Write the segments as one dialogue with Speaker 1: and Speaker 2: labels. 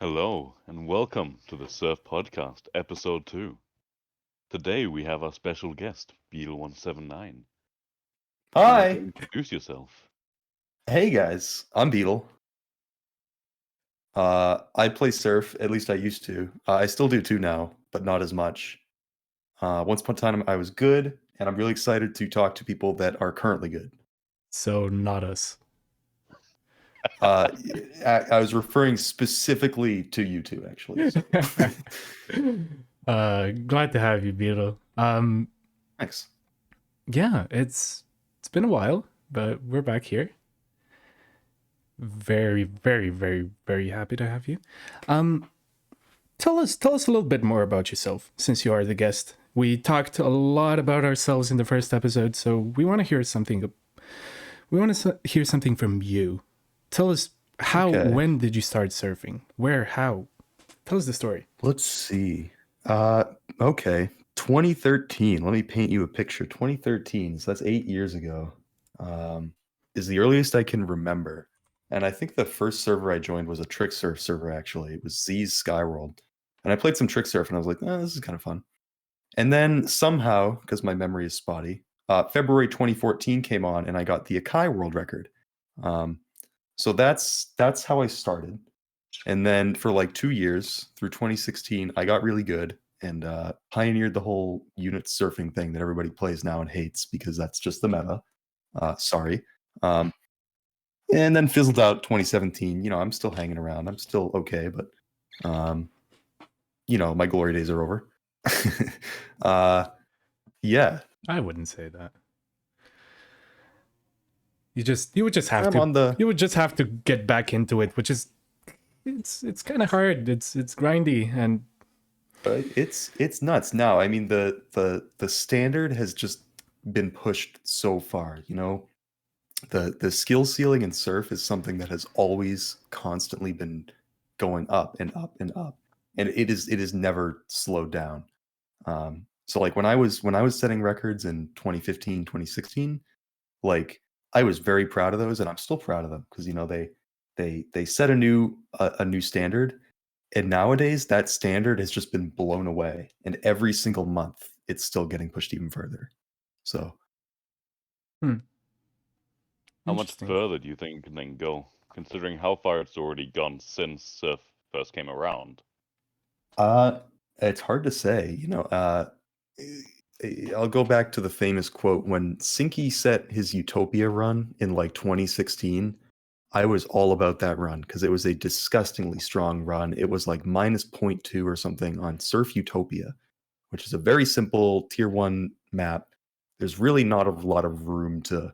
Speaker 1: Hello, and welcome to the Surf Podcast, Episode 2. Today we have our special guest, Beetle179. Would you like to
Speaker 2: Hi.
Speaker 1: introduce yourself?
Speaker 2: Hey guys, I'm Beetle. I play surf, at least I used to. I still do too now, but not as much. Once upon a time I was good, and I'm really excited to talk to people that are currently good.
Speaker 3: So not us.
Speaker 2: Uh, I was referring specifically to you two, actually. So.
Speaker 3: Glad to have you, Beetle.
Speaker 2: Thanks.
Speaker 3: Yeah, it's been a while, but we're back here. Very, very, very, very happy to have you. Tell us a little bit more about yourself, since you are the guest. We talked a lot about ourselves in the first episode, so we want to hear something. We want to hear something from you. Tell us how, when did you start surfing? Where, how? Tell us the story.
Speaker 2: Let's see. Okay. 2013. Let me paint you a picture. 2013. So that's 8 years ago. Is the earliest I can remember. And I think the first server I joined was a trick surf server, actually. It was Z's Skyworld. And I played some trick surf and I was like, this is kind of fun. And then somehow, because my memory is spotty, February 2014 came on and I got the Akai world record. So that's how I started. And then for like 2 years, through 2016, I got really good and pioneered the whole unit surfing thing that everybody plays now and hates because that's just the meta. Sorry. And then fizzled out 2017. You know, I'm still hanging around. I'm still okay, but my glory days are over. Yeah.
Speaker 3: I wouldn't say that. You would just have to get back into it, which is it's kind of hard. It's grindy and
Speaker 2: it's nuts now. I mean, the standard has just been pushed so far, The skill ceiling in surf is something that has always constantly been going up and up and up, and it is never slowed down. So like when I was setting records in 2015, 2016, like I was very proud of those, and I'm still proud of them because they set a new standard, and nowadays that standard has just been blown away, and every single month it's still getting pushed even further. So.
Speaker 1: How much further do you think it can then go, considering how far it's already gone since surf first came around?
Speaker 2: It's hard to say. I'll go back to the famous quote when Sinky set his Utopia run in like 2016. I was all about that run because it was a disgustingly strong run. It was like minus 0.2 or something on Surf Utopia, which is a very simple tier 1 map. There's really not a lot of room to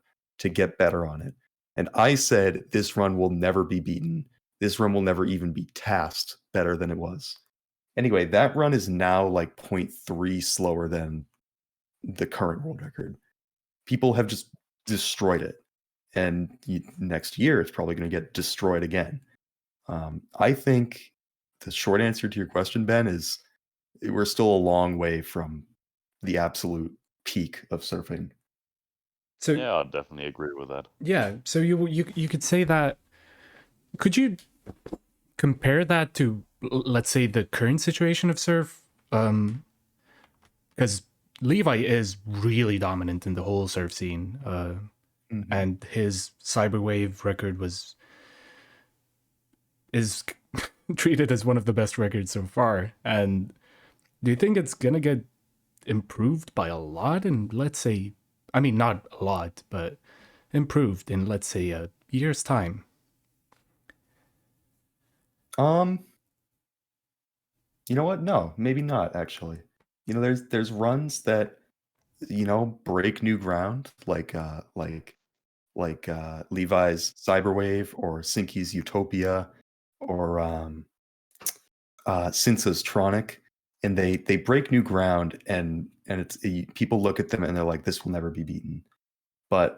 Speaker 2: get better on it. And I said this run will never be beaten. This run will never even be tasked better than it was. Anyway, that run is now like 0.3 slower than the current world record. People have just destroyed it. And next year, it's probably going to get destroyed again. I think the short answer to your question, Ben, is we're still a long way from the absolute peak of surfing.
Speaker 1: So yeah, I definitely agree with that.
Speaker 3: Yeah, so you could say that. Could you compare that to, let's say, the current situation of surf? Because Levi is really dominant in the whole surf scene, and his Cyberwave record is treated as one of the best records so far. And do you think it's gonna get improved by a lot in, let's say, I mean, not a lot, but improved in, let's say, a year's time?
Speaker 2: You know what? No, maybe not, actually. There's runs that, break new ground, like Levi's Cyberwave or Sinky's Utopia or Cinsa's Tronic, and they break new ground, and it's people look at them and they're like, this will never be beaten.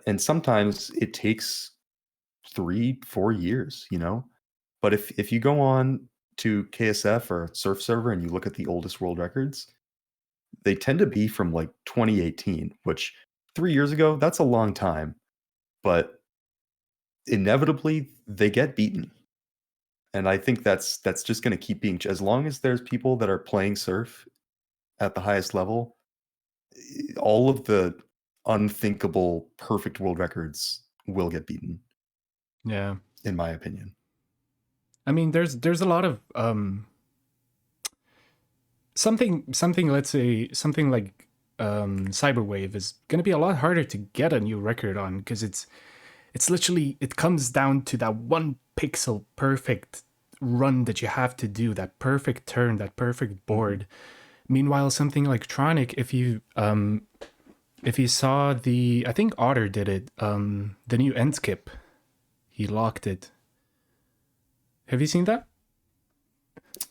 Speaker 2: And sometimes it takes 3-4 years, But if you go on to KSF or Surf Server and you look at the oldest world records, they tend to be from like 2018, which 3 years ago, that's a long time. But inevitably, they get beaten. And I think that's just going to keep being, as long as there's people that are playing surf at the highest level, all of the unthinkable perfect world records will get beaten,
Speaker 3: Yeah.
Speaker 2: in my opinion.
Speaker 3: I mean, there's a lot of something let's say something like Cyberwave is going to be a lot harder to get a new record on, because it's literally, it comes down to that one pixel perfect run that you have to do, that perfect turn, that perfect board. Meanwhile, something like Tronic, if you saw I think Otter did it, the new end skip, he locked it. Have you seen that?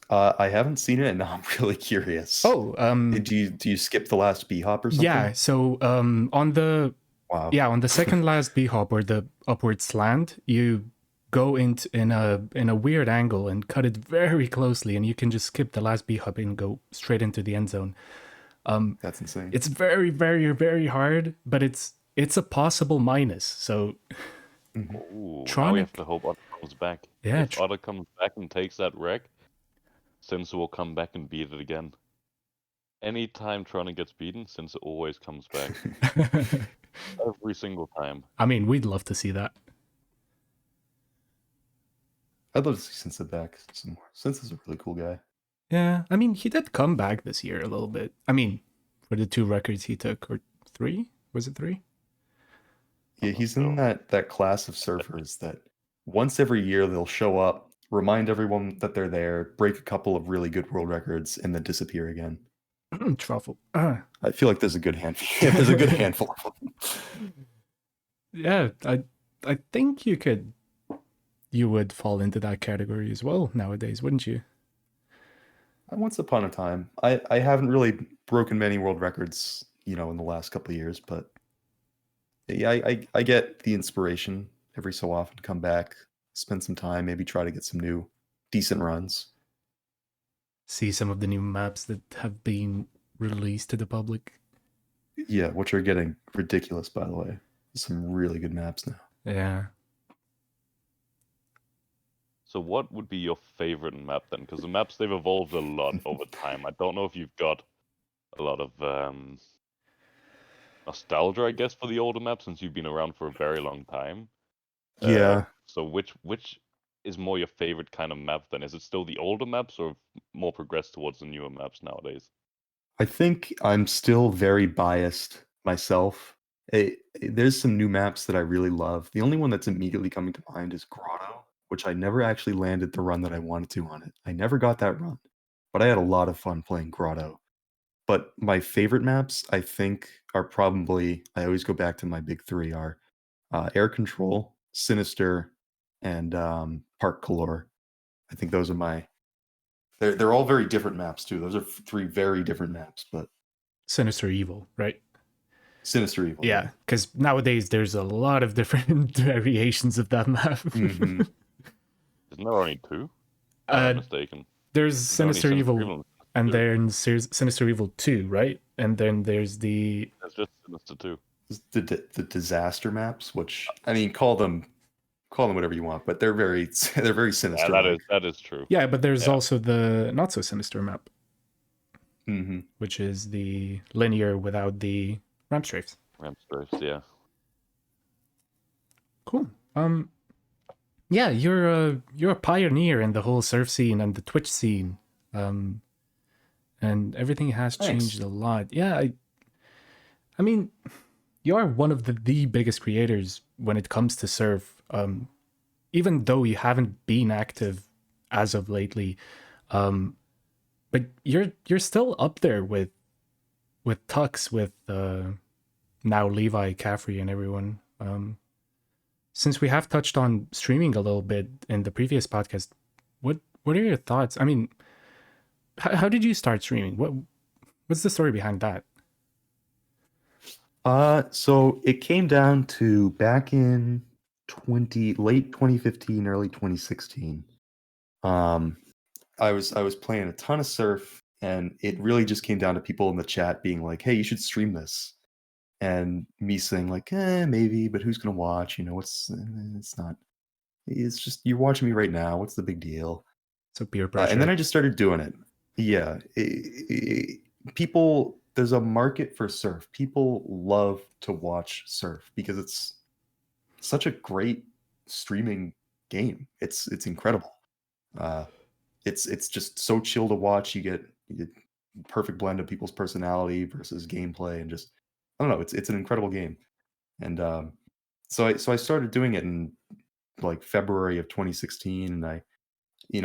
Speaker 2: I haven't seen it, and now I'm really curious.
Speaker 3: Oh,
Speaker 2: do you skip the last B hop or something?
Speaker 3: Yeah. So on the on the second last B hop, or the upward slant, you go in a weird angle and cut it very closely, and you can just skip the last B hop and go straight into the end zone.
Speaker 2: That's insane.
Speaker 3: It's very, very, very hard, but it's a possible minus. So
Speaker 1: Ooh,
Speaker 3: Tronic,
Speaker 1: now we have to hope Otter comes back.
Speaker 3: Yeah,
Speaker 1: If Otter comes back and takes that wreck, Since will come back and beat it again. Anytime Tronic gets beaten, Since always comes back. Every single time.
Speaker 3: I mean, we'd love to see that.
Speaker 2: I'd love to see Since back some more. Since is a really cool guy.
Speaker 3: Yeah, I mean, he did come back this year a little bit. I mean, for the 2 records he took, or 3? Was it 3?
Speaker 2: Yeah, he's in that class of surfers that once every year they'll show up, remind everyone that they're there, break a couple of really good world records, and then disappear again.
Speaker 3: Truffle.
Speaker 2: I feel like there's a good handful. There's a good handful of them.
Speaker 3: Yeah, I think you would fall into that category as well nowadays, wouldn't you?
Speaker 2: Once upon a time, I haven't really broken many world records, in the last couple of years, but yeah, I get the inspiration every so often to come back, spend some time, maybe try to get some new decent runs.
Speaker 3: See some of the new maps that have been released to the public.
Speaker 2: Yeah, which are getting ridiculous, by the way. Some really good maps now.
Speaker 3: Yeah.
Speaker 1: So what would be your favorite map then? Because the maps, they've evolved a lot over time. I don't know if you've got a lot of nostalgia, I guess, for the older maps, since you've been around for a very long time.
Speaker 2: Yeah.
Speaker 1: So which is more your favorite kind of map then? Is it still the older maps, or more progressed towards the newer maps nowadays?
Speaker 2: I think I'm still very biased myself. There's some new maps that I really love. The only one that's immediately coming to mind is Grotto, which I never actually landed the run that I wanted to on it. I never got that run, but I had a lot of fun playing Grotto. But my favorite maps, I think, are probably, I always go back to my big 3 are Air Control, Sinister, and Park Color. I think those are they're all very different maps too. Those are 3 very different maps, but
Speaker 3: Sinister Evil, right?
Speaker 2: Sinister Evil.
Speaker 3: Yeah, because nowadays there's a lot of different variations of that map.
Speaker 2: Mm-hmm.
Speaker 1: Isn't there only 2? I'm mistaken.
Speaker 3: There's Sinister Evil, and then Sinister Evil 2, right? And then there's
Speaker 1: There's just Sinister 2.
Speaker 2: The disaster maps, which, I mean, call them whatever you want, but they're very sinister.
Speaker 1: Yeah, that is true.
Speaker 3: Yeah, but there's also the not so sinister map,
Speaker 2: which
Speaker 3: is the linear without the ramp strafes.
Speaker 1: Ramp strafes, yeah.
Speaker 3: Cool. Yeah, you're a pioneer in the whole surf scene and the Twitch scene, and everything has changed a lot. Yeah, I mean, you are one of the biggest creators when it comes to surf. Even though you haven't been active as of lately, but you're still up there with Tux, with now Levi, Caffrey, and everyone. Since we have touched on streaming a little bit in the previous podcast, what are your thoughts? I mean, how did you start streaming? What's the story behind that?
Speaker 2: So it came down to back in late 2015, early 2016. I was playing a ton of surf, and it really just came down to people in the chat being like, "Hey, you should stream this," and me saying like, maybe, but who's gonna watch? It's not It's just you're watching me right now. What's the big deal?
Speaker 3: So peer pressure.
Speaker 2: And then I just started doing it. Yeah, people. There's a market for surf. People love to watch surf because it's such a great streaming game. It's incredible. Uh, it's just so chill to watch. You get perfect blend of people's personality versus gameplay, and just I don't know. It's an incredible game. And so I started doing it in like February of 2016, and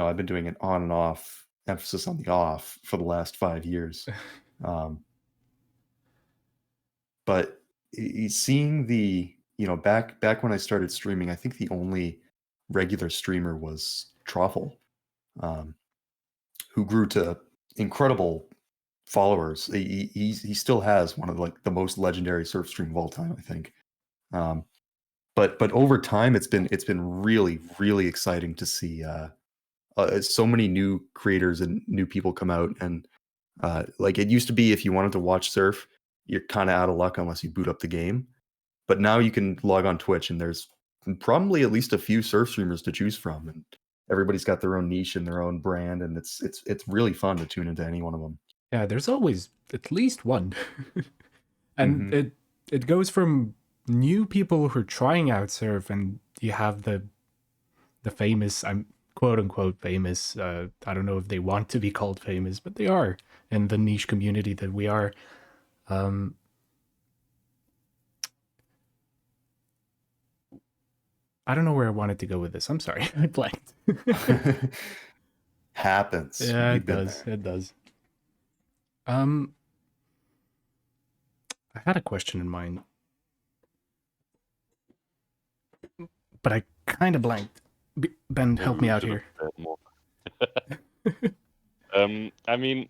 Speaker 2: I've been doing it on and off, emphasis on the off, for the last 5 years. Um, but seeing back when I started streaming, I think the only regular streamer was Troffle, um, who grew to incredible followers. He still has one of like the most legendary surf stream of all time, I think. Um, but over time, it's been really really exciting to see so many new creators and new people come out. And like it used to be, if you wanted to watch surf, you're kind of out of luck unless you boot up the game. But now you can log on Twitch, and there's probably at least a few surf streamers to choose from, and everybody's got their own niche and their own brand, and it's really fun to tune into any one of them.
Speaker 3: Yeah, there's always at least one. And
Speaker 2: Mhm.
Speaker 3: it goes from new people who are trying out surf, and you have the famous, I'm quote unquote famous. I don't know if they want to be called famous, but they are in the niche community that we are. Um, I don't know where I wanted to go with this. I'm sorry, I blanked.
Speaker 2: Happens.
Speaker 3: Yeah,
Speaker 2: We've
Speaker 3: it
Speaker 2: been
Speaker 3: does.
Speaker 2: there.
Speaker 3: It does. Um, I had a question in mind, but I kind of blanked. Ben, help
Speaker 1: Maybe
Speaker 3: me
Speaker 1: we
Speaker 3: out
Speaker 1: should have
Speaker 3: here.
Speaker 1: said more. I mean,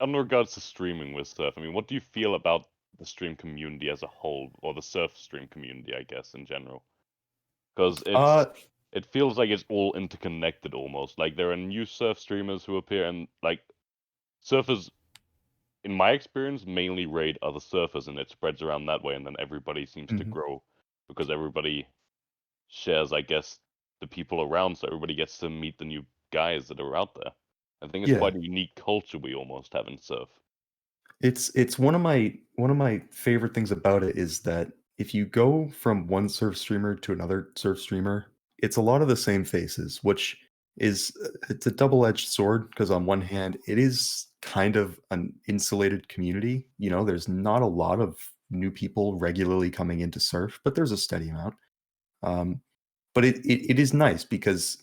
Speaker 1: in regards to streaming with surf, I mean, what do you feel about the stream community as a whole, or the surf stream community, I guess, in general? Because
Speaker 2: Uh,
Speaker 1: it feels like it's all interconnected almost. Like there are new surf streamers who appear, and like surfers, in my experience, mainly raid other surfers, and it spreads around that way, and then everybody seems to
Speaker 2: mhm.
Speaker 1: grow because everybody shares, I guess, the people around, so everybody gets to meet the new guys that are out there. I think it's
Speaker 2: Yeah.
Speaker 1: quite a unique culture we almost have in surf.
Speaker 2: It's one of my favorite things about it is that if you go from one surf streamer to another surf streamer, it's a lot of the same faces, which is it's a double-edged sword, because on one hand, it is kind of an insulated community. There's not a lot of new people regularly coming into surf, but there's a steady amount. Um, but it is nice because,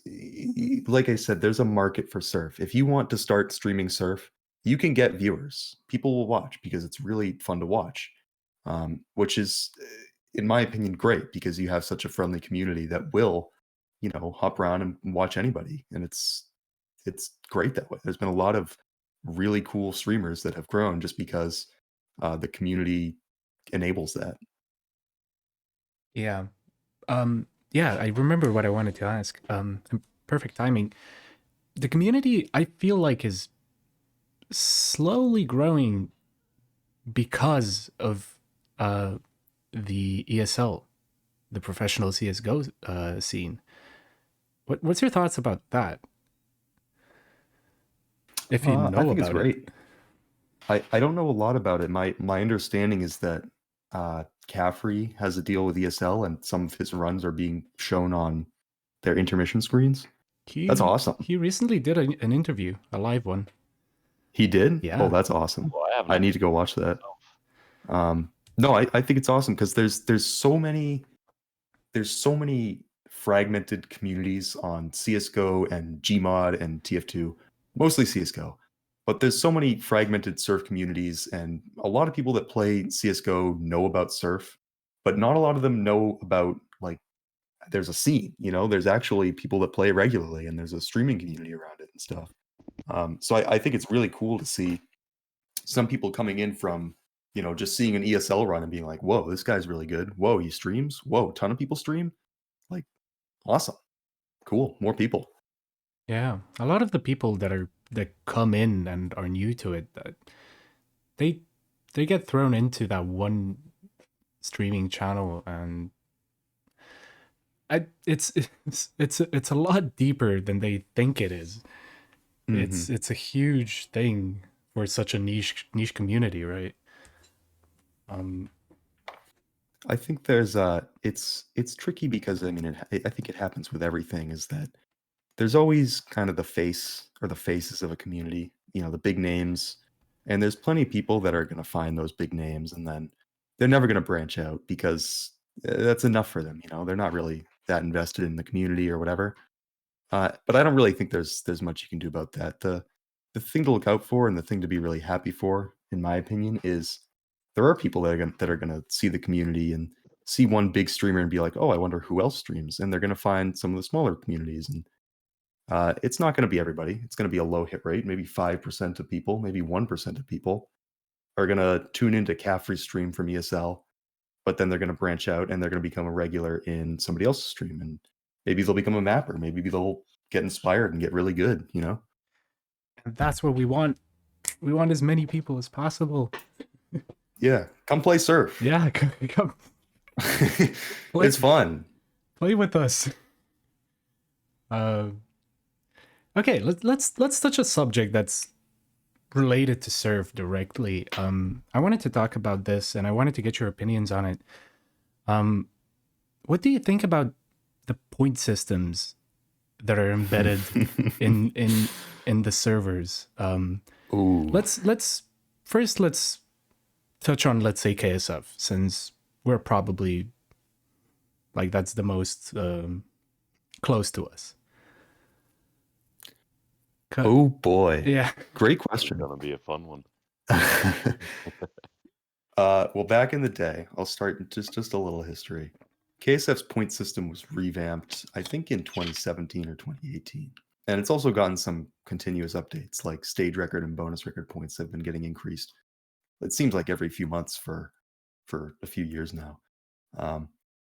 Speaker 2: like I said, there's a market for surf. If you want to start streaming surf, you can get viewers. People will watch because it's really fun to watch, which is, in my opinion, great, because you have such a friendly community that will, hop around and watch anybody, and it's great that way. There's been a lot of really cool streamers that have grown just because the community enables that.
Speaker 3: Yeah. Yeah, I remember what I wanted to ask. Perfect timing. The community, I feel like, is slowly growing because of the ESL, the professional CS:GO scene. What's your thoughts about that? If you
Speaker 2: I
Speaker 3: know
Speaker 2: think it's
Speaker 3: about it.
Speaker 2: great. I don't know a lot about it. My understanding is that Caffrey has a deal with ESL, and some of his runs are being shown on their intermission screens. That's
Speaker 3: He
Speaker 2: awesome.
Speaker 3: he recently did an interview, a live one.
Speaker 2: He did? Oh,
Speaker 3: Yeah.
Speaker 2: that's awesome.
Speaker 1: Well, I haven't
Speaker 2: I need
Speaker 1: actually
Speaker 2: to go watch that. No, I think it's awesome because there's so many fragmented communities on CS:GO and Gmod and TF2, mostly CS:GO. But there's so many fragmented surf communities, and a lot of people that play CS:GO know about surf, but not a lot of them know about, like, there's a scene. There's actually people that play regularly, and there's a streaming community around it and stuff. So I think it's really cool to see some people coming in from, just seeing an ESL run and being like, whoa, this guy's really good. Whoa, he streams. Whoa, a ton of people stream. Like, awesome. Cool. More people.
Speaker 3: Yeah. A lot of the people that come in and are new to it, they they get thrown into that one streaming channel, and it's a lot deeper than they think it is. It's a huge thing for such a niche community, right?
Speaker 2: I think it's tricky because I mean I think it happens with everything is that there's always kind of the face or the faces of a community, the big names, and there's plenty of people that are going to find those big names and then they're never going to branch out because that's enough for them, they're not really that invested in the community or whatever. But I don't really think there's much you can do about that. The thing to look out for and the thing to be really happy for, in my opinion, is there are people that are gonna see the community and see one big streamer and be like, "Oh, I wonder who else streams," and they're gonna find some of the smaller communities, and it's not gonna be everybody. It's gonna be a low hit rate. Maybe 5% of people, maybe 1% of people are gonna tune into Caffrey's stream from ESL, but then they're gonna branch out and they're gonna become a regular in somebody else's stream, and maybe they'll become a mapper. Maybe they'll get inspired and get really good.
Speaker 3: And that's what we want. We want as many people as possible.
Speaker 2: Yeah, come play surf.
Speaker 3: Yeah, come
Speaker 2: It's fun.
Speaker 3: play with us. Okay, let's touch a subject that's related to surf directly. I wanted to talk about this, and I wanted to get your opinions on it. What do you think about the point systems that are embedded in the servers?
Speaker 2: Ooh.
Speaker 3: Let's first touch on, let's say, KSF, since we're probably like that's the most close to us.
Speaker 2: Oh boy.
Speaker 3: Yeah.
Speaker 2: Great question.
Speaker 1: Gonna be a fun one.
Speaker 2: Well, back in the day, I'll start just a little history. KSF's point system was revamped, I think, in 2017 or 2018. And it's also gotten some continuous updates, like stage record and bonus record points have been getting increased. It seems like every few months for a few years now.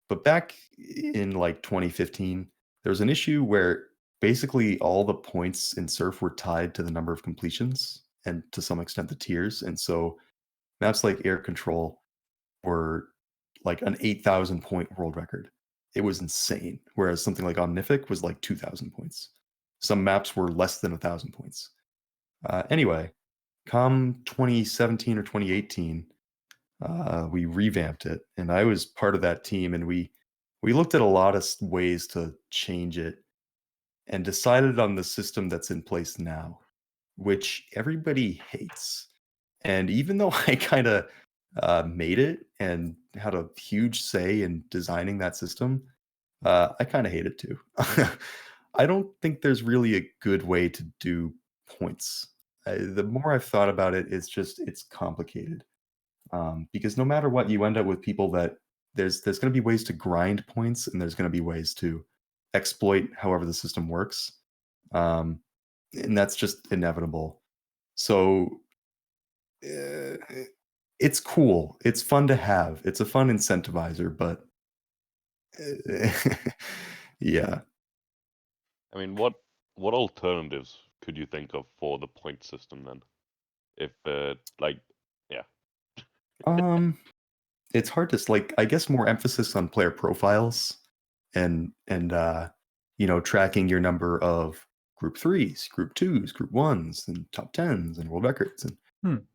Speaker 2: But back in like 2015, there was an issue where basically all the points in Surf were tied to the number of completions and to some extent the tiers. And so maps like Air Control were like an 8,000 point world record. It was insane. Whereas something like Omnific was like 2,000 points. Some maps were less than 1,000 points. Anyway, come 2017 or 2018, we revamped it, and I was part of that team, and we looked at a lot of ways to change it and decided on the system that's in place now, which everybody hates. And even though I kind of made it and had a huge say in designing that system, I kind of hate it too. I don't think there's really a good way to do points. The more I've thought about it, it's complicated. Because no matter what, you end up with people that there's going to be ways to grind points, and there's going to be ways to exploit however the system works, and that's just inevitable. So it's cool. It's fun to have. It's a fun incentivizer, but yeah.
Speaker 1: I mean, what alternatives could you think of for the point system then? If yeah.
Speaker 2: It's hard to I guess more emphasis on player profiles and tracking your number of group 3s, group 2s, group 1s, and top 10s and world records, and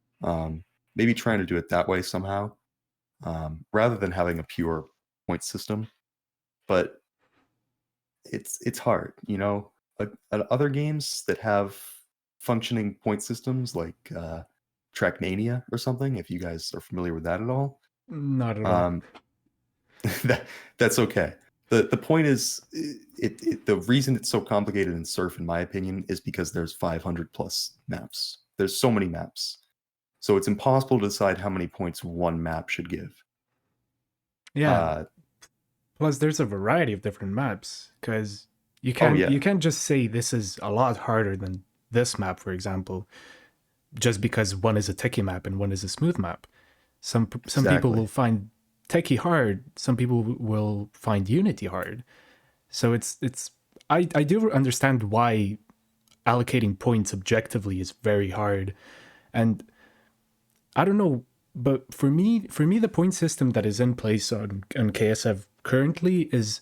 Speaker 2: maybe trying to do it that way somehow, rather than having a pure point system. But it's hard, other games that have functioning point systems like Trackmania or something, if you guys are familiar with that at all.
Speaker 3: Not at all.
Speaker 2: That's okay. The point is, the reason it's so complicated in Surf, in my opinion, is because there's 500 plus maps. There's so many maps. So it's impossible to decide how many points one map should give.
Speaker 3: Yeah. Plus, there's a variety of different maps, because you can't just say this is a lot harder than this map, for example, just because one is a techie map and one is a smooth map. Some people will find techie hard. Some people will find Unity hard. So I do understand why allocating points objectively is very hard. And I don't know, but for me, the point system that is in place on KSF currently is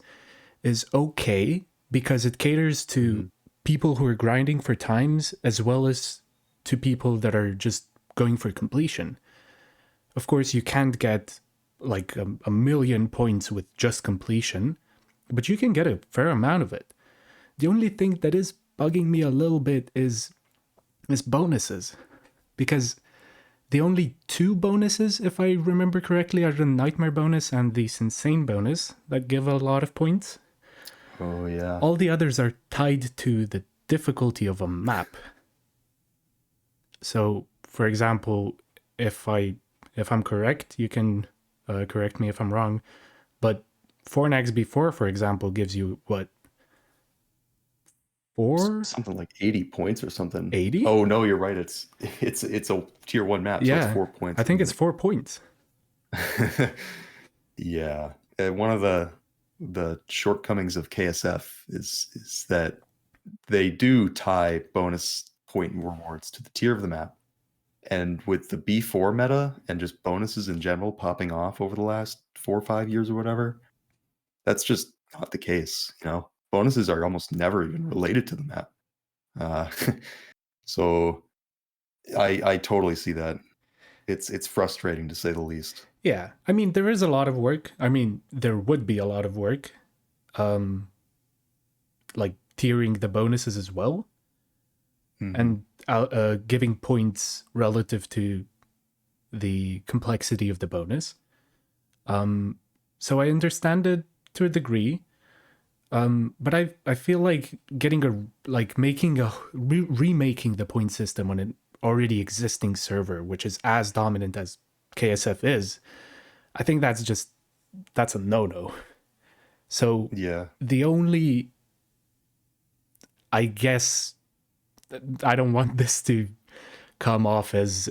Speaker 3: is okay because it caters to people who are grinding for times as well as to people that are just going for completion. Of course, you can't get like a million points with just completion, but you can get a fair amount of it. The only thing that is bugging me a little bit is bonuses, because the only two bonuses, if I remember correctly, are the Nightmare bonus and the Insane bonus that give a lot of points.
Speaker 2: Oh, yeah.
Speaker 3: All the others are tied to the difficulty of a map. So, for example, if I'm correct, you can correct me if I'm wrong, but Fornax B4, for example, gives you what? 4?
Speaker 2: Something like 80 points or something.
Speaker 3: 80?
Speaker 2: Oh no, you're right. It's a tier 1 map, so it's 4 points.
Speaker 3: I think it's 4 points.
Speaker 2: Yeah. One of the shortcomings of KSF is that they do tie bonus point rewards to the tier of the map. And with the B4 meta and just bonuses in general popping off over the last 4 or 5 years or whatever, that's just not the case, you know? Bonuses are almost never even related to the map. So I totally see that. It's frustrating to say the least.
Speaker 3: Yeah, I mean, there is a lot of work. I mean, there would be a lot of work, like tiering the bonuses as well, and giving points relative to the complexity of the bonus. So I understand it to a degree, but I feel like remaking the point system on an already existing server, which is as dominant as KSF is, I think that's a no-no. So
Speaker 2: yeah,
Speaker 3: the only, I guess, I don't want this to come off as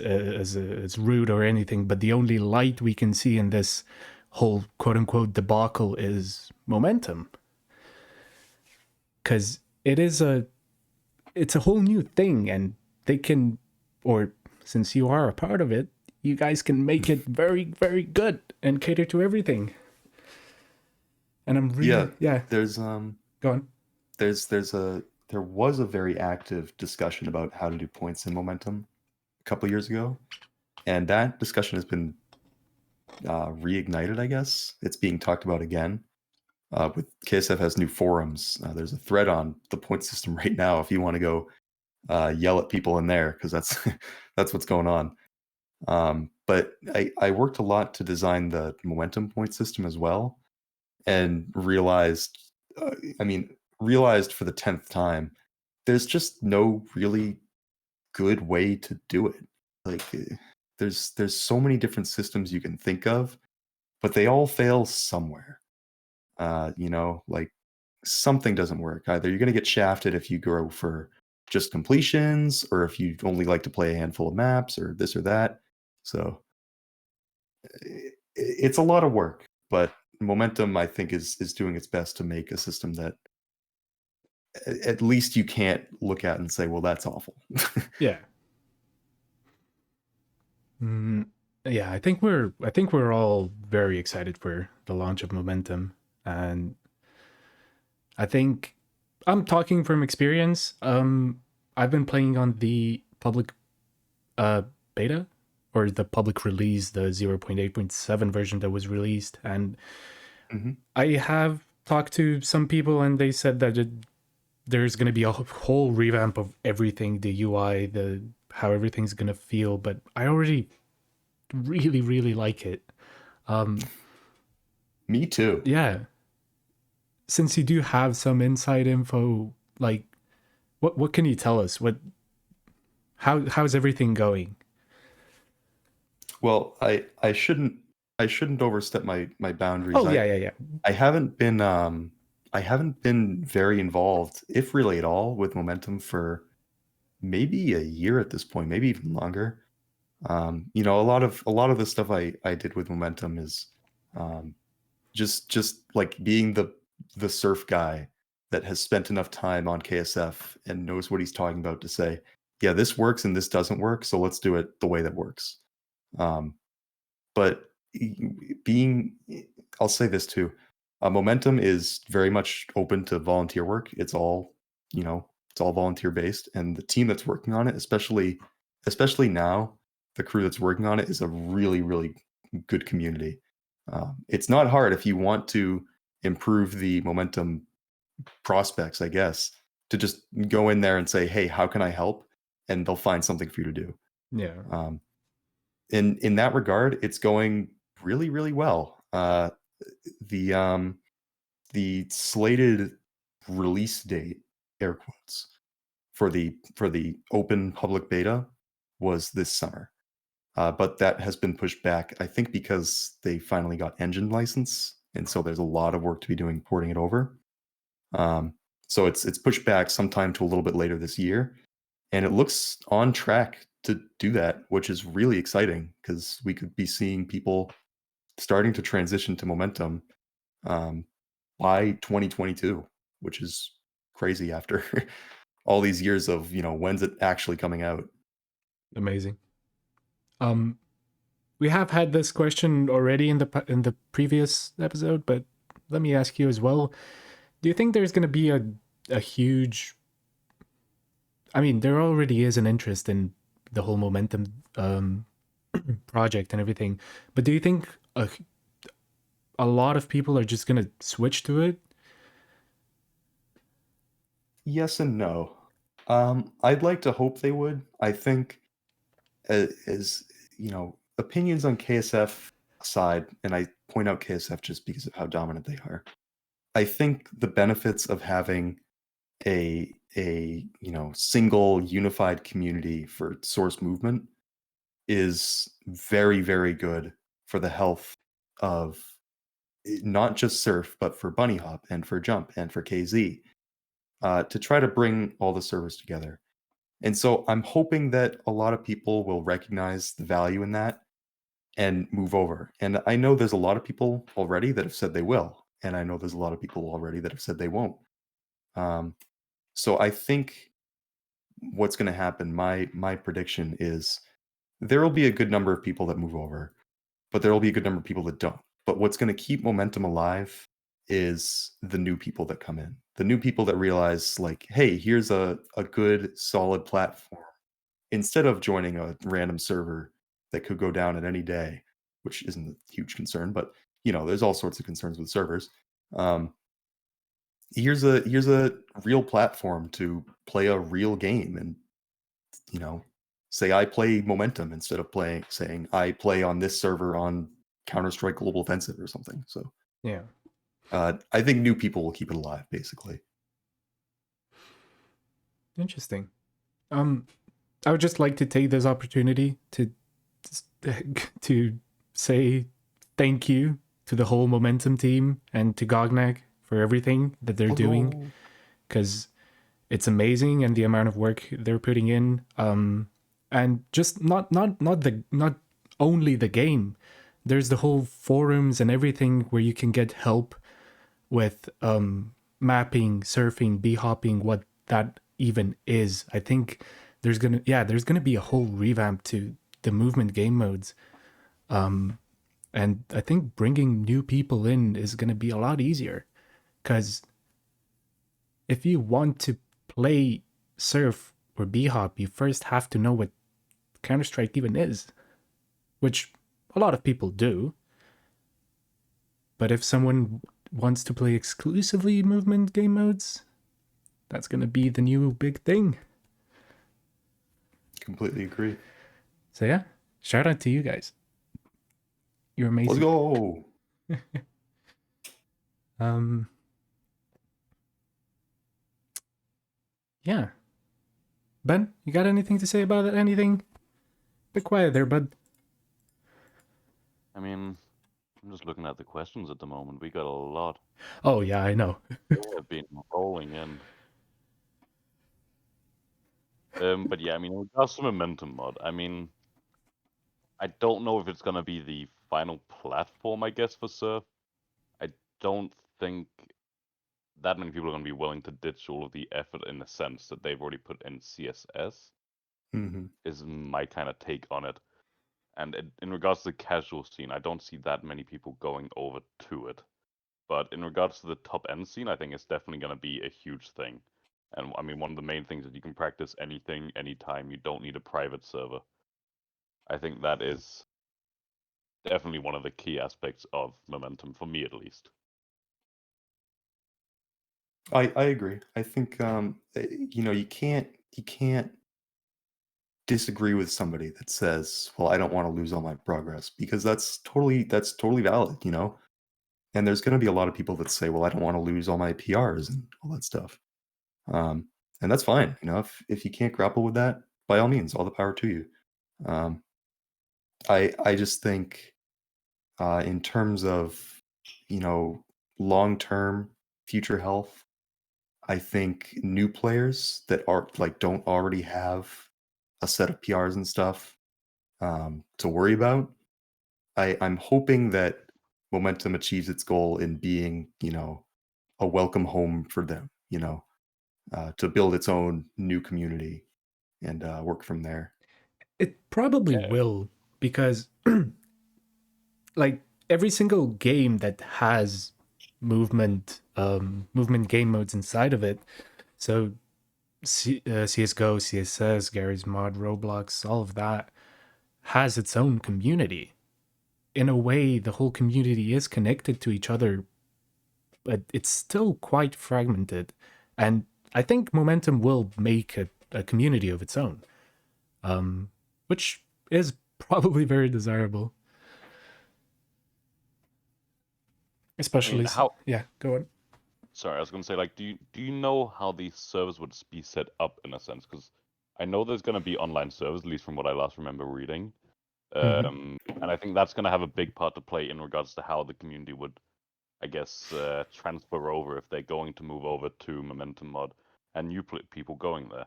Speaker 3: rude or anything, but the only light we can see in this whole quote-unquote debacle is momentum, because it's a whole new thing, and they can, or since you are a part of it, you guys can make it very, very good and cater to everything. And I'm really
Speaker 2: There's
Speaker 3: go on.
Speaker 2: There was a very active discussion about how to do points in momentum a couple years ago, and that discussion has been reignited. I guess it's being talked about again. With KSF has new forums. There's a thread on the point system right now if you want to go yell at people in there, because that's that's what's going on. But I worked a lot to design the momentum point system as well, and realized for the 10th time, there's just no really good way to do it. Like there's so many different systems you can think of, but they all fail somewhere. Like something doesn't work. Either you're going to get shafted if you go for just completions, or if you only like to play a handful of maps, or this or that. So it's a lot of work, but Momentum, I think, is doing its best to make a system that at least you can't look at and say, well, that's awful.
Speaker 3: Yeah. Yeah, I think we're all very excited for the launch of Momentum, and I think I'm talking from experience. I've been playing on the public beta, or the public release, the 0.8.7 version that was released, and I have talked to some people, and they said that there's going to be a whole revamp of everything, the UI, how everything's going to feel, but I already really, really like it.
Speaker 2: Me too.
Speaker 3: Yeah. Since you do have some inside info, like what can you tell us? How's everything going?
Speaker 2: Well, I shouldn't overstep my boundaries.
Speaker 3: Oh, yeah.
Speaker 2: I haven't been very involved, if really at all, with Momentum for maybe a year at this point, maybe even longer. A lot of the stuff I did with Momentum is just like being the surf guy that has spent enough time on KSF and knows what he's talking about to say, yeah, this works and this doesn't work, so let's do it the way that works. But I'll say this too, Momentum is very much open to volunteer work. It's all, it's all volunteer based, and the team that's working on it, especially now, the crew that's working on it is a really, really good community. It's not hard if you want to improve the momentum prospects, I guess, to just go in there and say, "Hey, how can I help?" And they'll find something for you to do.
Speaker 3: Yeah.
Speaker 2: In that regard, it's going really, really well. The the slated release date, air quotes, for the open public beta was this summer. But that has been pushed back, I think, because they finally got engine license, and so there's a lot of work to be doing porting it over. Um, so it's pushed back sometime to a little bit later this year, and it looks on track to do that, which is really exciting because we could be seeing people starting to transition to momentum um, by 2022, which is crazy after all these years of, when's it actually coming out?
Speaker 3: Amazing. We have had this question already in the previous episode, but let me ask you as well. Do you think there's going to be a huge? I mean, there already is an interest in the whole momentum project and everything, but do you think a lot of people are just going to switch to it?
Speaker 2: Yes and no. I'd like to hope they would. I think, as opinions on KSF aside, and I point out KSF just because of how dominant they are. I think the benefits of having a single unified community for source movement is very, very good for the health of not just Surf, but for Bunny Hop and for Jump and for KZ, to try to bring all the servers together. And so I'm hoping that a lot of people will recognize the value in that and move over. And I know there's a lot of people already that have said they will, and I know there's a lot of people already that have said they won't. So I think what's going to happen, my prediction is there will be a good number of people that move over, but there will be a good number of people that don't. But what's going to keep momentum alive is the new people that come in, the new people that realize, like, hey, here's a good solid platform, instead of joining a random server that could go down at any day, which isn't a huge concern, but there's all sorts of concerns with servers. Here's a real platform to play a real game, and say I play momentum instead of saying I play on this server on Counter-Strike Global Offensive or something. So
Speaker 3: Yeah.
Speaker 2: I think new people will keep it alive, basically.
Speaker 3: Interesting. I would just like to take this opportunity to say thank you to the whole Momentum team and to Gognak for everything that they're doing, because it's amazing, and the amount of work they're putting in. And just not only the game. There's the whole forums and everything where you can get help with mapping, surfing, b-hopping, what that even is. I think there's gonna be a whole revamp to the movement game modes, and I think bringing new people in is gonna be a lot easier, because if you want to play surf or b-hop, you first have to know what Counter-Strike even is, which a lot of people do. But if someone wants to play exclusively movement game modes, that's going to be the new big thing.
Speaker 2: Completely agree.
Speaker 3: So yeah, shout out to you guys. You're amazing.
Speaker 2: Let's go.
Speaker 3: Yeah. Ben, you got anything to say about it? Anything? Be quiet there, bud.
Speaker 1: I mean, I'm just looking at the questions at the moment. We got a lot.
Speaker 3: Oh yeah, I know.
Speaker 1: They have been rolling in. But yeah, I mean, in regards to momentum mod, I mean, I don't know if it's gonna be the final platform, I guess, for Surf. I don't think that many people are gonna be willing to ditch all of the effort in the sense that they've already put in CSS. Is my kind of take on it. And in regards to the casual scene, I don't see that many people going over to it. But in regards to the top end scene, I think it's definitely going to be a huge thing. And I mean, one of the main things is you can practice anything, anytime. You don't need a private server. I think that is definitely one of the key aspects of Momentum, for me at least.
Speaker 2: I agree. I think you can't disagree with somebody that says, "Well, I don't want to lose all my progress," because that's totally valid, you know. And there's going to be a lot of people that say, "Well, I don't want to lose all my PRs and all that stuff," and that's fine. You know, if you can't grapple with that, by all means, all the power to you. Um, I just think in terms of long term future health, I think new players that are like don't already have a set of PRs and stuff to worry about. I'm hoping that Momentum achieves its goal in being, a welcome home for them, to build its own new community and work from there.
Speaker 3: It probably
Speaker 1: Yeah,
Speaker 3: will, because like every single game that has movement game modes inside of it. So CS:GO, CSS, Gary's Mod, Roblox, all of that has its own community. In a way, the whole community is connected to each other, but it's still quite fragmented. And I think Momentum will make a community of its own, which is probably very desirable.
Speaker 1: I
Speaker 3: Especially,
Speaker 1: mean, how?
Speaker 3: yeah, go on.
Speaker 1: Sorry, I was going to say, like, do you know how these servers would be set up in a sense? Because I know there's going to be online servers, at least from what I last remember reading.
Speaker 3: Mm-hmm.
Speaker 1: And I think that's going to have a big part to play in regards to how the community would, I guess, transfer over if they're going to move over to Momentum Mod and new people going there.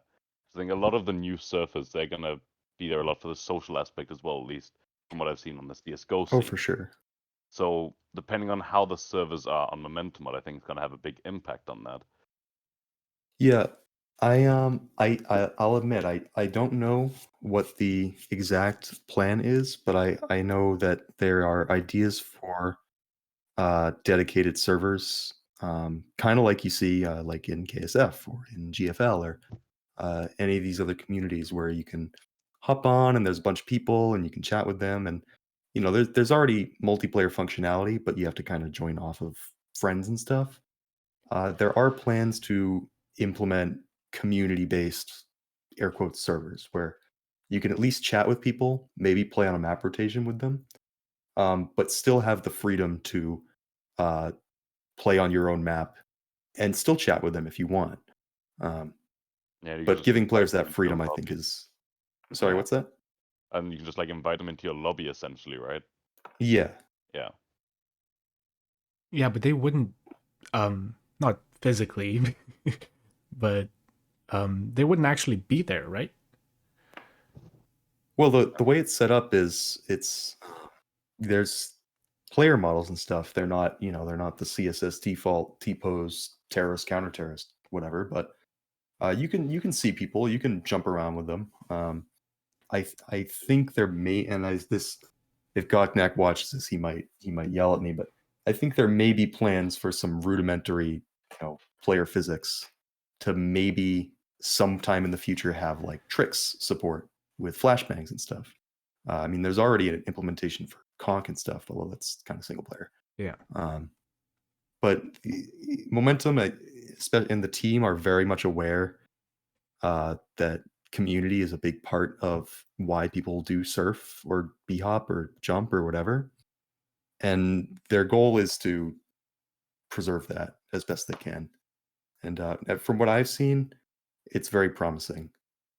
Speaker 1: So I think a lot of the new surfers, they're going to be there a lot for the social aspect as well, at least from what I've seen on the CSGO
Speaker 2: Oh,
Speaker 1: scene.
Speaker 2: for sure.
Speaker 1: So depending on how the servers are on Momentum Mod, I think it's going to have a big impact on that.
Speaker 2: Yeah, I'll admit I don't know what the exact plan is, but I know that there are ideas for dedicated servers, kind of like you see like in KSF or in GFL or any of these other communities where you can hop on and there's a bunch of people and you can chat with them, and there's already multiplayer functionality, but you have to kind of join off of friends and stuff. There are plans to implement community-based air quotes servers where you can at least chat with people, maybe play on a map rotation with them, but still have the freedom to uh, play on your own map and still chat with them if you want. Um,
Speaker 1: Yeah, you can
Speaker 2: but
Speaker 1: just
Speaker 2: giving
Speaker 1: invite
Speaker 2: players
Speaker 1: them
Speaker 2: that
Speaker 1: into your
Speaker 2: freedom, I think,
Speaker 1: lobby.
Speaker 2: is sorry.
Speaker 1: Yeah,
Speaker 2: What's that?
Speaker 1: and you can just like invite them into your lobby essentially, right?
Speaker 2: Yeah.
Speaker 1: Yeah.
Speaker 3: Yeah, but they wouldn't, not physically, but they wouldn't actually be there, right?
Speaker 2: Well, the way it's set up is there's player models and stuff. They're not the CSS default T-pose terrorist counter terrorist whatever, but you can see people, you can jump around with them. I think there may, and this, if Goknak watches this, he might yell at me, but I think there may be plans for some rudimentary, player physics to maybe sometime in the future have like tricks support with flashbangs and stuff. I mean, there's already an implementation for Conk and stuff, although that's kind of single player.
Speaker 3: Yeah.
Speaker 2: But Momentum and the team are very much aware that community is a big part of why people do surf or b-hop or jump or whatever, and their goal is to preserve that as best they can. And from what I've seen, it's very promising.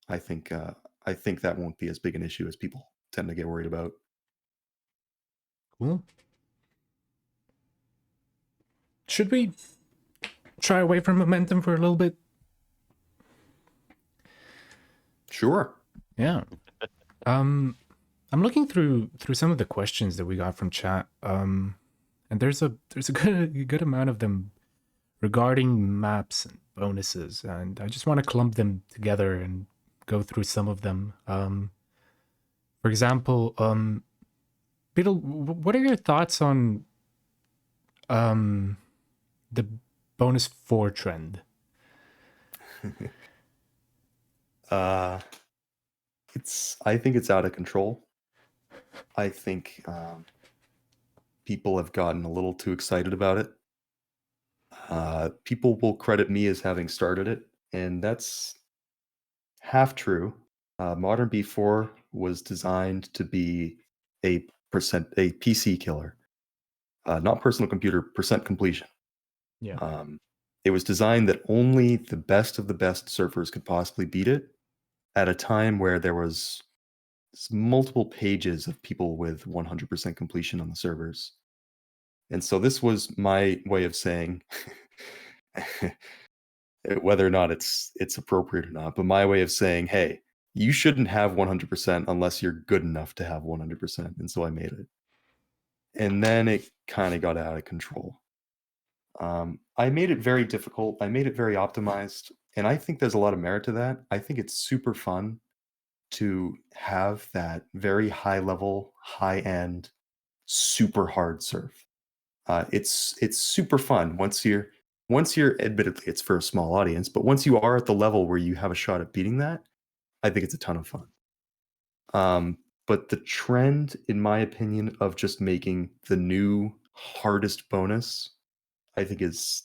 Speaker 2: I think that won't be as big an issue as people tend to get worried about.
Speaker 3: Cool. Should we try away from Momentum for a little bit?
Speaker 2: Sure.
Speaker 3: Yeah. I'm looking through some of the questions that we got from chat. And there's a good amount of them regarding maps and bonuses, and I just want to clump them together and go through some of them. For example, Beetle, what are your thoughts on the bonus 4 trend?
Speaker 2: I think it's out of control. I think people have gotten a little too excited about it. People will credit me as having started it, and that's half true. Modern B4 was designed to be a PC killer, not personal computer percent completion.
Speaker 3: Yeah.
Speaker 2: It was designed that only the best of the best surfers could possibly beat it at a time where there was multiple pages of people with 100% completion on the servers. And so this was my way of saying whether or not it's appropriate or not, but my way of saying, hey, you shouldn't have 100% unless you're good enough to have 100%. And so I made it. And then it kind of got out of control. I made it very difficult. I made it very optimized. And I think there's a lot of merit to that. I think it's super fun to have that very high level, high end, super hard surf. It's super fun once you're admittedly it's for a small audience, but once you are at the level where you have a shot at beating that, I think it's a ton of fun. But the trend, in my opinion, of just making the new hardest bonus, I think is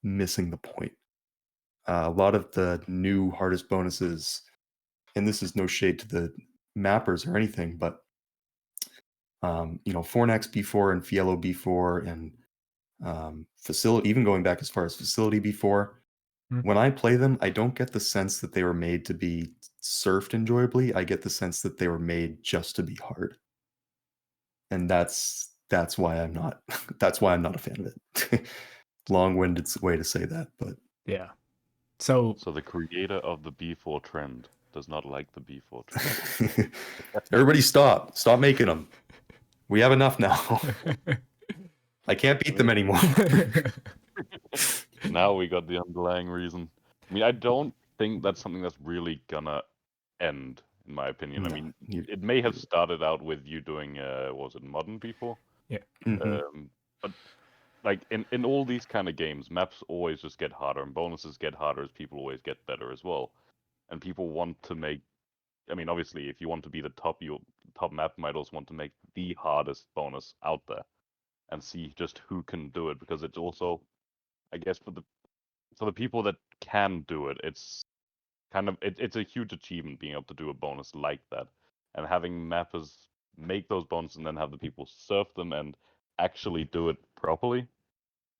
Speaker 2: missing the point. A lot of the new hardest bonuses, and this is no shade to the mappers or anything, but Fornax B4 and Fiello B4 and facility, even going back as far as facility B4, when I play them, I don't get the sense that they were made to be surfed enjoyably. I get the sense that they were made just to be hard, and that's why I'm not that's why I'm not a fan of it. Long-winded way to say that, but
Speaker 3: Yeah. So
Speaker 1: So the creator of the B4 trend does not like the B4 trend.
Speaker 2: everybody stop making them. We have enough now. I can't beat them anymore.
Speaker 1: Now we got the underlying reason. I mean, I don't think that's something that's really gonna end, in my opinion.
Speaker 2: No,
Speaker 1: I mean, it may have started out with you doing, was it modern B4?
Speaker 3: Yeah.
Speaker 1: But like in all these kind of games, maps always just get harder, and bonuses get harder as people always get better as well. And people want to make. I mean, obviously, if you want to be the top, you top map might also want to make the hardest bonus out there, and see just who can do it, because it's also, I guess, for the people that can do it, it's kind of it's a huge achievement being able to do a bonus like that, and having mappers make those bonuses and then have the people surf them and actually do it properly,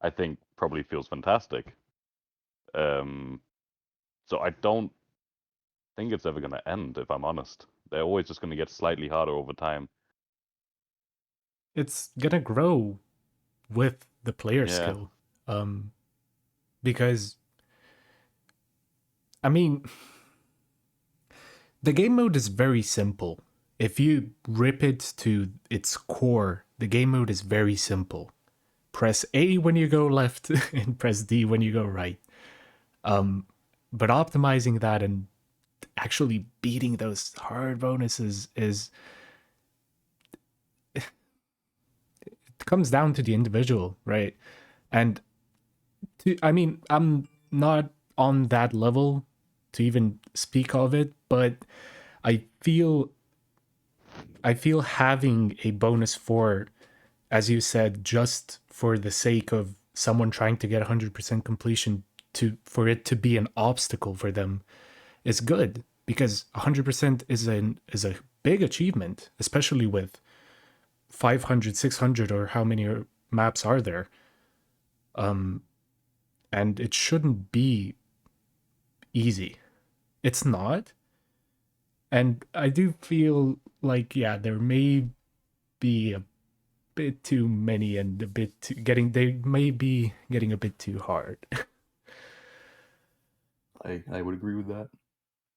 Speaker 1: I think probably feels fantastic. So I don't think it's ever going to end, if I'm honest. They're always just going to get slightly harder over time.
Speaker 3: it's gonna grow with the player
Speaker 1: Yeah.
Speaker 3: skill. Because I mean, the game mode is very simple. If you rip it to its core, the game mode is very simple. Press A when you go left and press D when you go right. But optimizing that and actually beating those hard bonuses is it comes down to the individual, right? And I mean, I'm not on that level to even speak of it, but I feel having a bonus 4, as you said, just for the sake of someone trying to get 100% completion, for it to be an obstacle for them, is good, because 100% is a big achievement, especially with 500, 600, or how many maps are there. And it shouldn't be easy. It's not. And I do feel like, yeah, there may be a bit too many and a bit too they may be getting a bit too hard.
Speaker 2: I would agree with that.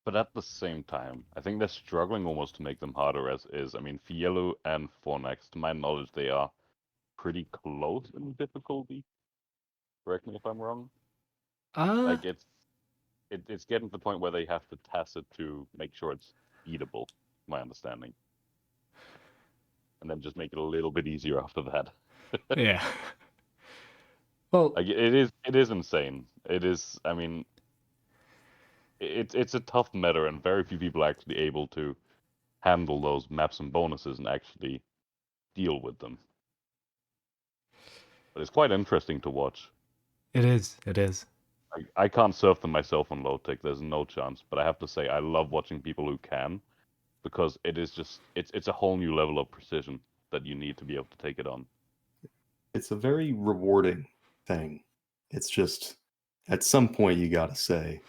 Speaker 1: But at the same time, I think they're struggling almost to make them harder as is. I mean, Fiello and Fornex, to my knowledge, they are pretty close in difficulty. Correct me if I'm wrong. Like it's getting to the point where they have to test it to make sure it's beatable, my understanding. And then just make it a little bit easier after that.
Speaker 3: Yeah. Well,
Speaker 1: Like it is insane. It is. I mean, it's a tough meta, and very few people are actually able to handle those maps and bonuses and actually deal with them. But it's quite interesting to watch.
Speaker 3: it is. It is.
Speaker 1: I can't surf them myself on low tech. There's no chance. But I have to say, I love watching people who can, because it is just it's a whole new level of precision that you need to be able to take it on.
Speaker 2: It's a very rewarding thing. It's just at some point you got to say,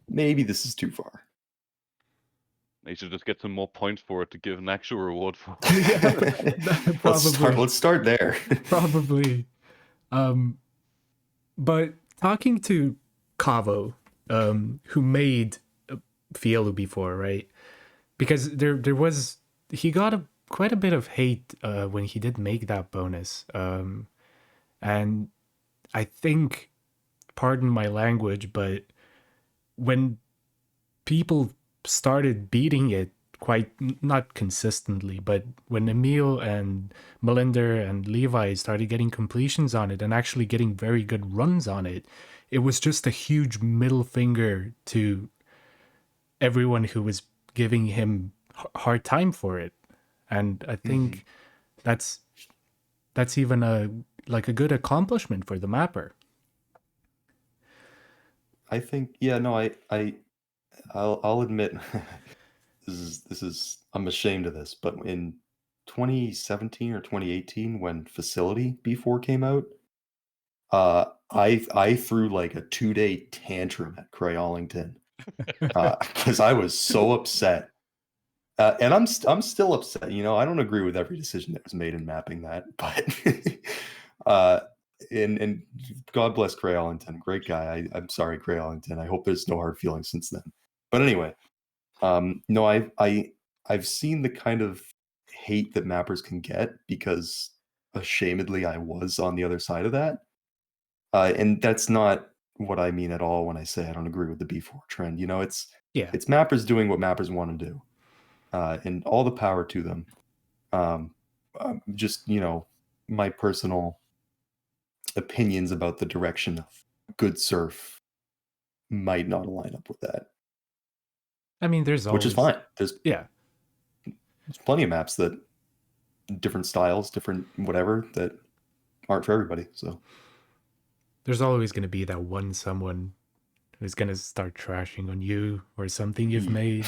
Speaker 2: maybe this is too far.
Speaker 1: They should just get some more points for it to give an actual reward for.
Speaker 3: Probably.
Speaker 2: Let's start there.
Speaker 3: Probably. But talking to Kavo, who made Fielu before, right? Because there was he got quite a bit of hate when he did make that bonus, and I think, pardon my language, but when people started beating it quite not consistently, but when Emil and Melinda and Levi started getting completions on it and actually getting very good runs on it, it was just a huge middle finger to everyone who was giving him hard time for it. And I think that's even a good accomplishment for the mapper.
Speaker 2: I think, yeah, no, I'll admit this is I'm ashamed of this, but in 2017 or 2018 when Facility B4 came out, I threw like a 2-day tantrum at Crayallington because I was so upset. And I'm still upset. I don't agree with every decision that was made in mapping that, but and God bless Crayallington, great guy. I'm sorry, Crayallington. I hope there's no hard feelings since then. But anyway, no, I've seen the kind of hate that mappers can get because ashamedly I was on the other side of that. And that's not what I mean at all when I say I don't agree with the B4 trend. It's mappers doing what mappers want to do. And all the power to them. Just, my personal opinions about the direction of good surf might not align up with that.
Speaker 3: I mean,
Speaker 2: which is fine. There's plenty of maps that different styles, different whatever that aren't for everybody. So
Speaker 3: there's always going to be that one someone who's going to start trashing on you or something you've made.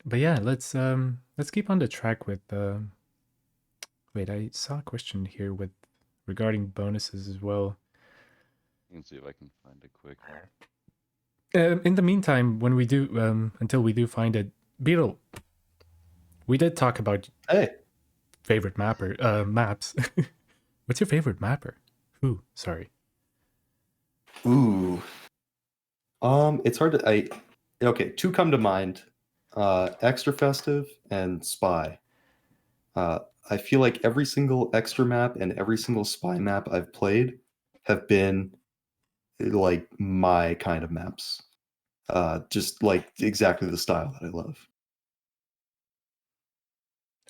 Speaker 3: But yeah, let's keep on the track with wait, I saw a question here regarding bonuses as well.
Speaker 1: Let's see if I can find it quick.
Speaker 3: In the meantime, when we do until we do find it, Beetle, we did talk about favorite maps. What's your favorite mapper? Who? Sorry.
Speaker 2: Ooh. It's hard to okay, two come to mind. Extra Festive and Spy. I feel like every single extra map and every single spy map I've played have been like my kind of maps. Just like exactly the style that I love.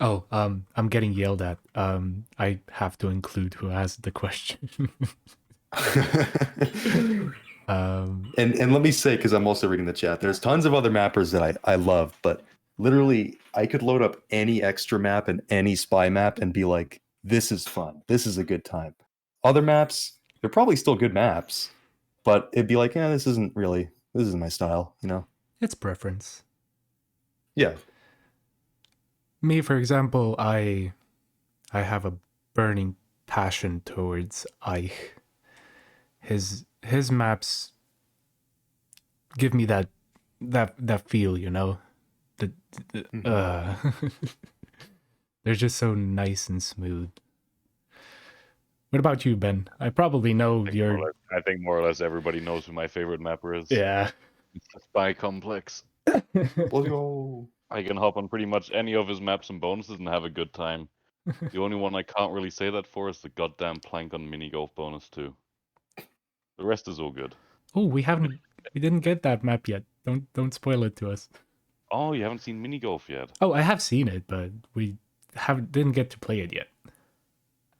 Speaker 3: Oh, I'm getting yelled at. I have to include who asked the question.
Speaker 2: And let me say, because I'm also reading the chat, there's tons of other mappers that I love, but literally I could load up any extra map and any spy map and be like, this is fun. This is a good time. Other maps, they're probably still good maps, but it'd be like, this isn't my style,
Speaker 3: It's preference.
Speaker 2: Yeah.
Speaker 3: Me, for example, I have a burning passion towards Ike. His maps give me that feel, they're just so nice and smooth. What about you, Ben? I probably know
Speaker 1: I think more or less everybody knows who my favorite mapper is.
Speaker 3: Yeah.
Speaker 1: It's the Spy Complex.
Speaker 2: Let's go.
Speaker 1: I can hop on pretty much any of his maps and bonuses and have a good time. The only one I can't really say that for is the goddamn plank on mini golf bonus too. The rest is all good.
Speaker 3: Oh, we didn't get that map yet. Don't spoil it to us.
Speaker 1: Oh, you haven't seen mini golf yet?
Speaker 3: Oh, I have seen it, but we didn't get to play it yet.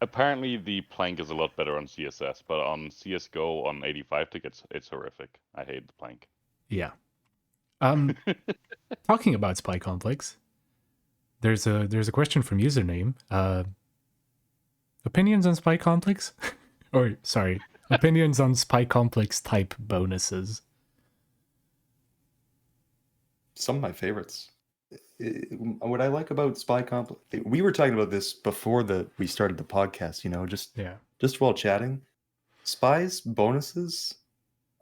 Speaker 1: Apparently, the plank is a lot better on CSS, but on CS:GO on 85 tickets, it's horrific. I hate the plank.
Speaker 3: Yeah. Talking about Spy Complex, there's a question from username. Opinions on Spy Complex? Or sorry, opinions on Spy Complex type bonuses.
Speaker 2: Some of my favorites. What I like about Spy Complex, we were talking about this before we started the podcast. Just while chatting, Spy's bonuses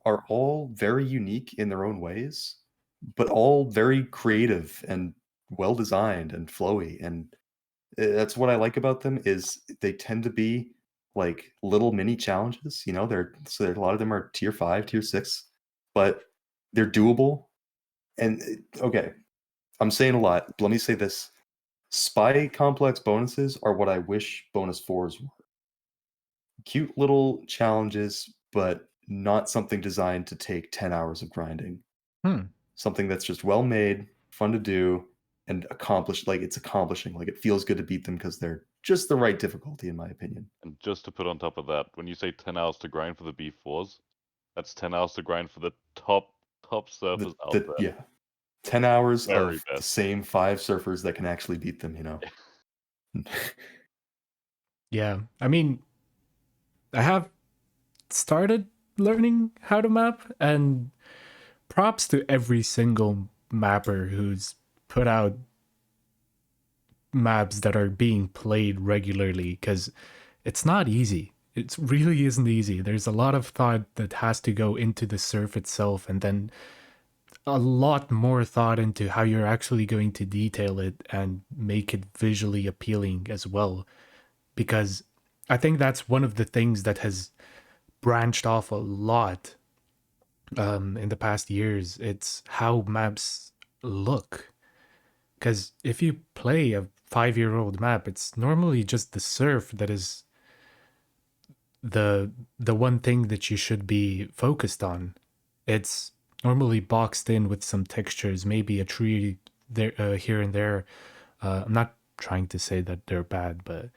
Speaker 2: are all very unique in their own ways, but all very creative and well designed and flowy. And that's what I like about them is they tend to be like little mini challenges. A lot of them are tier 5, tier 6, but they're doable. And okay, I'm saying a lot. Let me say this. Spy Complex bonuses are what I wish bonus 4s were. Cute little challenges, but not something designed to take 10 hours of grinding. Something that's just well made, fun to do, and accomplished. Like it's accomplishing. Like it feels good to beat them because they're just the right difficulty, in my opinion.
Speaker 1: And just to put on top of that, when you say 10 hours to grind for the B4s, that's 10 hours to grind for the top surfers out there.
Speaker 2: Yeah. 10 hours
Speaker 1: Very
Speaker 2: of
Speaker 1: best.
Speaker 2: the same 5 surfers that can actually beat them,
Speaker 3: Yeah, I mean, I have started learning how to map, and props to every single mapper who's put out maps that are being played regularly, because it's not easy. It really isn't easy. There's a lot of thought that has to go into the surf itself, and then a lot more thought into how you're actually going to detail it and make it visually appealing as well. Because I think that's one of the things that has branched off a lot in the past years. It's how maps look. Because if you play a 5-year-old map, it's normally just the surf that is the one thing that you should be focused on. It's normally boxed in with some textures, maybe a tree there here and there. I'm not trying to say that they're bad, but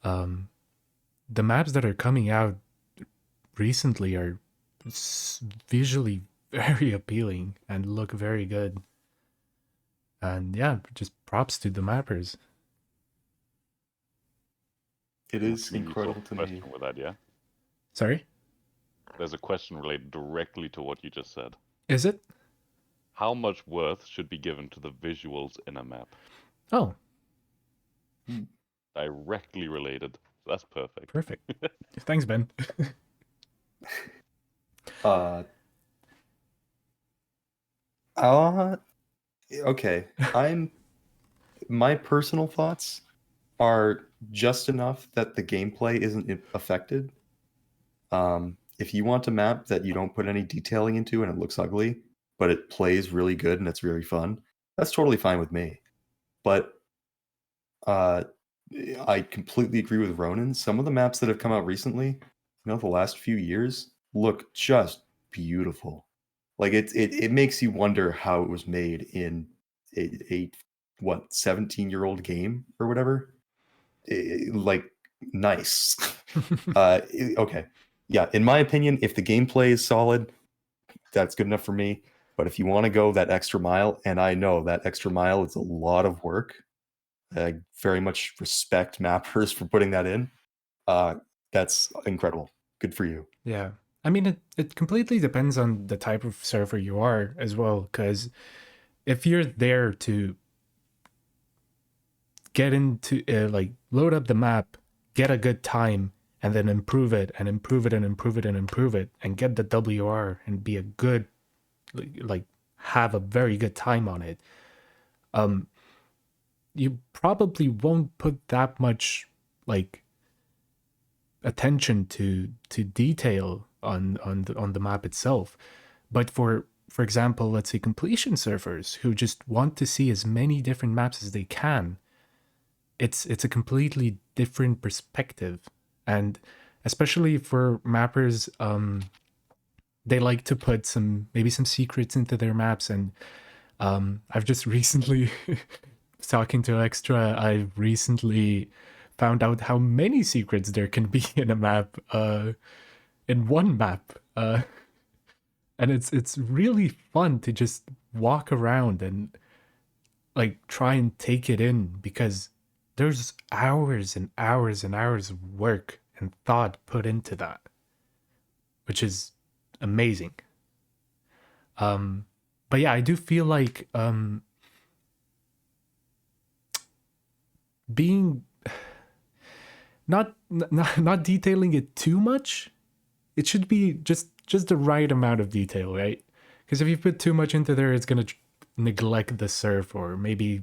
Speaker 3: the maps that are coming out recently are visually very appealing and look very good. And yeah, just props to the mappers.
Speaker 2: It is incredible to me.
Speaker 1: Question with that, yeah?
Speaker 3: Sorry?
Speaker 1: There's a question related directly to what you just said.
Speaker 3: Is it?
Speaker 1: How much worth should be given to the visuals in a map?
Speaker 3: Oh.
Speaker 1: Directly related. That's perfect.
Speaker 3: Perfect. Thanks, Ben.
Speaker 2: Okay. My personal thoughts are just enough that the gameplay isn't affected. If you want a map that you don't put any detailing into and it looks ugly, but it plays really good and it's really fun, that's totally fine with me. But I completely agree with Ronin. Some of the maps that have come out recently, the last few years, look just beautiful. Like it makes you wonder how it was made in a 17-year-old game or whatever. Like nice. Okay. Yeah, in my opinion, if the gameplay is solid, that's good enough for me. But if you want to go that extra mile, and I know that extra mile is a lot of work, I very much respect mappers for putting that in. That's incredible. Good for you.
Speaker 3: Yeah. I mean, it completely depends on the type of surfer you are as well, because if you're there to get into, load up the map, get a good time, and then improve it and improve it and improve it and improve it, and get the WR and be a good, have a very good time on it, you probably won't put that much, attention to detail on the map itself. But for example, let's say completion surfers who just want to see as many different maps as they can, it's a completely different perspective. And especially for mappers, they like to put maybe some secrets into their maps. And I've just recently talking to Extra, I recently found out how many secrets there can be in a map, in one map. And it's really fun to just walk around and like try and take it in, because there's hours and hours and hours of work and thought put into that, which is amazing. But yeah, I do feel like being not detailing it too much. It should be just the right amount of detail, right? Because if you put too much into there, it's gonna neglect the surf, or maybe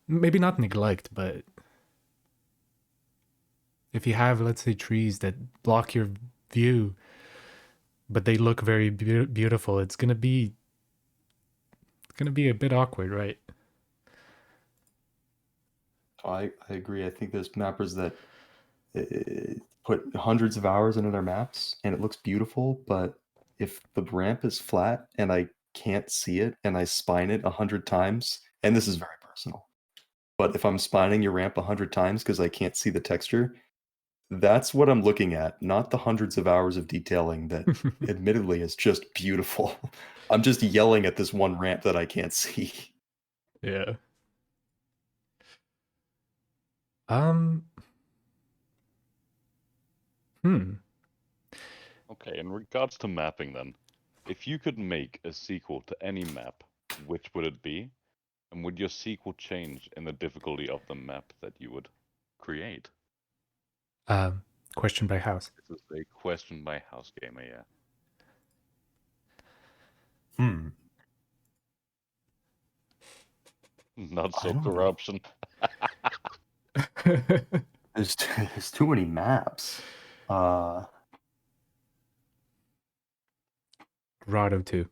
Speaker 3: maybe not neglect, but if you have, let's say, trees that block your view, but they look very beautiful, it's gonna be a bit awkward, right?
Speaker 2: I agree. I think there's mappers that put hundreds of hours into their maps and it looks beautiful, but if the ramp is flat and I can't see it and I spine it 100 times, and this is very personal, but if I'm spining your ramp 100 times because I can't see the texture, that's what I'm looking at, not the hundreds of hours of detailing that admittedly is just beautiful. I'm just yelling at this one ramp that I can't see.
Speaker 3: Yeah. Um.
Speaker 1: Okay, in regards to mapping then, if you could make a sequel to any map, which would it be? And would your sequel change in the difficulty of the map that you would create?
Speaker 3: Question by House.
Speaker 1: This is a question by House Gamer, yeah. Not
Speaker 2: I
Speaker 1: so
Speaker 2: don't know.
Speaker 1: corruption.
Speaker 2: There's too many maps.
Speaker 3: Grotto 2.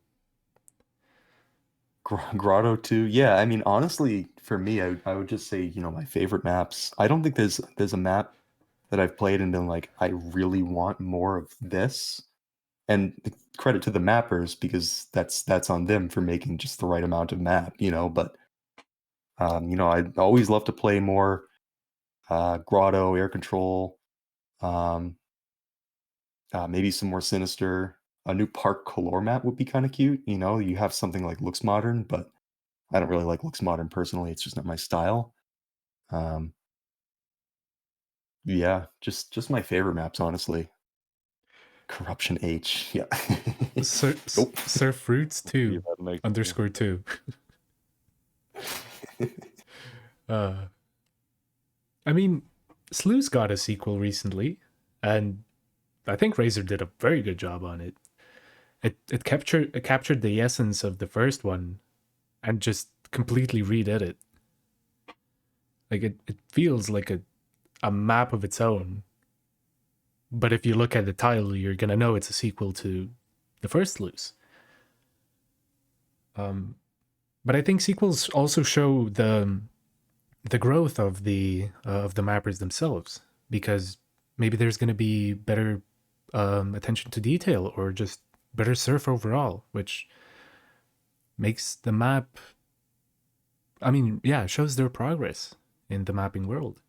Speaker 2: Grotto 2. Yeah, I mean, honestly, for me, I would just say, my favorite maps. I don't think there's a map that I've played and been like, I really want more of this. And credit to the mappers, because that's on them for making just the right amount of map, but I'd always love to play more Grotto, Air Control, maybe some more Sinister. A new Park Color map would be kind of cute. You have something like Looks Modern, but I don't really like Looks Modern personally. It's just not my style. Yeah, just my favorite maps, honestly. Corruption H. Yeah. Nope.
Speaker 3: Surf Roots 2
Speaker 1: that makes
Speaker 3: underscore 2. I mean, Slew's got a sequel recently, and I think Razor did a very good job on it. It captured the essence of the first one and just completely redid it. Like it feels like a map of its own. But if you look at the title, you're gonna know it's a sequel to the first Sleu's. But I think sequels also show the growth of the mappers themselves, because maybe there's going to be better attention to detail, or just better surf overall, which makes the map, I mean, yeah, shows their progress in the mapping world.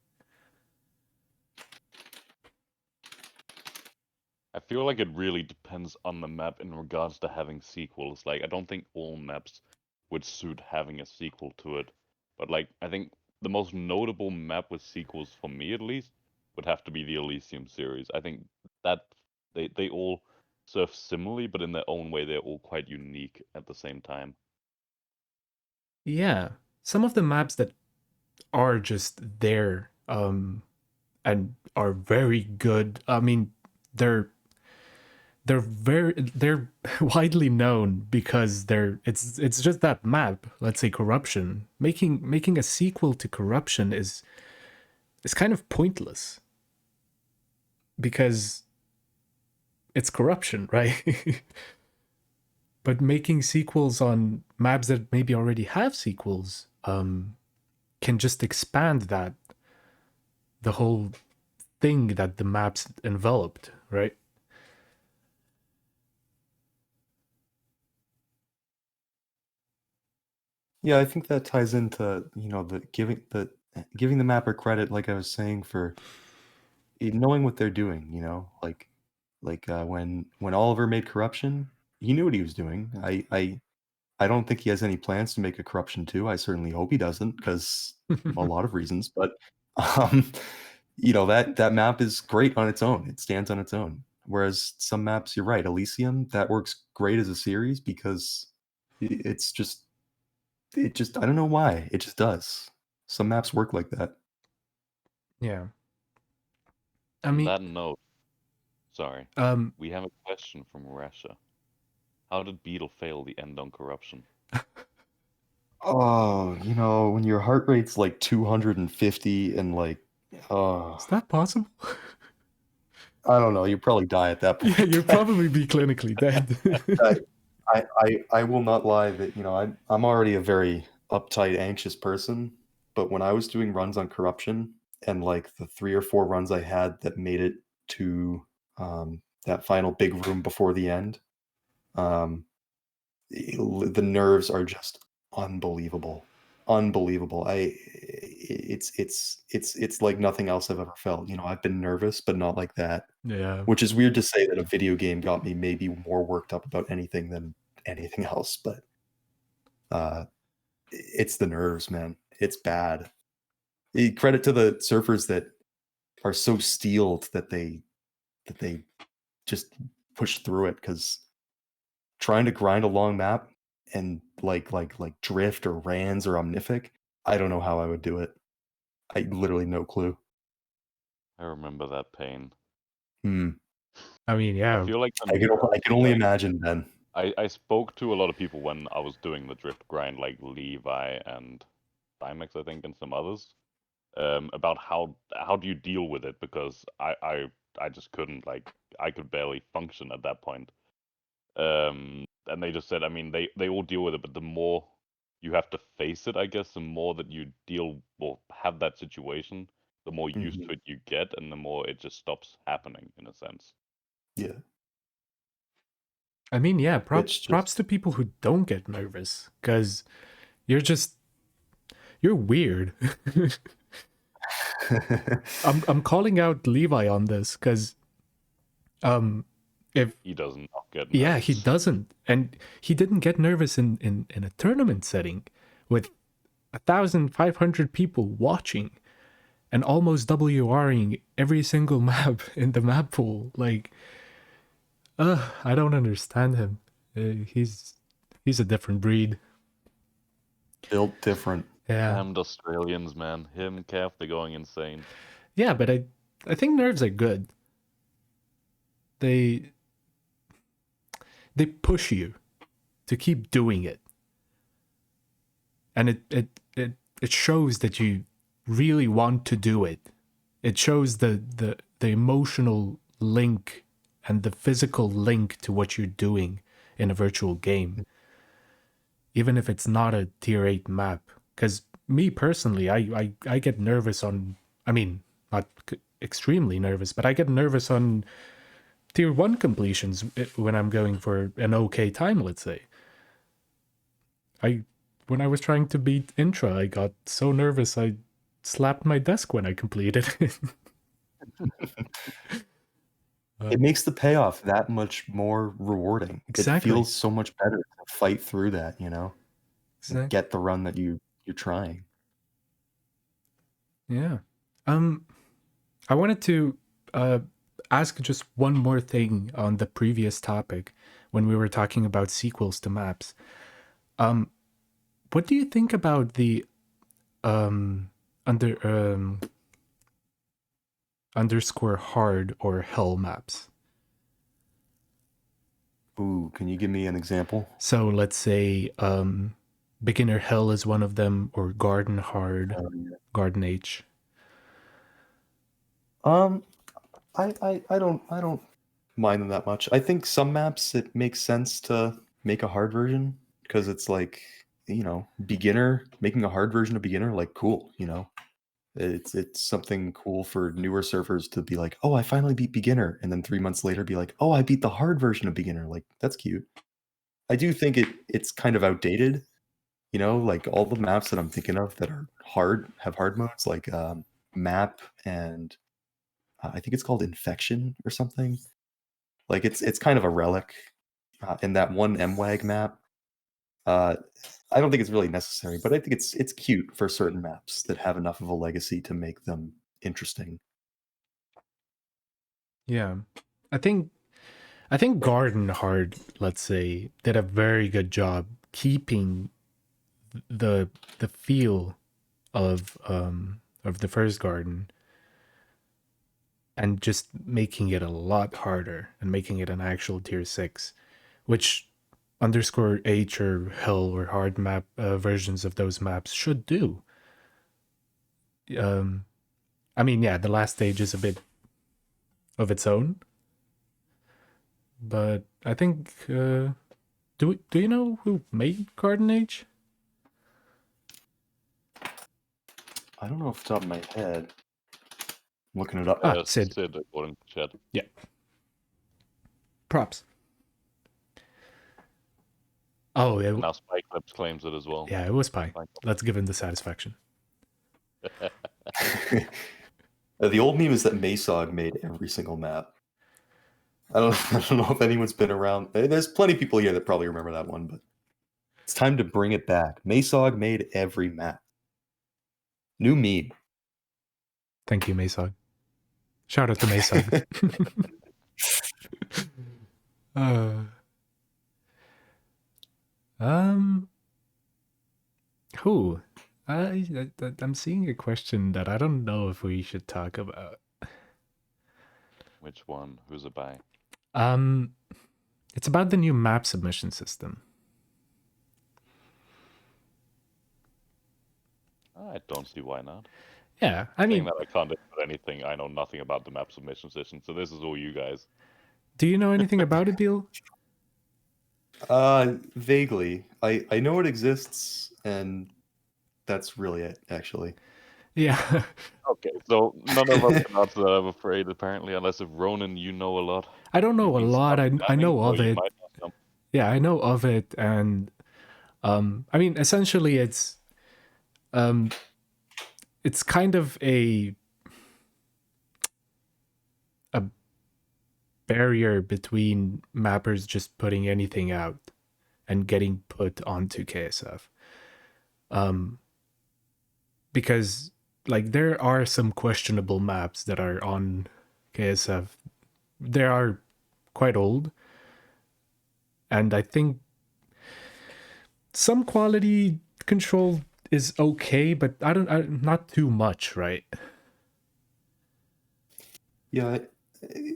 Speaker 1: I feel like it really depends on the map in regards to having sequels. Like, I don't think all maps would suit having a sequel to it. But, like, I think the most notable map with sequels, for me at least, would have to be the Elysium series. I think that they all surf similarly, but in their own way, they're all quite unique at the same time.
Speaker 3: Yeah, some of the maps that are just there and are very good. I mean, they're they're widely known because it's just that map. Let's say Corruption. Making a sequel to Corruption is kind of pointless, because it's Corruption, right? But making sequels on maps that maybe already have sequels can just expand the whole thing that the maps enveloped, right?
Speaker 2: Yeah, I think that ties into, the giving the mapper credit, like I was saying, for knowing what they're doing, when Oliver made Corruption, he knew what he was doing. I don't think he has any plans to make a Corruption 2. I certainly hope he doesn't, because a lot of reasons. But um, that map is great on its own. It stands on its own. Whereas some maps, you're right, Elysium, that works great as a series because it's just I don't know why. It just does. Some maps work like that.
Speaker 3: Yeah. I
Speaker 1: On
Speaker 3: mean,
Speaker 1: that note, sorry,
Speaker 3: um,
Speaker 1: we have a question from Rasha. How did Beetle fail the end on Corruption?
Speaker 2: Oh, when your heart rate's like 250 and
Speaker 3: is that possible?
Speaker 2: I don't know, you probably die at that point.
Speaker 3: Yeah, you'd probably be clinically dead.
Speaker 2: I will not lie that, I'm already a very uptight, anxious person, but when I was doing runs on Corruption and like the 3 or 4 runs I had that made it to that final big room before the end, um, the nerves are just unbelievable. Unbelievable. It's like nothing else I've ever felt. I've been nervous, but not like that.
Speaker 3: Yeah.
Speaker 2: Which is weird to say that a video game got me maybe more worked up about anything than anything else, but it's the nerves, man. It's bad. Credit to the surfers that are so steeled that they just push through it, because trying to grind a long map and like drift or Rans or Omnific, I don't know how I would do it. I literally no clue.
Speaker 1: I remember that pain.
Speaker 3: I mean,
Speaker 1: I
Speaker 3: yeah.
Speaker 1: feel like
Speaker 2: I can only imagine, Ben.
Speaker 1: I spoke to a lot of people when I was doing the drift grind, like Levi and Dimex, I think, and some others, about how do you deal with it, because I just couldn't, like, I could barely function at that point. And they just said, I mean, they all deal with it, but the more you have to face it, I guess, the more that you deal or have that situation, the more used to it you get, and the more it just stops happening, in a sense.
Speaker 2: Yeah.
Speaker 3: I mean, yeah,
Speaker 2: Which
Speaker 3: props to people who don't get nervous, because you're weird. I'm calling out Levi on this, because if
Speaker 1: He does not get
Speaker 3: yeah,
Speaker 1: nervous.
Speaker 3: he doesn't, and he didn't get nervous in a tournament setting with 1,500 people watching and almost WRing every single map in the map pool. Like, I don't understand him. He's a different breed.
Speaker 2: built different.
Speaker 3: Yeah.
Speaker 1: Damned Australians, man. Him, Kev, they're going insane.
Speaker 3: Yeah, but I think nerves are good. They push you to keep doing it. And it shows that you really want to do it. It shows the emotional link and the physical link to what you're doing in a virtual game. Even if it's not a tier 8 map. Because me personally, I get nervous on, I mean, not extremely nervous, but I get nervous on tier 1 completions when I'm going for an okay time, let's say. When I was trying to beat Intra, I got so nervous I slapped my desk when I completed it.
Speaker 2: It makes the payoff that much more rewarding.
Speaker 3: Exactly.
Speaker 2: It feels so much better to fight through that,
Speaker 3: Exactly.
Speaker 2: get the run that you're trying.
Speaker 3: Yeah. I wanted to ask just one more thing on the previous topic when we were talking about sequels to maps. What do you think about the underscore hard or hell maps?
Speaker 2: Ooh, can you give me an example?
Speaker 3: So let's say beginner hell is one of them, or garden hard, garden H.
Speaker 2: I don't mind them that much. I think some maps it makes sense to make a hard version, because it's like, beginner, making a hard version of beginner, like, cool, It's something cool for newer surfers to be like, oh, I finally beat beginner, and then 3 months later be like, oh, I beat the hard version of beginner. Like, that's cute. I do think it's kind of outdated, You know, like all the maps that I'm thinking of that are hard, have hard modes, like map and I think it's called infection or something. Like it's kind of a relic in that one MWAG map. I don't think it's really necessary, but I think it's cute for certain maps that have enough of a legacy to make them interesting.
Speaker 3: Yeah. I think Garden Hard, let's say, did a very good job keeping the feel of the first garden and just making it a lot harder and making it an actual tier 6, which underscore H or hell or hard map versions of those maps should do. I mean, yeah, the last stage is a bit of its own, but I think do you know who made Garden Age?
Speaker 2: I don't know off the top of my head. I'm looking it up.
Speaker 3: Sid.
Speaker 1: Sid, according to chat.
Speaker 3: Yeah. Props. Oh, yeah.
Speaker 1: Now Spike Clips claims it as well.
Speaker 3: Yeah, it was Pi. Let's give him the satisfaction.
Speaker 2: The old meme is that Masog made every single map. I don't know if anyone's been around. There's plenty of people here that probably remember that one, but it's time to bring it back. Masog made every map. New meme.
Speaker 3: Thank you, Masog. Shout out to Masog. Who? I'm seeing a question that I don't know if we should talk about.
Speaker 1: Which one? Who's it by?
Speaker 3: It's about the new map submission system.
Speaker 1: I don't see why not.
Speaker 3: Yeah, I mean,
Speaker 1: that I can't input anything. I know nothing about the map submission system, so this is all you guys.
Speaker 3: Do you know anything about it, Beetle?
Speaker 2: Vaguely. I know it exists, and that's really it, actually.
Speaker 3: Yeah.
Speaker 1: Okay, so none of us can answer that, I'm afraid, apparently, unless if Ronin, you know a lot.
Speaker 3: I don't know a lot. I know of it. Yeah, I know of it, and I mean, essentially, it's kind of a barrier between mappers just putting anything out and getting put onto KSF. Because like there are some questionable maps that are on KSF. They are quite old, and I think some quality control is okay, but not too much, right?
Speaker 2: Yeah,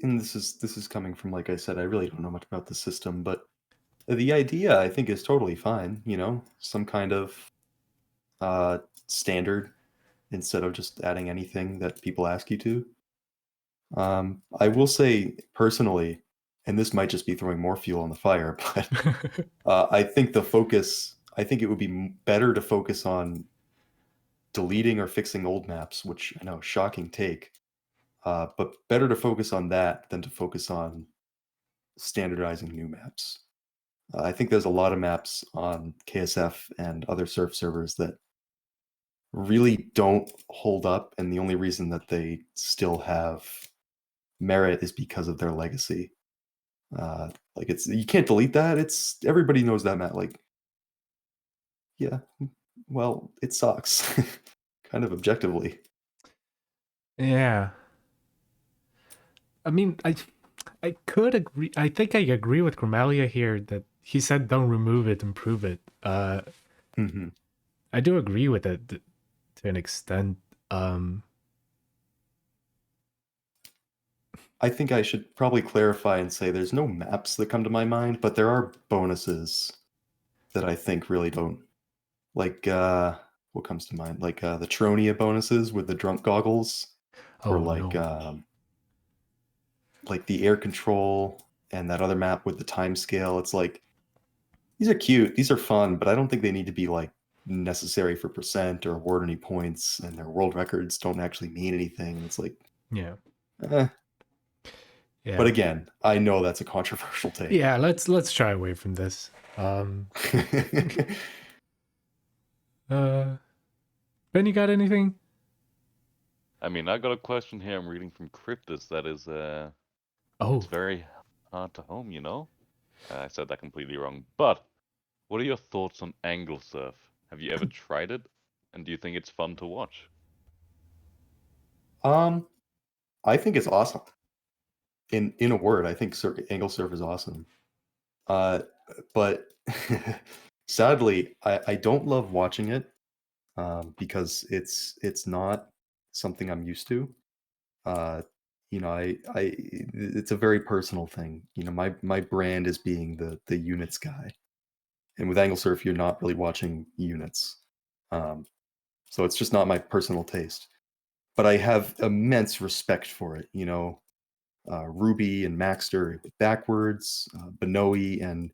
Speaker 2: and this is coming from, like I said, I really don't know much about the system, but the idea I think is totally fine. You know, some kind of standard instead of just adding anything that people ask you to. I will say personally, and this might just be throwing more fuel on the fire, but I think I think it would be better to focus on deleting or fixing old maps, which I know, shocking take, but better to focus on that than to focus on standardizing new maps. I think there's a lot of maps on KSF and other surf servers that really don't hold up, and the only reason that they still have merit is because of their legacy. Like you can't delete that. It's everybody knows that map. Like, yeah, well, it sucks, kind of objectively.
Speaker 3: Yeah. I mean, I could agree. I think I agree with Chromalia here that he said don't remove it, improve it.
Speaker 2: Mm-hmm.
Speaker 3: I do agree with it to an extent.
Speaker 2: I think I should probably clarify and say there's no maps that come to my mind, but there are bonuses that I think really don't. Like, what comes to mind? Like the Tronia bonuses with the drunk goggles, or like the air control and that other map with the time scale. It's like these are cute, these are fun, but I don't think they need to be like necessary for percent or award any points, and their world records don't actually mean anything. It's like,
Speaker 3: yeah.
Speaker 2: Yeah. But again, I know that's a controversial take.
Speaker 3: Yeah, let's shy away from this. Ben, you got anything?
Speaker 1: I mean, I got a question here. I'm reading from Cryptus. That is, it's
Speaker 3: Oh,
Speaker 1: very hard to home, you know? I said that completely wrong. But what are your thoughts on angle surf? Have you ever tried it? And do you think it's fun to watch?
Speaker 2: I think it's awesome. In a word, I think angle surf is awesome. But sadly, I don't love watching it because it's not something I'm used to. You know, it's a very personal thing. You know, my brand is being the units guy, and with angle surf, you're not really watching units. Um, so it's just not my personal taste. But I have immense respect for it. You know, Ruby and Maxter backwards, Benowy and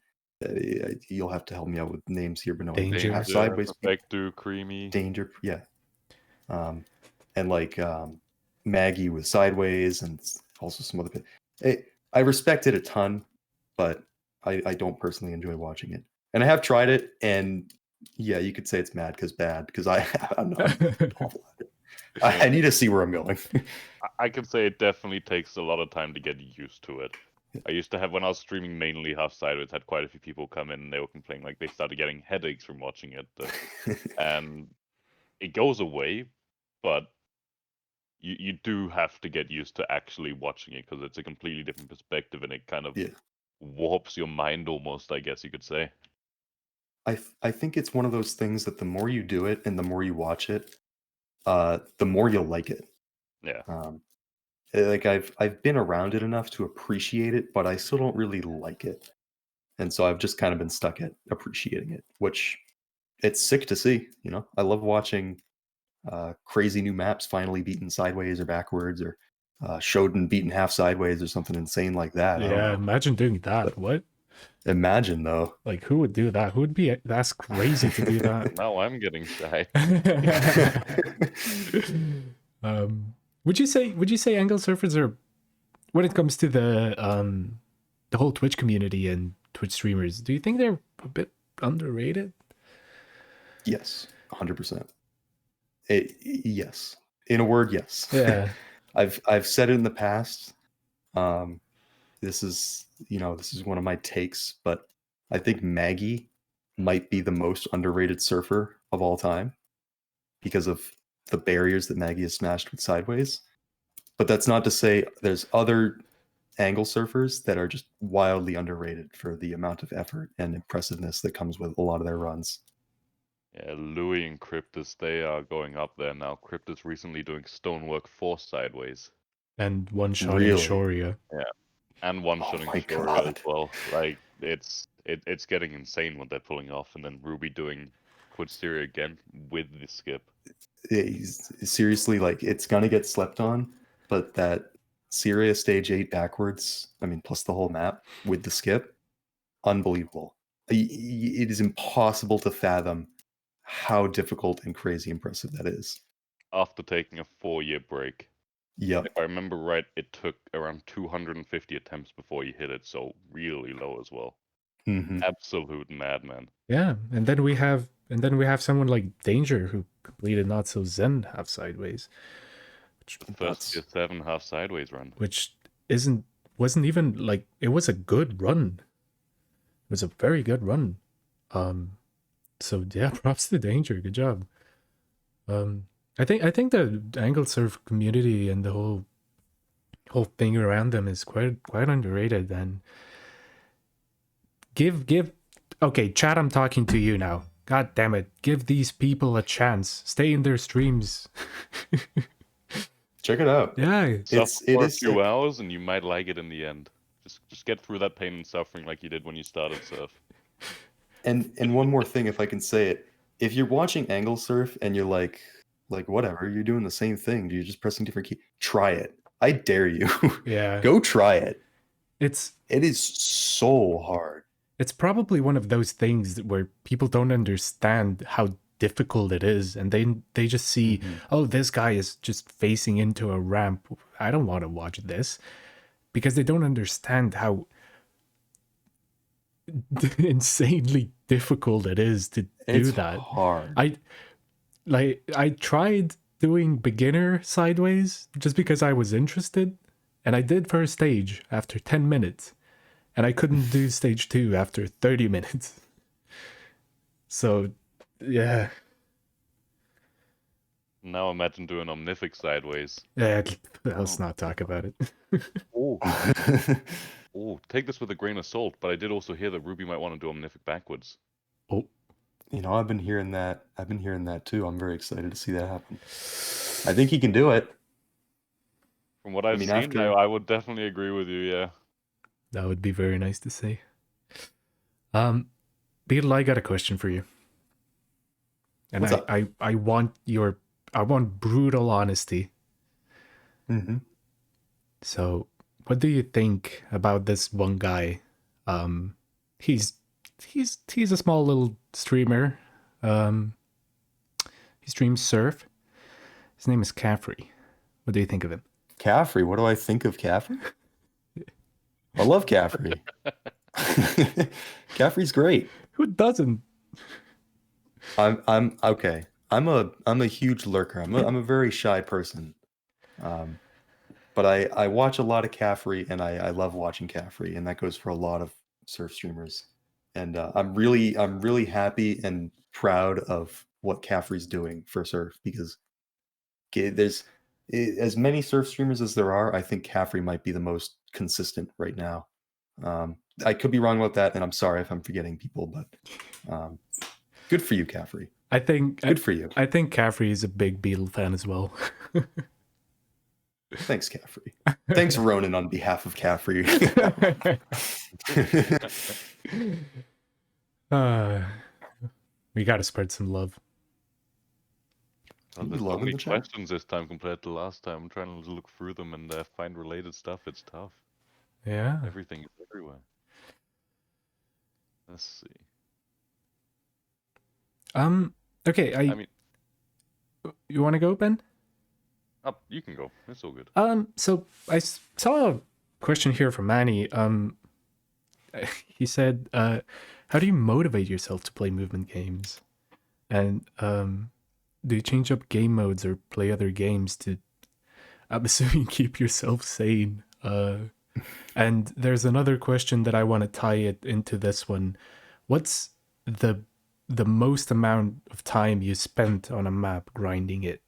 Speaker 2: you'll have to help me out with names here. Benowy
Speaker 3: Danger.
Speaker 2: half sideways,
Speaker 1: Perfecto, Creamy.
Speaker 2: Danger, yeah, and Maggie with sideways, and also some other. I respect it a ton, but I don't personally enjoy watching it. And I have tried it, and yeah, you could say it's mad because bad because I'm awful at it. I need to see where I'm going.
Speaker 1: I can say it definitely takes a lot of time to get used to it. I used to have, when I was streaming mainly half sideways, had quite a few people come in and they were complaining like they started getting headaches from watching it. And it goes away, but you do have to get used to actually watching it because it's a completely different perspective and it kind of warps your mind almost, I guess you could say.
Speaker 2: I think it's one of those things that the more you do it and the more you watch it, the more you'll like it.
Speaker 1: Yeah.
Speaker 2: Like I've been around it enough to appreciate it, but I still don't really like it. And so I've just kind of been stuck at appreciating it, which it's sick to see. You know, I love watching crazy new maps finally beaten sideways or backwards, or Shodan beaten half sideways or something insane like that.
Speaker 3: yeah, imagine doing that.
Speaker 2: But
Speaker 3: what?
Speaker 2: Imagine though.
Speaker 3: Like, who would do that? Who would be? That's crazy to do that.
Speaker 1: Now I'm getting shy.
Speaker 3: Would you say angle surfers are, when it comes to the whole Twitch community and Twitch streamers, do you think they're a bit underrated?
Speaker 2: Yes, 100%. Yes. In a word, yes.
Speaker 3: Yeah.
Speaker 2: I've said it in the past. This is one of my takes, but I think Maggie might be the most underrated surfer of all time because of the barriers that Maggie has smashed with sideways. But that's not to say there's other angle surfers that are just wildly underrated for the amount of effort and impressiveness that comes with a lot of their runs.
Speaker 1: Yeah, Louis and Cryptus, they are going up there now. Cryptus recently doing Stonework 4 sideways.
Speaker 3: And one shot
Speaker 2: Really?
Speaker 3: Shoria.
Speaker 1: Yeah. And one shot Shoria as well. Like, it's getting insane what they're pulling off. And then Ruby doing Quid Stereo again with the skip.
Speaker 2: Seriously, like, it's gonna get slept on, but that Syria stage 8 backwards, I mean, plus the whole map with the skip, unbelievable. It is impossible to fathom how difficult and crazy impressive that is.
Speaker 1: After taking a 4-year break.
Speaker 2: Yep.
Speaker 1: If I remember right, it took around 250 attempts before you hit it, so really low as well.
Speaker 2: Mm-hmm.
Speaker 1: Absolute madman.
Speaker 3: Yeah, and then we have someone like Danger who completed Not So Zen half sideways.
Speaker 1: The first tier 7 half sideways run.
Speaker 3: Which wasn't even like, it was a good run. It was a very good run. So yeah, props to Danger. Good job. I think the angle surf community and the whole thing around them is quite underrated. And give okay, chat, I'm talking to you now. God damn it. Give these people a chance. Stay in their streams.
Speaker 2: Check it out.
Speaker 3: Yeah.
Speaker 2: It is
Speaker 1: a few hours and you might like it in the end. Just get through that pain and suffering like you did when you started surf.
Speaker 2: And one more thing, if I can say it. If you're watching angle surf and you're like whatever, you're doing the same thing, you're just pressing different keys. Try it. I dare you.
Speaker 3: Yeah.
Speaker 2: Go try it.
Speaker 3: It
Speaker 2: is so hard.
Speaker 3: It's probably one of those things where people don't understand how difficult it is, and they just see, oh, this guy is just facing into a ramp. I don't want to watch this, because they don't understand how insanely difficult it is to do that.
Speaker 2: Hard.
Speaker 3: like I tried doing beginner sideways just because I was interested, and I did first stage after 10 minutes, and I couldn't do stage 2 after 30 minutes. So, yeah.
Speaker 1: Now imagine doing Omnific sideways.
Speaker 3: Yeah, let's not talk about it.
Speaker 1: Oh, oh, take this with a grain of salt, but I did also hear that Ruby might want to do Omnific backwards.
Speaker 3: Oh,
Speaker 2: You know, I've been hearing that too. I'm very excited to see that happen. I think he can do it.
Speaker 1: From what I've
Speaker 2: mean,
Speaker 1: seen,
Speaker 2: after-
Speaker 1: I would definitely agree with you, yeah.
Speaker 3: that would be very nice to see. Beetle, I got a question for you. And
Speaker 2: What's up?
Speaker 3: I want brutal honesty.
Speaker 2: Mm-hmm.
Speaker 3: So, what do you think about this one guy? He's a small little streamer. He streams surf. His name is Caffrey. What do you think of him?
Speaker 2: Caffrey, what do I think of Caffrey? I love Caffrey. Caffrey's great.
Speaker 3: Who doesn't?
Speaker 2: I'm okay. I'm a huge lurker. I'm a very shy person. But I watch a lot of Caffrey, and I love watching Caffrey, and that goes for a lot of surf streamers. And I'm really happy and proud of what Caffrey's doing for surf, because there's as many surf streamers as there are. I think Caffrey might be the most consistent right now. I could be wrong about that, and I'm sorry if I'm forgetting people, but good for you, Caffrey. Good for you.
Speaker 3: I think Caffrey is a big Beetle fan as well.
Speaker 2: Thanks, Caffrey. Thanks, Ronin, on behalf of Caffrey.
Speaker 3: We gotta spread some love.
Speaker 1: Well, there's so many questions this time compared to last time. I'm trying to look through them and find related stuff. It's tough.
Speaker 3: Yeah.
Speaker 1: Everything is everywhere. Let's see.
Speaker 3: Okay, I mean, you want to go, Ben?
Speaker 1: You can go. It's all good.
Speaker 3: So I saw a question here from Manny. He said, how do you motivate yourself to play movement games? And do you change up game modes or play other games to, I'm assuming, keep yourself sane? And there's another question that I want to tie it into this one. What's the most amount of time you spent on a map grinding it?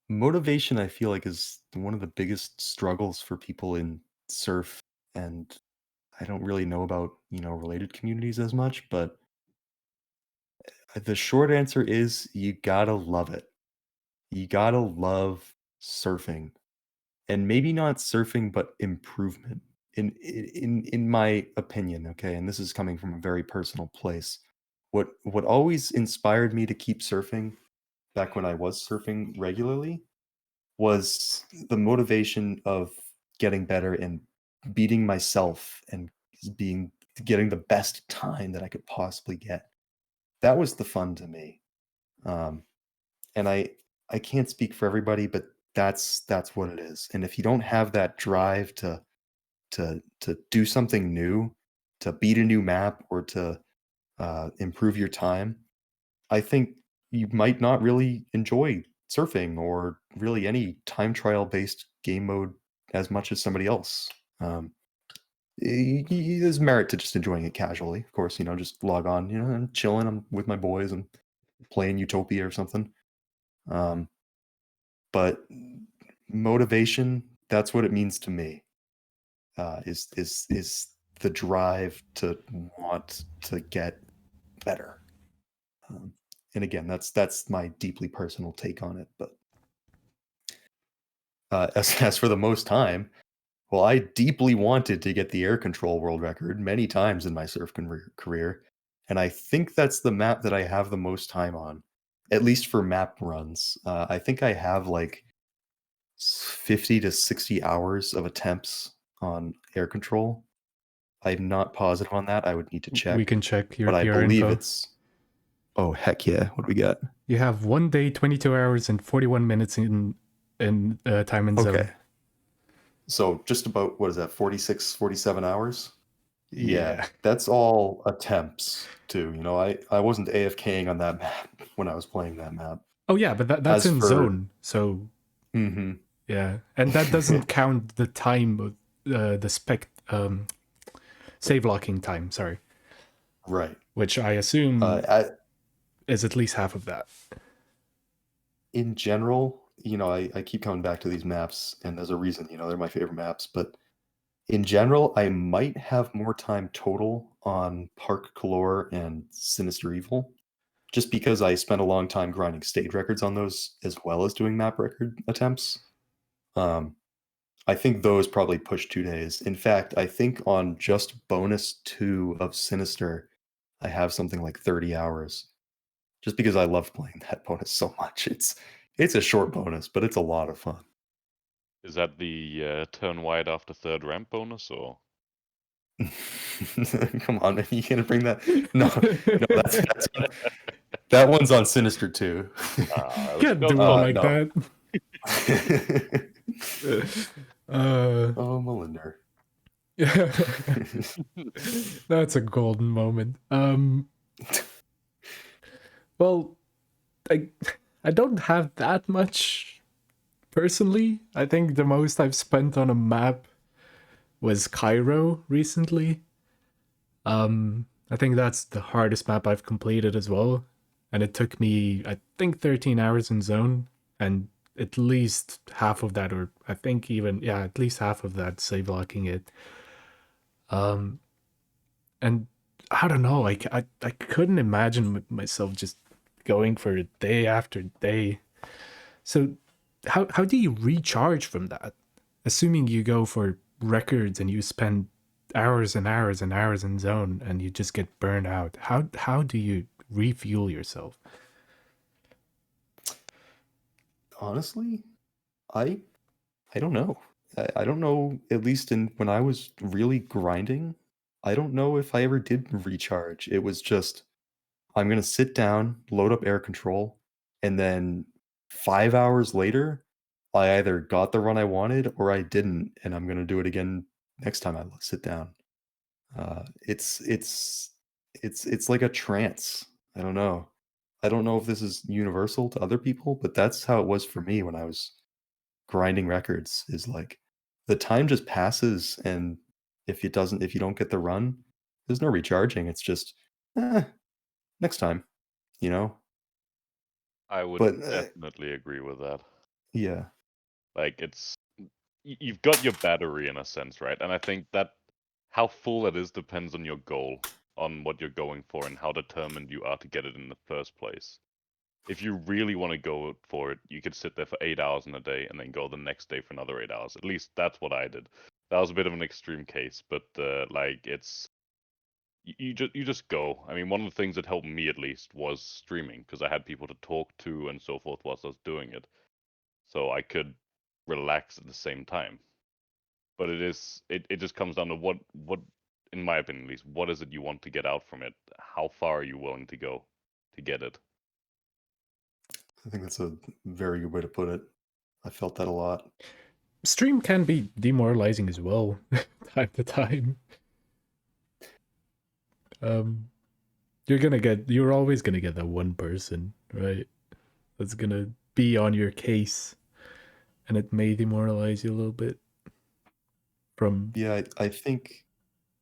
Speaker 2: Motivation, I feel like, is one of the biggest struggles for people in surf, and I don't really know about, related communities as much, but the short answer is you gotta love it. You gotta love surfing, and maybe not surfing, but improvement. In my opinion, okay, and this is coming from a very personal place. What always inspired me to keep surfing back when I was surfing regularly was the motivation of getting better and beating myself and getting the best time that I could possibly get. That was the fun to me. And I can't speak for everybody, but that's what it is. And if you don't have that drive to do something new, to beat a new map, or to improve your time, I think you might not really enjoy surfing or really any time trial based game mode as much as somebody else. There's merit to just enjoying it casually, of course. Just log on, and chilling. I'm with my boys and playing Utopia or something. But motivation, that's what it means to me. Is the drive to want to get better. And again, that's my deeply personal take on it. But as for the most time, well, I deeply wanted to get the air control world record many times in my surf career, and I think that's the map that I have the most time on, at least for map runs. I think I have like 50 to 60 hours of attempts on air control. I'm not positive on that. I would need to check.
Speaker 3: We can check your
Speaker 2: but I
Speaker 3: your
Speaker 2: believe
Speaker 3: info.
Speaker 2: it's. Oh heck yeah! What do we got?
Speaker 3: You have 1 day, 22 hours, and 41 minutes in time and zone.
Speaker 2: Okay. So just about, what is that, 46, 47 hours? Yeah,
Speaker 3: Yeah.
Speaker 2: that's all attempts too. I wasn't AFKing on that map when I was playing that map.
Speaker 3: Oh yeah, but that's
Speaker 2: As
Speaker 3: in
Speaker 2: for
Speaker 3: zone. So
Speaker 2: mhm.
Speaker 3: yeah, and that doesn't count the time of the save locking time. Sorry,
Speaker 2: Right.
Speaker 3: which I assume
Speaker 2: I,
Speaker 3: is at least half of that.
Speaker 2: in general, I keep coming back to these maps, and there's a reason. They're my favorite maps. But in general, I might have more time total on Park Calore and Sinister Evil, just because I spent a long time grinding stage records on those as well as doing map record attempts. Um, I think those probably push 2 days. In fact, I think on just bonus 2 of Sinister, I have something like 30 hours. Just because I love playing that bonus so much. It's a short bonus, but it's a lot of fun.
Speaker 1: Is that the turn wide after third ramp bonus, or?
Speaker 2: Come on, man, you gonna bring that? No, no, that one's on Sinister too.
Speaker 3: Can't do it like
Speaker 2: no.
Speaker 3: that.
Speaker 2: Oh, Molinder.
Speaker 3: That's a golden moment. Well, I don't have that much personally. I think the most I've spent on a map was Cairo recently. I think that's the hardest map I've completed as well. And it took me, I think, 13 hours in zone, and at least half of that, or I think even, yeah, at least half of that save locking it. And I don't know, I couldn't imagine myself just going for day after day. So how do you recharge from that? Assuming you go for records and you spend hours and hours and hours in zone and you just get burned out. How do you refuel yourself?
Speaker 2: Honestly, I I don't know. I don't know. At least when I was really grinding, I don't know if I ever did recharge. It was just I'm gonna sit down, load up air control, and then 5 hours later, I either got the run I wanted or I didn't, and I'm gonna do it again next time I sit down. It's like a trance. I don't know. I don't know if this is universal to other people, but that's how it was for me when I was grinding records. Is like the time just passes, and if you don't get the run, there's no recharging. It's just next time, you know.
Speaker 1: I would
Speaker 2: But
Speaker 1: definitely agree with that.
Speaker 2: yeah,
Speaker 1: Like, you've got your battery in a sense, right? And I think that how full it is depends on your goal, on what you're going for, and how determined you are to get it in the first place. If you really want to go for it, you could sit there for 8 hours in a day and then go the next day for another 8 hours. At least that's what I did. That was a bit of an extreme case, but like it's you just go. I mean, one of the things that helped me at least was streaming because I had people to talk to and so forth whilst I was doing it, so I could relax at the same time. But it just comes down to what in my opinion at least, what is it you want to get out from it? How far are you willing to go to get it?
Speaker 2: I think that's a very good way to put it. I felt that a lot.
Speaker 3: Stream can be demoralizing as well, time to time. Um, you're always gonna get that one person, right? That's gonna be on your case, and it may demoralize you a little bit. From
Speaker 2: Yeah, I think,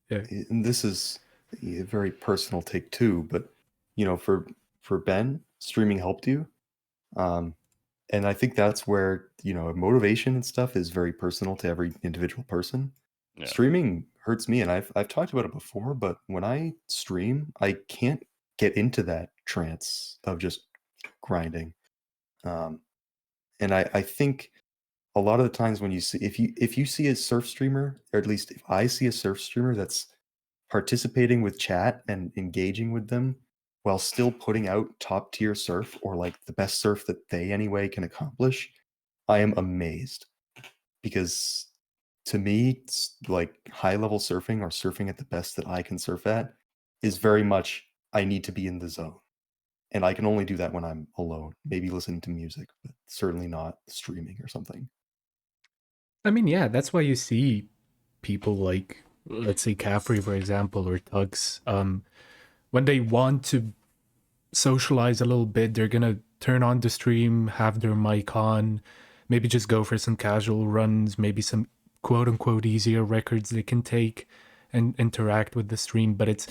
Speaker 3: yeah,
Speaker 2: and this is a very personal take too, but for Ben, streaming helped you. Um, and I think that's where, motivation and stuff is very personal to every individual person.
Speaker 1: Yeah.
Speaker 2: Streaming hurts me, and I've talked about it before, but when I stream, I can't get into that trance of just grinding. Um, and I think a lot of the times when if you see a surf streamer, or at least if I see a surf streamer that's participating with chat and engaging with them while still putting out top tier surf, or like the best surf that they anyway can accomplish, I am amazed. Because to me, it's like high level surfing, or surfing at the best that I can surf at, is very much I need to be in the zone. And I can only do that when I'm alone, maybe listening to music, but certainly not streaming or something.
Speaker 3: I mean, yeah, that's why you see people like, let's say, Caffrey, for example, or Tux, when they want to socialize a little bit, they're gonna turn on the stream, have their mic on, maybe just go for some casual runs, maybe some quote unquote easier records they can take and interact with the stream. But it's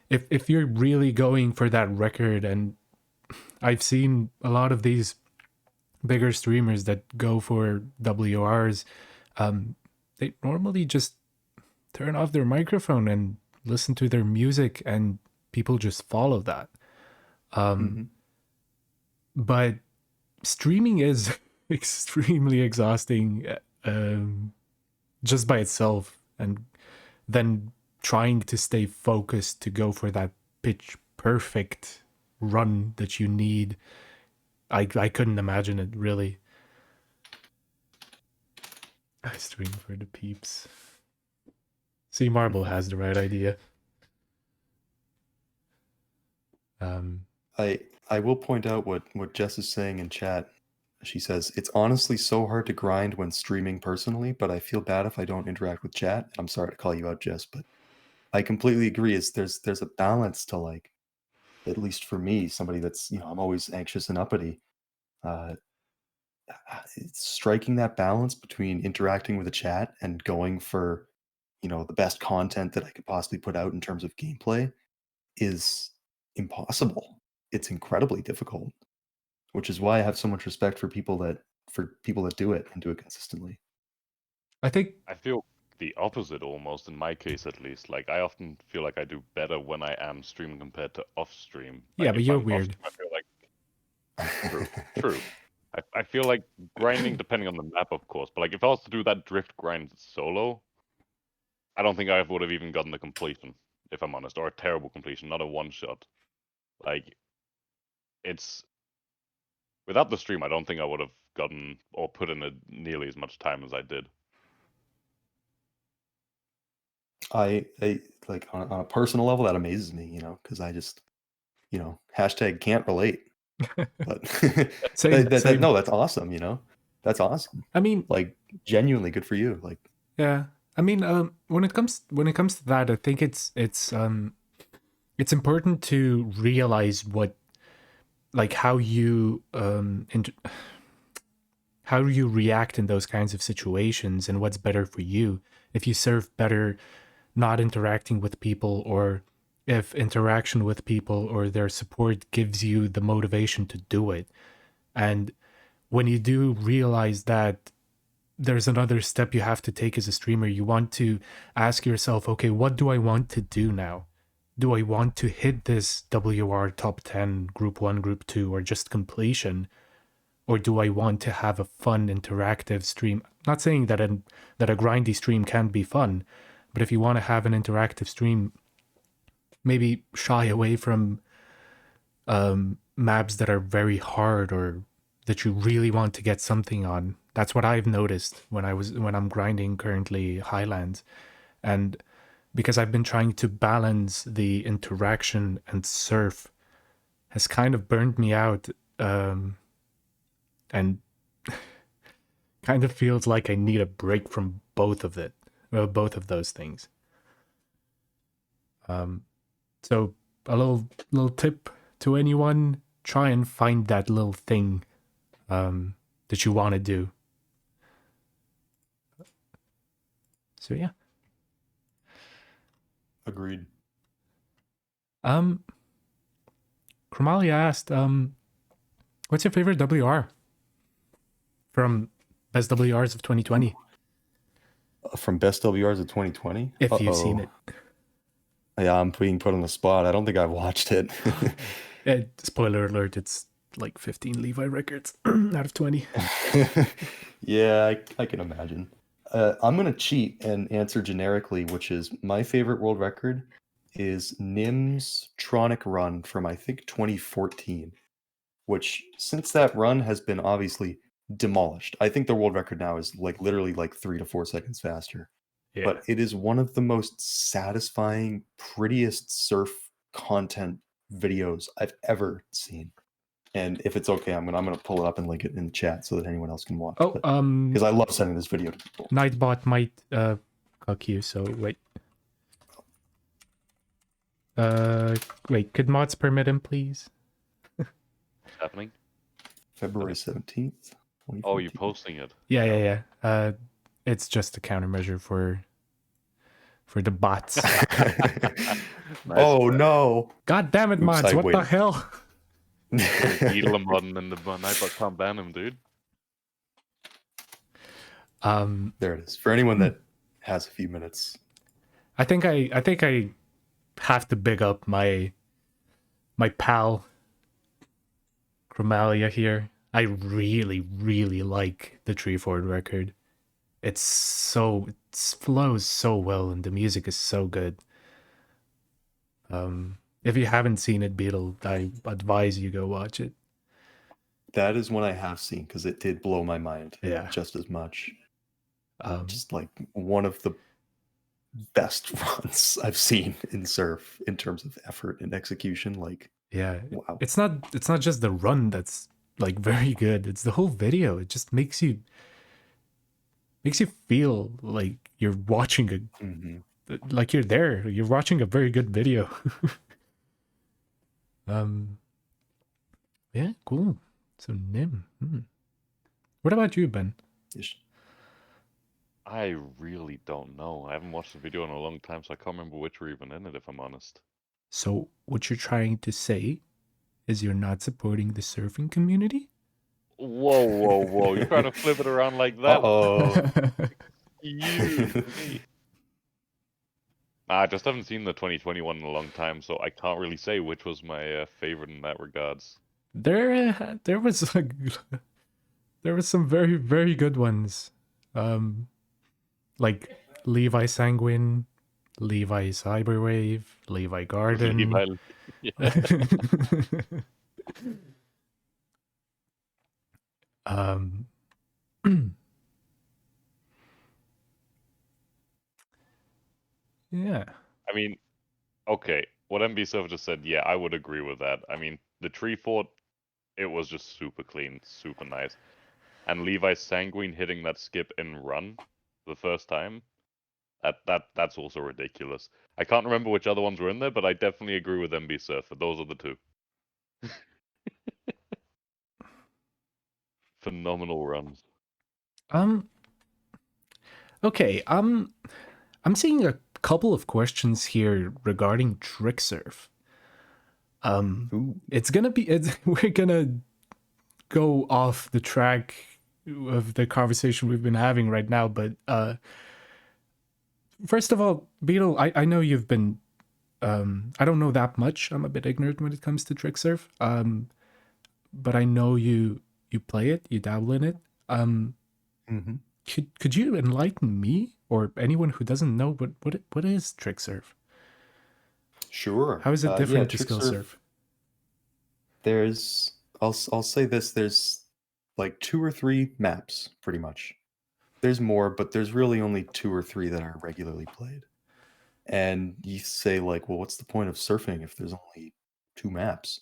Speaker 3: if you're really going for that record, and I've seen a lot of these bigger streamers that go for WRs, they normally just turn off their microphone and listen to their music, and people just follow that. But streaming is extremely exhausting, just by itself, and then trying to stay focused to go for that pitch perfect run that you need. I couldn't imagine it, really. I stream for the peeps. See, Marble has the right idea.
Speaker 2: I will point out what Jess is saying in chat. She says, it's honestly so hard to grind when streaming personally, but I feel bad if I don't interact with chat. I'm sorry to call you out, Jess, but I completely agree. There's a balance to, like, at least for me, somebody that's, I'm always anxious and uppity. It's striking that balance between interacting with the chat and going for, the best content that I could possibly put out in terms of gameplay is impossible. It's incredibly difficult, which is why I have so much respect for people that do it and do it consistently.
Speaker 3: I think
Speaker 1: I feel the opposite almost, in my case at least. Like, I often feel like I do better when I am streaming compared to off stream.
Speaker 3: Yeah,
Speaker 1: Like,
Speaker 3: but
Speaker 1: if
Speaker 3: you're
Speaker 1: I'm off
Speaker 3: weird.
Speaker 1: stream, I feel like true. I feel like grinding, depending on the map, of course. But like, if I was to do that drift grind solo, I don't think I would have even gotten the completion, if I'm honest, or a terrible completion, not a one shot. Like, it's without the stream, I don't think I would have gotten or put in nearly as much time as I did.
Speaker 2: I like on a personal level, that amazes me, because I just, hashtag can't relate. But
Speaker 3: Same.
Speaker 2: no, that's awesome, that's awesome.
Speaker 3: I mean,
Speaker 2: like, genuinely good for you. Like,
Speaker 3: yeah. I mean, when it comes to that, I think it's important to realize what, like, how you how you react in those kinds of situations and what's better for you. If you serve better not interacting with people, or if interaction with people or their support gives you the motivation to do it. And when you do realize that there's another step you have to take as a streamer, you want to ask yourself, okay, what do I want to do now? Do I want to hit this WR top 10, group 1, group 2, or just completion? Or do I want to have a fun, interactive stream? Not saying that a grindy stream can't be fun, but if you want to have an interactive stream, maybe shy away from maps that are very hard or that you really want to get something on. That's what I've noticed when I'm grinding currently Highlands. And because I've been trying to balance the interaction and surf, has kind of burned me out, and kind of feels like I need a break from both of those things. So a little tip to anyone: try and find that little thing that you want to do. So yeah.
Speaker 2: agreed.
Speaker 3: Kromali asked, what's your favorite WR from Best WRs of 2020?
Speaker 2: From Best WRs of 2020?
Speaker 3: If you've seen it.
Speaker 2: Yeah, I'm being put on the spot. I don't think I've watched it.
Speaker 3: Spoiler alert, it's like 15 Levi records out of 20.
Speaker 2: Yeah, I can imagine. I'm going to cheat and answer generically, which is my favorite world record is Nim's Tronic run from, I think, 2014, which since that run has been obviously demolished. I think the world record now is like literally like 3 to 4 seconds faster.
Speaker 3: Yeah.
Speaker 2: But it is one of the most satisfying, prettiest surf content videos I've ever seen. And if it's okay, I'm gonna pull it up and link it in the chat so that anyone else can watch.
Speaker 3: Oh,
Speaker 2: because I love sending this video to people.
Speaker 3: Nightbot might cuck you, so wait. Wait, could mods permit him, please?
Speaker 1: What's happening?
Speaker 2: February 17th.
Speaker 1: Oh, you're posting it.
Speaker 3: Yeah. It's just a countermeasure for the bots.
Speaker 1: Nice.
Speaker 2: Oh no!
Speaker 3: God damn it, mods! What the hell?
Speaker 1: Beetle and Ronin and the Nightbot can't ban him, dude.
Speaker 2: There it is. For anyone that has a few minutes.
Speaker 3: I think I have to big up my pal Chromalia here. I really, really like the Treeford record. It flows so well and the music is so good. If you haven't seen it, Beetle, I advise you go watch it.
Speaker 2: That is one I have seen because it did blow my mind.
Speaker 3: Yeah.
Speaker 2: Just as much. Just like one of the best runs I've seen in Surf in terms of effort and execution. Like,
Speaker 3: yeah,
Speaker 2: wow.
Speaker 3: It's not just the run that's like very good. It's the whole video. It just makes you feel like you're watching like you're there. You're watching a very good video. Yeah, cool. So Nim. What about you, Ben?
Speaker 1: I really don't know. I haven't watched the video in a long time, so I can't remember which were even in it, if I'm honest.
Speaker 3: So what you're trying to say is you're not supporting the surfing community?
Speaker 1: Whoa. You're trying to flip it around like that? I just haven't seen the 2021 in a long time, so I can't really say which was my favorite in that regards.
Speaker 3: There was some very, very good ones. Like Levi Sanguine, Levi Cyberwave, Levi Garden. Yeah.
Speaker 1: I mean, okay, what MB Surf just said, yeah, I would agree with that. I mean, the Tree Fort, it was just super clean, super nice. And Levi Sanguine hitting that skip and run the first time, that's also ridiculous. I can't remember which other ones were in there, but I definitely agree with MB Surf. Those are the two. Phenomenal runs.
Speaker 3: Okay, I'm seeing a couple of questions here regarding Trick Surf. We're gonna go off the track of the conversation we've been having right now, but first of all, Beetle, I know you've been I don't know that much. I'm a bit ignorant when it comes to Trick Surf. But I know you play it, you dabble in it. Could you enlighten me or anyone who doesn't know what is Trick Surf?
Speaker 2: Sure.
Speaker 3: How is it different to Skill Surf?
Speaker 2: There's I'll say this, there's like 2 or 3 maps pretty much. There's more, but there's really only 2 or 3 that are regularly played. And you say like, well, what's the point of surfing if there's only 2 maps?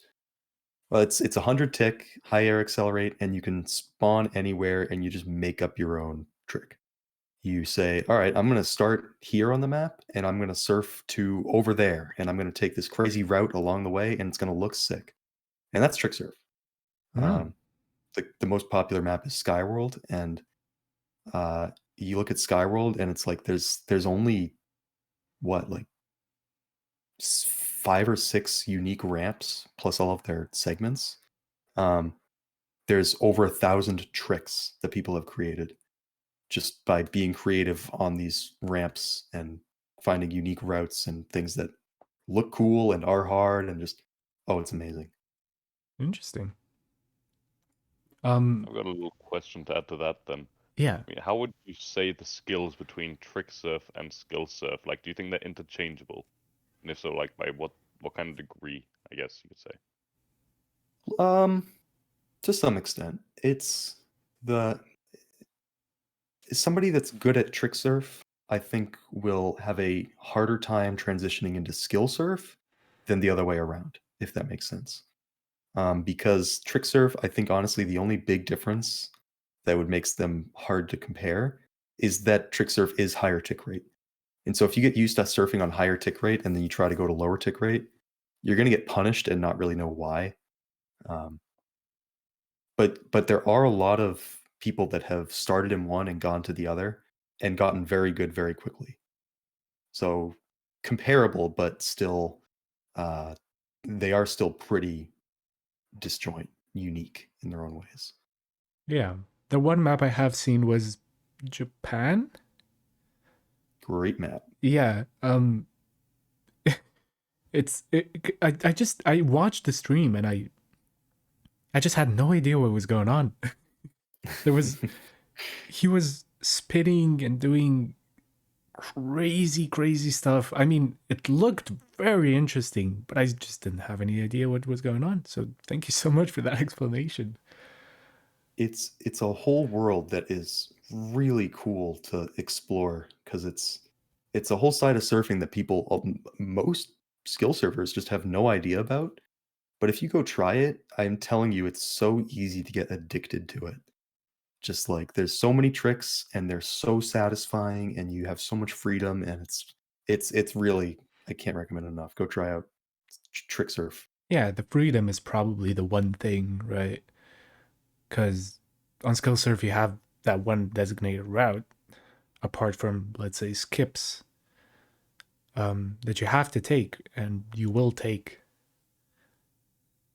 Speaker 2: Well, it's 100 tick, high air accelerate, and you can spawn anywhere and you just make up your own trick. You say, all right, I'm going to start here on the map and I'm going to surf to over there and I'm going to take this crazy route along the way and it's going to look sick. And that's Trick Surf. The most popular map is Skyworld, and you look at Skyworld and it's like there's only what, like 5 or 6 unique ramps plus all of their segments. There's over 1,000 tricks that people have created just by being creative on these ramps and finding unique routes and things that look cool and are hard and just, it's amazing.
Speaker 3: Interesting.
Speaker 1: I've got a little question to add to that then.
Speaker 3: Yeah.
Speaker 1: I mean, how would you say the skills between Trick Surf and Skill Surf? Like, do you think they're interchangeable? And if so, like, by what kind of degree, I guess you could say?
Speaker 2: To some extent. It's somebody that's good at Trick Surf, I think, will have a harder time transitioning into Skill Surf than the other way around, if that makes sense. Because trick surf, I think honestly the only big difference that would makes them hard to compare is that trick surf is higher tick rate. And so if you get used to surfing on higher tick rate and then you try to go to lower tick rate, you're going to get punished and not really know why. Um, but there are a lot of people that have started in one and gone to the other and gotten very good very quickly. So comparable, but still, uh, they are still pretty disjoint, unique in their own ways.
Speaker 3: Yeah. The one map I have seen was Japan.
Speaker 2: Great map.
Speaker 3: Yeah. I watched the stream and I just had no idea what was going on. He was spitting and doing crazy stuff. I mean, it looked very interesting, but I just didn't have any idea what was going on. So thank you so much for that explanation.
Speaker 2: It's a whole world that is really cool to explore because it's a whole side of surfing that people most skill surfers just have no idea about. But if you go try it, I'm telling you, it's so easy to get addicted to it. Just like there's so many tricks and they're so satisfying and you have so much freedom and it's really I can't recommend it enough. Go try out trick surf.
Speaker 3: Yeah, the freedom is probably the one thing, right? Because on skill surf you have that one designated route, apart from let's say skips, that you have to take and you will take.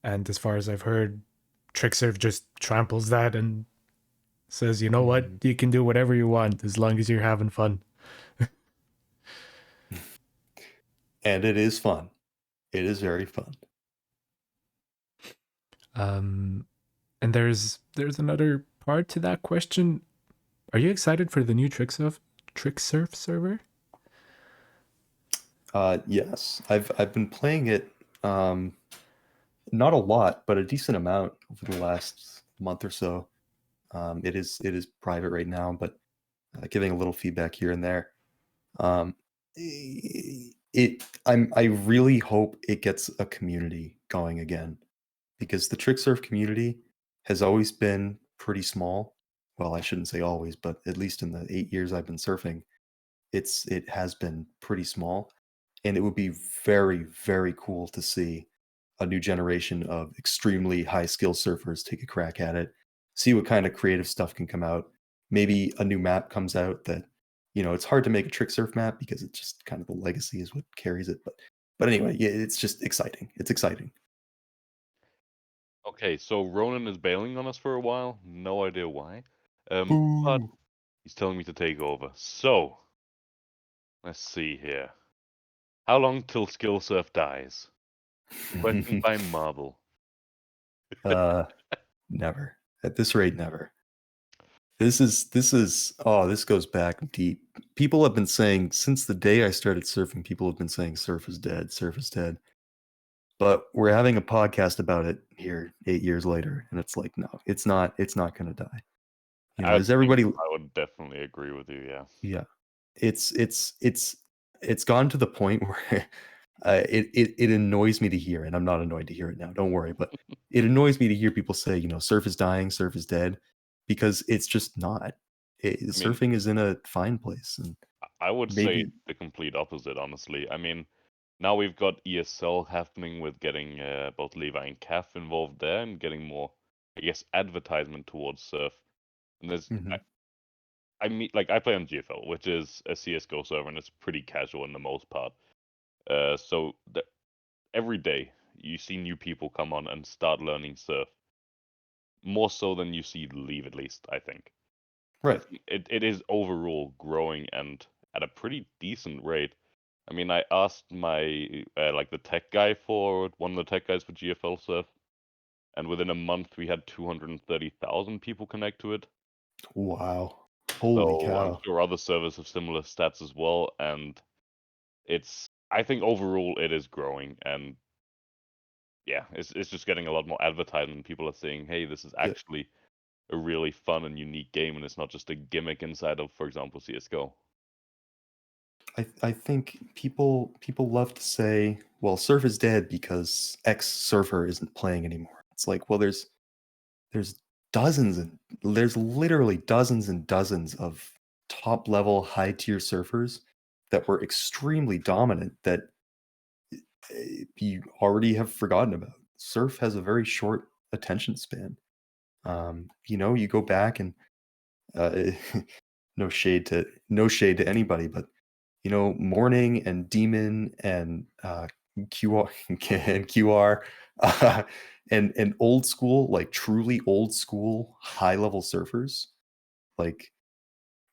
Speaker 3: And as far as I've heard, Tricksurf just tramples that and says, you know what, you can do whatever you want as long as you're having fun.
Speaker 2: And it is fun. It is very fun.
Speaker 3: And there's another part to that question. Are you excited for the new Tricksurf server?
Speaker 2: Yes. I've been playing it not a lot, but a decent amount over the last month or so. It is private right now, but giving a little feedback here and there. Um, I really hope it gets a community going again because the trick surf community has always been pretty small. Well, I shouldn't say always, but at least in the 8 years I've been surfing, it has been pretty small, and it would be very very cool to see a new generation of extremely high skill surfers take a crack at it, see what kind of creative stuff can come out. Maybe a new map comes out that it's hard to make a trick surf map because it's just kind of the legacy is what carries it. But anyway, yeah, it's just exciting. It's exciting.
Speaker 1: Okay, so Ronan is bailing on us for a while. No idea why. But
Speaker 2: Boo.
Speaker 1: he's telling me to take over. So, let's see here. How long till Skill Surf dies? Question by Marble.
Speaker 2: Never. At this rate, never. This goes back deep. People have been saying since the day I started surfing, people have been saying surf is dead, surf is dead. But we're having a podcast about it here 8 years later, and it's like, no, it's not gonna die. Is everybody
Speaker 1: I would definitely agree with you, yeah.
Speaker 2: Yeah. It's gone to the point where it annoys me to hear, and I'm not annoyed to hear it now, don't worry, but it annoys me to hear people say, surf is dying, surf is dead, because it's just not. Surfing is in a fine place, and
Speaker 1: I would say
Speaker 2: maybe
Speaker 1: the complete opposite, honestly. I mean, now we've got ESL happening with getting both Levi and Caf involved there and getting more, I guess, advertisement towards surf. And there's,
Speaker 2: Mhm.
Speaker 1: I mean, like I play on GFL, which is a CS:GO server, and it's pretty casual in the most part. So every day you see new people come on and start learning surf, more so than you see leave, at least I think.
Speaker 2: Right.
Speaker 1: It is overall growing and at a pretty decent rate. I mean, I asked my like the tech guy for one of the tech guys for GFL Surf, and within a month we had 230,000 people connect to it.
Speaker 2: Wow. Holy
Speaker 1: So I'm
Speaker 2: cow.
Speaker 1: sure other servers have similar stats as well, and I think overall it is growing, and yeah, it's just getting a lot more advertisement. People are saying, hey, this is
Speaker 2: Yeah.
Speaker 1: actually a really fun and unique game, and it's not just a gimmick inside of, for example, CS:GO.
Speaker 2: I think people love to say, well, surf is dead because X surfer isn't playing anymore. It's like, well, there's there's literally dozens and dozens of top level high tier surfers that were extremely dominant that you already have forgotten about. Surf has a very short attention span. You go back and uh, no shade to anybody, but Morning and Demon and QR and QR and old school, like truly old school high level surfers, like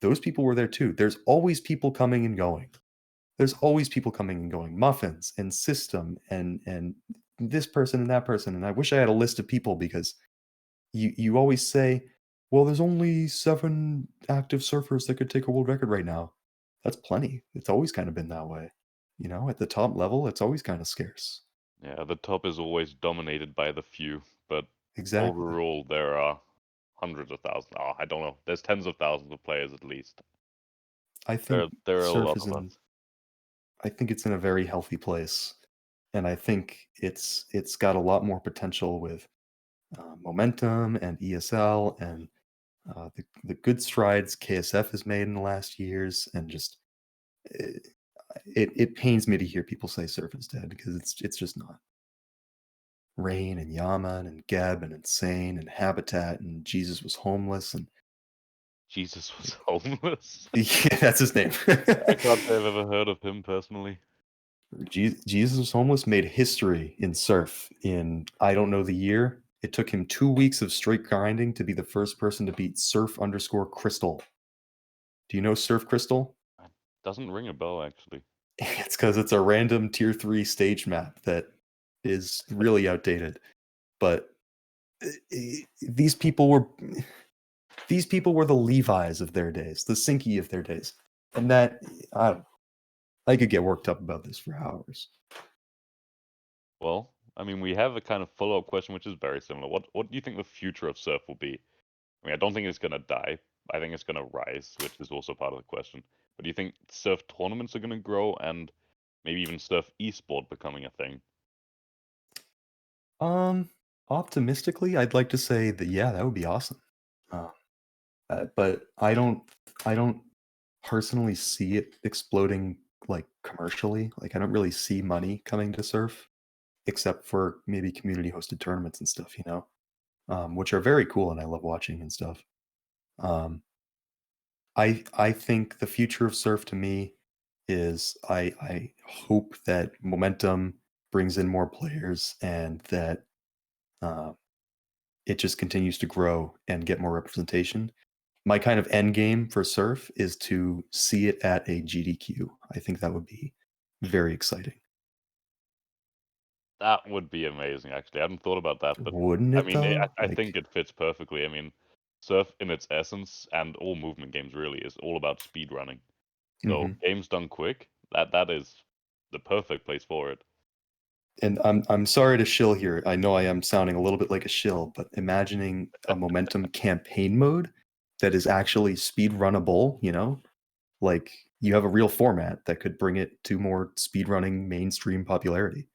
Speaker 2: those people were there too. There's always people coming and going. There's always people coming and going. Muffins and System and this person and that person. And I wish I had a list of people because you always say, well, there's only 7 active surfers that could take a world record right now. That's plenty. It's always kind of been that way. At the top level, it's always kind of scarce.
Speaker 1: Yeah, the top is always dominated by the few, but
Speaker 2: Exactly.
Speaker 1: overall there are hundreds of thousands. Oh, I don't know. There's tens of thousands of players at least.
Speaker 2: I think
Speaker 1: There are a
Speaker 2: surf
Speaker 1: lot
Speaker 2: is
Speaker 1: of
Speaker 2: in
Speaker 1: us.
Speaker 2: I think it's in a very healthy place. And I think it's got a lot more potential with momentum and ESL and the good strides KSF has made in the last years, and just it pains me to hear people say surf is dead because it's just not. Rain and Yaman and Geb and Insane and Habitat and Jesus was homeless and
Speaker 1: Jesus was homeless.
Speaker 2: yeah, that's his name.
Speaker 1: I can't say I've ever heard of him personally.
Speaker 2: Jesus was homeless made history in surf in I don't know the year. It took him 2 weeks of straight grinding to be the first person to beat Surf_Crystal. Do you know Surf Crystal?
Speaker 1: Doesn't ring a bell actually.
Speaker 2: It's because it's a random tier 3 stage map that is really outdated. But these people were the Levi's of their days, the Sinky of their days. And that I could get worked up about this for hours.
Speaker 1: Well, I mean, we have a kind of follow-up question, which is very similar. What do you think the future of surf will be? I mean, I don't think it's gonna die. I think it's gonna rise, which is also part of the question. But do you think surf tournaments are gonna grow and maybe even surf esport becoming a thing?
Speaker 2: Optimistically, I'd like to say that yeah, that would be awesome. But I don't personally see it exploding like commercially. Like I don't really see money coming to surf, except for maybe community hosted tournaments and stuff, which are very cool and I love watching and stuff. I think the future of surf to me is I hope that momentum brings in more players and that it just continues to grow and get more representation. My kind of end game for surf is to see it at a GDQ. I think that would be very exciting.
Speaker 1: That would be amazing, actually. I hadn't thought about that, but
Speaker 2: Wouldn't
Speaker 1: I
Speaker 2: it
Speaker 1: mean,
Speaker 2: though?
Speaker 1: I think it fits perfectly. I mean, surf in its essence and all movement games really is all about speed running. So
Speaker 2: Mhm.
Speaker 1: games done quick, that is the perfect place for it.
Speaker 2: And I'm sorry to shill here. I know I am sounding a little bit like a shill, but imagining a momentum campaign mode that is actually speed runnable, like you have a real format that could bring it to more speed running mainstream popularity.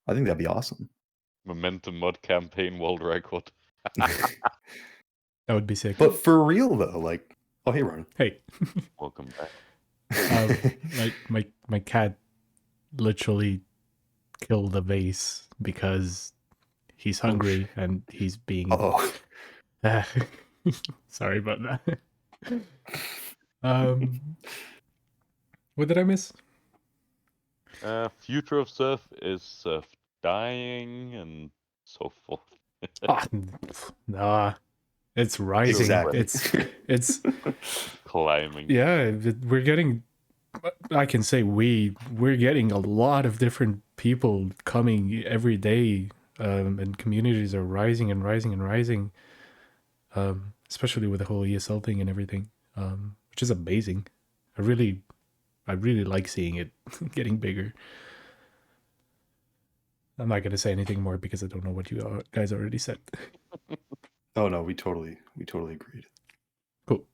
Speaker 2: I think that'd be awesome.
Speaker 1: Momentum mod campaign world record.
Speaker 3: That would be sick.
Speaker 2: But for real though, like, oh hey Ronan.
Speaker 3: Hey,
Speaker 1: Welcome back.
Speaker 3: my cat literally killed a vase because he's hungry and he's being.
Speaker 2: Oh,
Speaker 3: Sorry about that. What did I miss?
Speaker 1: Future of surf is surf dying and so forth.
Speaker 3: Ah, nah, it's rising.
Speaker 2: exactly.
Speaker 3: It's
Speaker 1: Climbing.
Speaker 3: yeah. We're getting. I can say we're getting a lot of different people coming every day, and communities are rising and rising and rising. Especially with the whole ESL thing and everything, which is amazing. I really like seeing it getting bigger. I'm not gonna say anything more because I don't know what you guys already said.
Speaker 2: Oh no, we totally agreed.
Speaker 3: Cool.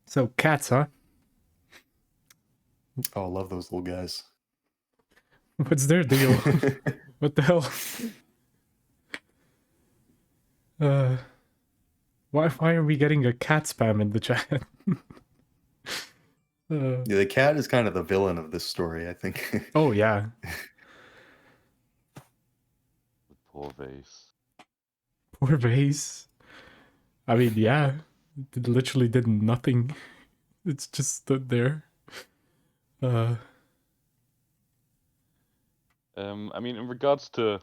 Speaker 3: So cats, huh?
Speaker 2: Oh, I love those little guys.
Speaker 3: What's their deal? What the hell? Why are we getting a cat spam in the chat?
Speaker 2: Yeah, the cat is kind of the villain of this story, I think.
Speaker 3: Oh yeah.
Speaker 1: The poor vase.
Speaker 3: Poor vase. I mean, yeah. It literally did nothing. It's just stood there.
Speaker 1: I mean, in regards to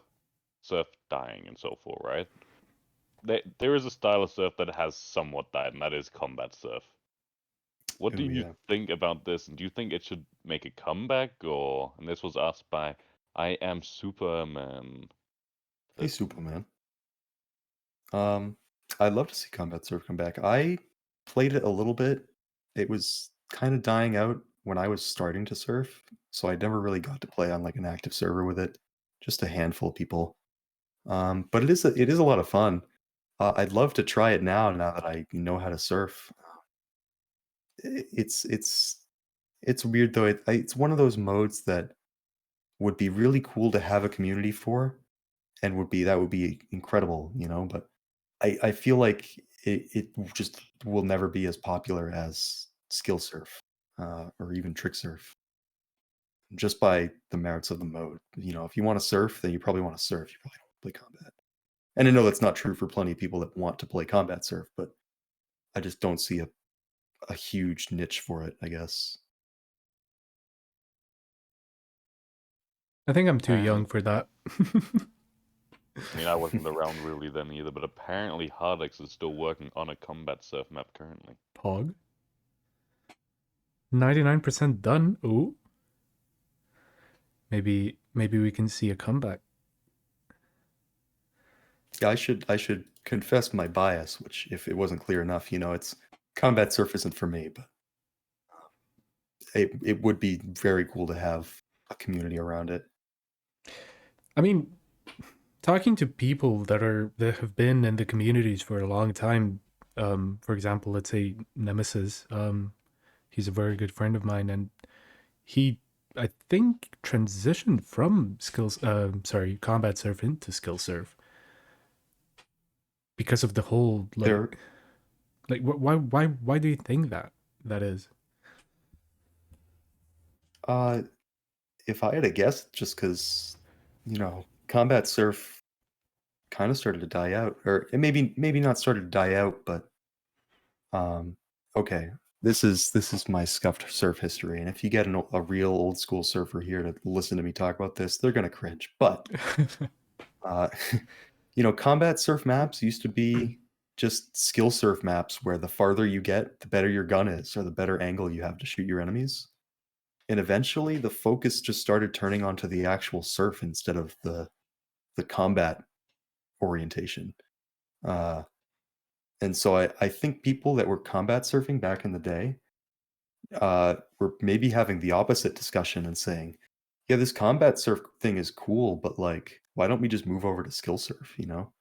Speaker 1: surf dying and so forth, right? There is a style of surf that has somewhat died, and that is combat surf. What do
Speaker 2: Ooh,
Speaker 1: you
Speaker 2: yeah.
Speaker 1: think about this? And do you think it should make a comeback, or? And this was asked by I Am Superman.
Speaker 2: Hey, Superman. I'd love to see combat surf come back. I played it a little bit. It was kind of dying out when I was starting to surf, so I never really got to play on like an active server with it. Just a handful of people. But it is a lot of fun. I'd love to try it now that I know how to surf. It's weird though. It's one of those modes that would be really cool to have a community for, and that would be incredible, you know. But I feel like it just will never be as popular as skill surf or even trick surf, just by the merits of the mode. You know, if you want to surf, then you probably want to surf. You probably don't play combat. And I know that's not true for plenty of people that want to play combat surf, but I just don't see a huge niche for it, I guess.
Speaker 3: I think I'm too young
Speaker 1: Apparently,
Speaker 3: for that.
Speaker 1: I mean, I wasn't around really then either, but apparently Hardex is still working on a combat surf map currently.
Speaker 3: Pog. 99% done. Ooh. Maybe we can see a comeback.
Speaker 2: Yeah, I should confess my bias, which if it wasn't clear enough, you know, it's combat surf isn't for me, but it would be very cool to have a community around it.
Speaker 3: I mean, talking to people that have been in the communities for a long time, for example, let's say Nemesis, he's a very good friend of mine, and he, I think, transitioned from combat surf into skill surf because of the whole
Speaker 2: There
Speaker 3: why do you think that is?
Speaker 2: If I had to guess, just because, you know, combat surf kind of started to die out, or it maybe not started to die out, but okay, this is my scuffed surf history, and if you get a real old school surfer here to listen to me talk about this, they're gonna cringe. But uh, you know, combat surf maps used to be just skill surf maps where the farther you get, the better your gun is, or the better angle you have to shoot your enemies. And eventually the focus just started turning onto the actual surf instead of the combat orientation. Uh, and so I think people that were combat surfing back in the day were maybe having the opposite discussion and saying, yeah, this combat surf thing is cool, but like, why don't we just move over to skill surf, you know?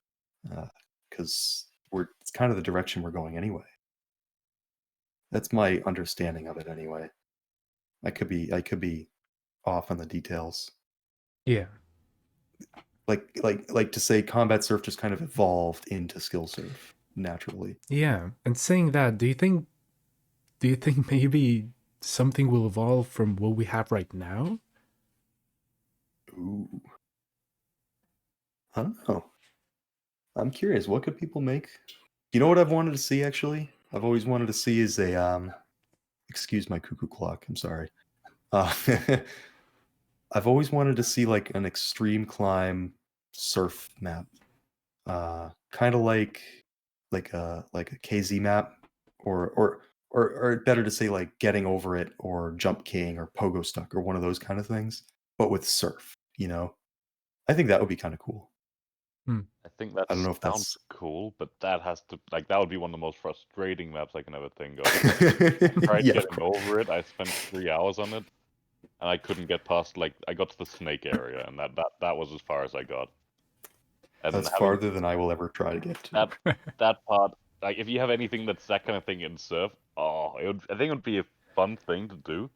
Speaker 2: Because it's kind of the direction we're going anyway. That's my understanding of it anyway. I could be off on the details.
Speaker 3: Yeah.
Speaker 2: Like to say combat surf just kind of evolved into skill surf naturally.
Speaker 3: Yeah. And saying that, do you think maybe something will evolve from what we have right now?
Speaker 2: Ooh. I don't know. I'm curious, what could people make? You know what I've wanted to see actually? I've always wanted to see is a excuse my cuckoo clock, I'm sorry. Uh I've always wanted to see like an extreme climb surf map. Kind of like a KZ map or better to say like getting over it or jump king or pogo stuck or one of those kind of things, but with surf, you know. I think that would be kind of cool.
Speaker 1: I think that
Speaker 2: I don't know if
Speaker 1: sounds
Speaker 2: that's
Speaker 1: cool, but that has to that would be one of the most frustrating maps I can ever think of. Tried
Speaker 2: yeah, of
Speaker 1: getting
Speaker 2: course.
Speaker 1: over it. I spent 3 hours on it, and I couldn't get past I got to the snake area, and that was as far as I got. And
Speaker 2: That's
Speaker 1: having
Speaker 2: farther than I will ever try to get to.
Speaker 1: that part, like if you have anything that's that kind of thing in surf, I think it would be a fun thing to do.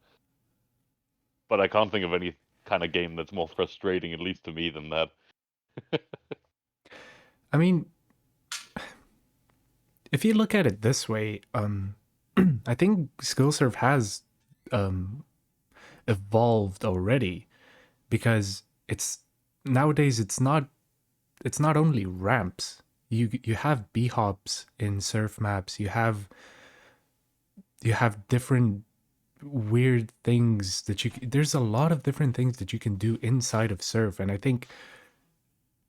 Speaker 1: But I can't think of any kind of game that's more frustrating, at least to me, than that.
Speaker 3: I mean, if you look at it this way, I think skill surf has evolved already, because it's nowadays it's not only ramps. You have b hops in surf maps. You have different weird things that there's a lot of different things that you can do inside of surf, and I think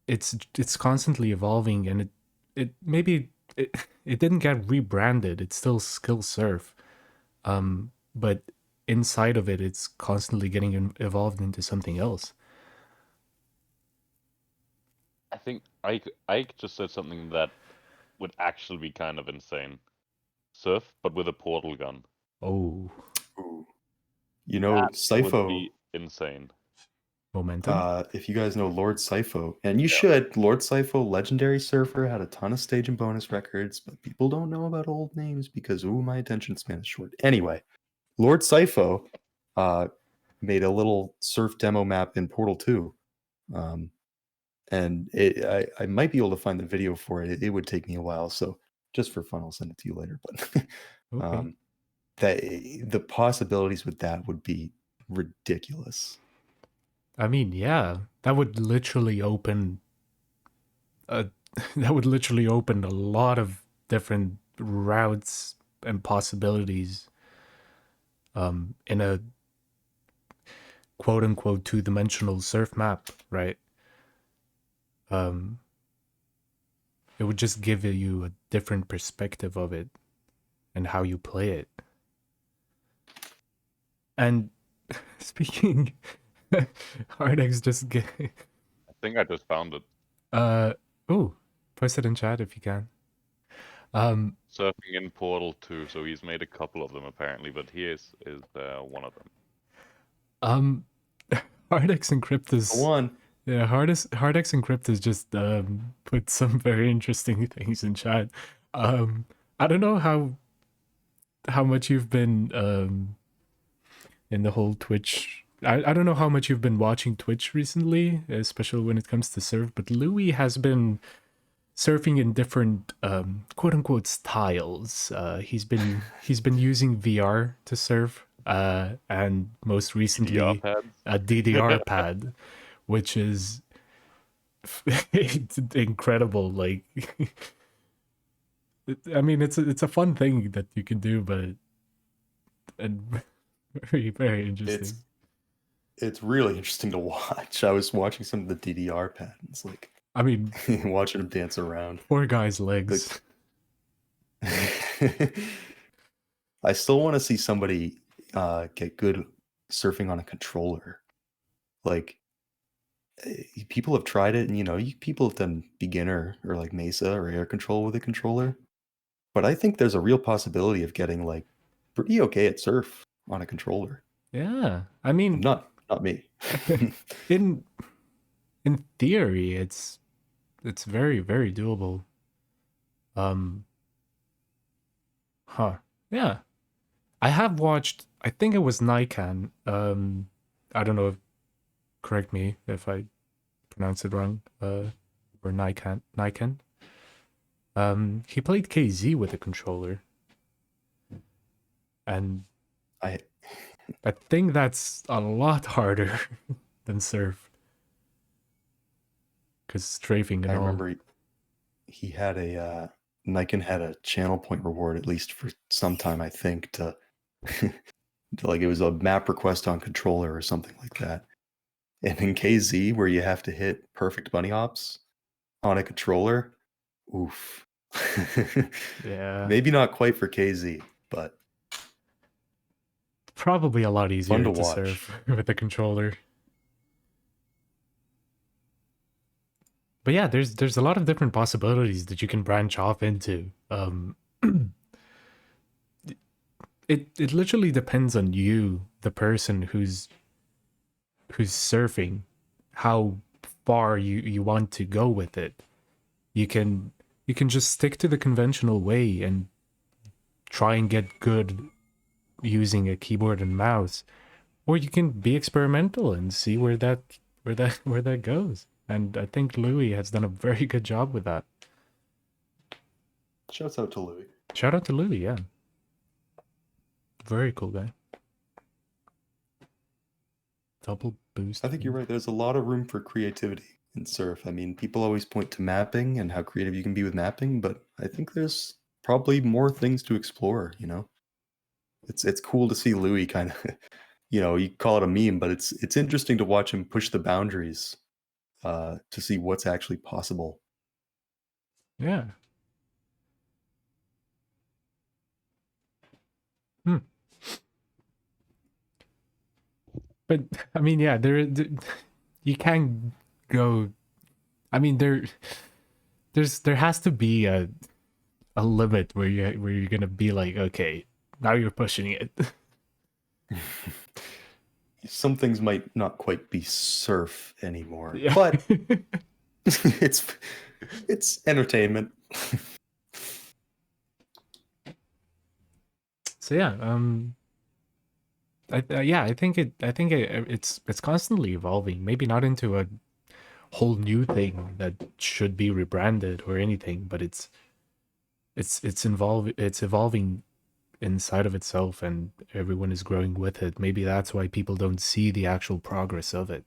Speaker 3: it's constantly evolving, and it maybe it didn't get rebranded. It's still skill surf, but inside of it, it's constantly getting evolved into something else.
Speaker 1: I think Ike just said something that would actually be kind of insane. Surf, but with a portal gun.
Speaker 3: Oh,
Speaker 2: Ooh. You know,
Speaker 1: That would
Speaker 2: Sipho,
Speaker 1: be insane.
Speaker 3: momentum.
Speaker 2: if you guys know Lord Sipho, and you should, Lord Sipho, legendary surfer, had a ton of stage and bonus records, but people don't know about old names because, ooh, my attention span is short. Anyway, Lord Sipho made a little surf demo map in Portal 2. And I might be able to find the video for it. It would take me a while, so just for fun, I'll send it to you later. But
Speaker 3: Okay.
Speaker 2: that the possibilities with that would be ridiculous.
Speaker 3: I mean, yeah, that would literally open a that would literally open a lot of different routes and possibilities in a quote unquote two-dimensional surf map, right? It would just give you a different perspective of it and how you play it. And speaking, Hardex just get
Speaker 1: I think I just found it.
Speaker 3: oh, post it in chat if you can.
Speaker 1: Surfing in Portal 2, so he's made a couple of them apparently, but here is one of them.
Speaker 3: Hardex and Cryptus.
Speaker 2: One.
Speaker 3: Yeah, Hardex and Cryptus just put some very interesting things in chat. I don't know how much you've been in the whole Twitch. I don't know how much you've been watching Twitch recently, especially when it comes to surf, but Louis has been surfing in different quote unquote styles. He's been using VR to surf, and most recently
Speaker 1: DDR pads?
Speaker 3: a DDR pad, which is incredible. Like, I mean, it's a fun thing that you can do, but and very, very interesting.
Speaker 2: It's really interesting to watch. I was watching some of the DDR patterns, like,
Speaker 3: I mean,
Speaker 2: watching him dance around.
Speaker 3: poor guy's legs.
Speaker 2: I still want to see somebody get good surfing on a controller. Like, people have tried it, and people have done beginner or like Mesa or air control with a controller. But I think there's a real possibility of getting like pretty okay at surf on a controller.
Speaker 3: Yeah, I mean,
Speaker 2: Not me.
Speaker 3: in theory, it's very, very doable. Yeah, I have watched. I think it was Nikan. I don't know. Correct me if I pronounce it wrong. Or Nikan. He played KZ with a controller, and I think that's a lot harder than surf, because strafing and
Speaker 2: I
Speaker 3: all.
Speaker 2: remember he had Nikan had a channel point reward, at least for some time, I think, to like it was a map request on controller or something like that. And in KZ, where you have to hit perfect bunny hops on a controller, oof.
Speaker 3: Yeah,
Speaker 2: Maybe not quite for KZ, but
Speaker 3: probably a lot easier
Speaker 2: to
Speaker 3: to
Speaker 2: watch.
Speaker 3: surf with a controller. But yeah, there's a lot of different possibilities that you can branch off into. It literally depends on you, the person who's surfing, how far you want to go with it. You can just stick to the conventional way and try and get good using a keyboard and mouse, Or you can be experimental and see where that goes. And I think Louis has done a very good job with that.
Speaker 2: Shouts out to Louis.
Speaker 3: Shout out to Louis, yeah. Very cool guy. Double boost.
Speaker 2: I think you're right. There's a lot of room for creativity in surf. I mean, people always point to mapping and how creative you can be with mapping, but I think there's probably more things to explore, you know? It's cool to see Louis kind of, you know, you call it a meme, but it's interesting to watch him push the boundaries to see what's actually possible.
Speaker 3: Yeah. But I mean, yeah, you can't go. I mean, there has to be a limit where you're gonna be like, okay, now you're pushing it.
Speaker 2: Some things might not quite be surf anymore,
Speaker 3: Yeah.
Speaker 2: but it's entertainment.
Speaker 3: So yeah, I think it's constantly evolving. Maybe not into a whole new thing that should be rebranded or anything, but it's evolving inside of itself, and everyone is growing with it. Maybe that's why people don't see the actual progress of it.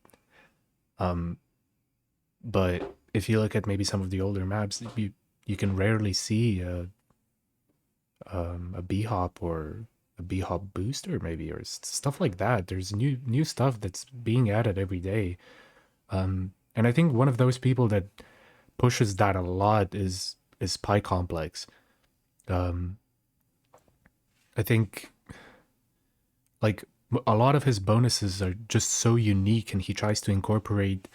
Speaker 3: But if you look at maybe some of the older maps, you can rarely see a B-hop or a B-hop booster maybe, or stuff like that. There's new stuff that's being added every day. And I think one of those people that pushes that a lot is Pi Complex. I think like a lot of his bonuses are just so unique, and he tries to incorporate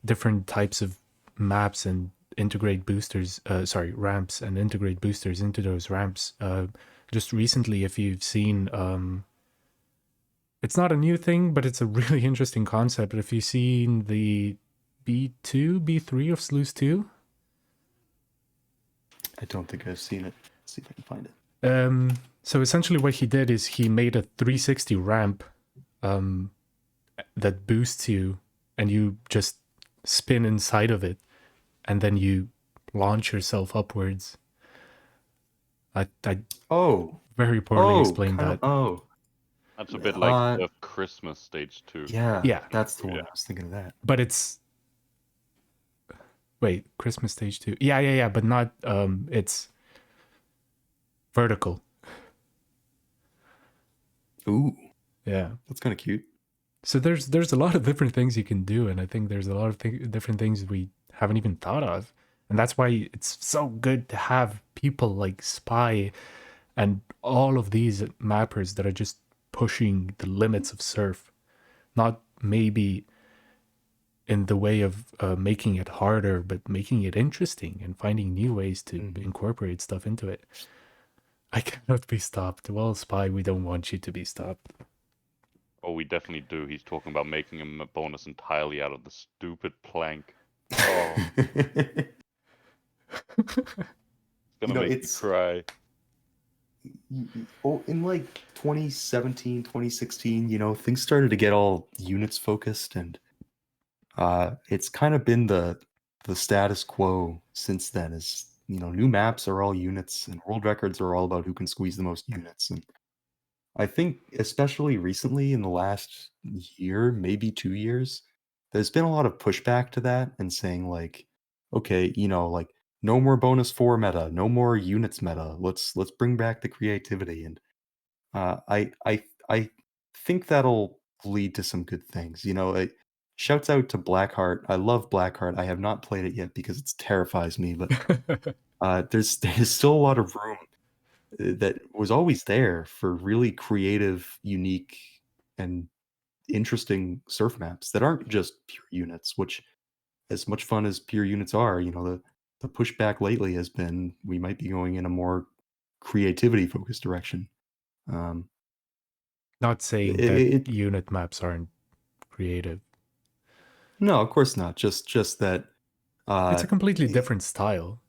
Speaker 3: different types of maps and integrate ramps and integrate boosters into those ramps. Just recently, if you've seen, it's not a new thing, but it's a really interesting concept. If you've seen the B2, B3 of Sluice 2,
Speaker 2: I don't think I've seen it. Let's see if I can find it.
Speaker 3: So essentially what he did is he made a 360 ramp that boosts you, and you just spin inside of it, and then you launch yourself upwards. I very poorly explained that.
Speaker 1: That's a bit like the Christmas stage 2.
Speaker 2: Yeah, that's the one. I was thinking of that.
Speaker 3: But it's Christmas stage 2. Yeah, but not it's vertical.
Speaker 2: Ooh.
Speaker 3: Yeah.
Speaker 2: That's kind of cute.
Speaker 3: So there's a lot of different things you can do, and I think there's a lot of different things we haven't even thought of. And that's why it's so good to have people like Spy and all of these mappers that are just pushing the limits of surf. Not maybe in the way of making it harder, but making it interesting and finding new ways to incorporate stuff into it. I cannot be stopped. Well, Spy, we don't want you to be stopped.
Speaker 1: Oh, we definitely do. He's talking about making him a bonus entirely out of the stupid plank. Oh. It's gonna make me cry.
Speaker 2: In like 2017, 2016, you know, things started to get all units focused, and it's kind of been the status quo since then. Is, you know, new maps are all units, and world records are all about who can squeeze the most units. And I think especially recently in the last year, maybe 2 years, there's been a lot of pushback to that and saying like, okay, you know, like no more bonus 4 meta, no more units meta. Let's bring back the creativity. And I think that'll lead to some good things. You know, shouts out to Blackheart. I love Blackheart. I have not played it yet because it terrifies me, but there's still a lot of room that was always there for really creative, unique, and interesting surf maps that aren't just pure units, which, as much fun as pure units are, you know, the pushback lately has been we might be going in a more creativity focused direction.
Speaker 3: Not saying that unit maps aren't creative.
Speaker 2: No, of course not. Just that
Speaker 3: it's a completely different style.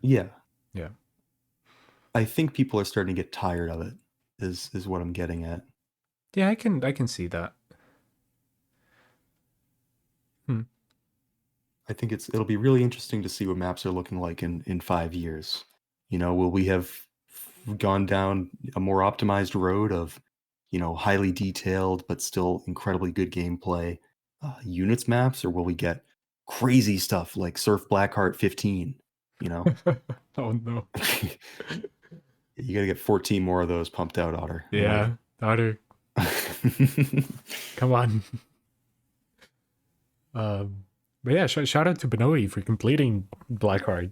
Speaker 2: Yeah.
Speaker 3: Yeah.
Speaker 2: I think people are starting to get tired of it, is what I'm getting at.
Speaker 3: Yeah, I can see that.
Speaker 2: I think it'll be really interesting to see what maps are looking like in 5 years. Will we have gone down a more optimized road of, highly detailed but still incredibly good gameplay units maps, or will we get crazy stuff like Surf Blackheart 15?
Speaker 3: Oh no.
Speaker 2: You gotta get 14 more of those pumped out, Otter.
Speaker 3: Yeah, Otter, come on. But yeah, shout out to Benowy for completing Blackheart.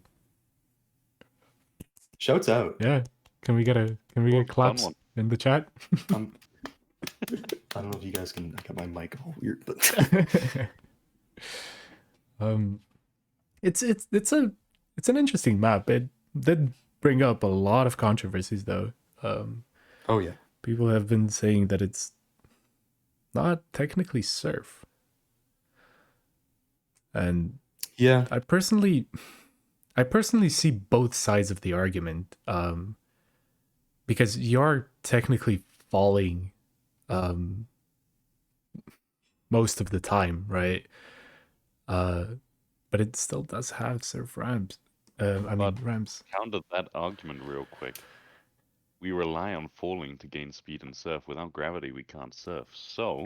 Speaker 2: Shouts out.
Speaker 3: Yeah, can we get claps
Speaker 1: one.
Speaker 3: in the chat?
Speaker 2: I don't know if you guys can. I got my mic all weird, but
Speaker 3: it's an interesting map. It did bring up a lot of controversies though.
Speaker 2: oh yeah,
Speaker 3: People have been saying that it's not technically surf. And
Speaker 2: yeah,
Speaker 3: I personally see both sides of the argument, because you're technically falling most of the time, right? But it still does have surf ramps. Ramps.
Speaker 1: Counter that argument real quick. We rely on falling to gain speed and surf. Without gravity, we can't surf. So,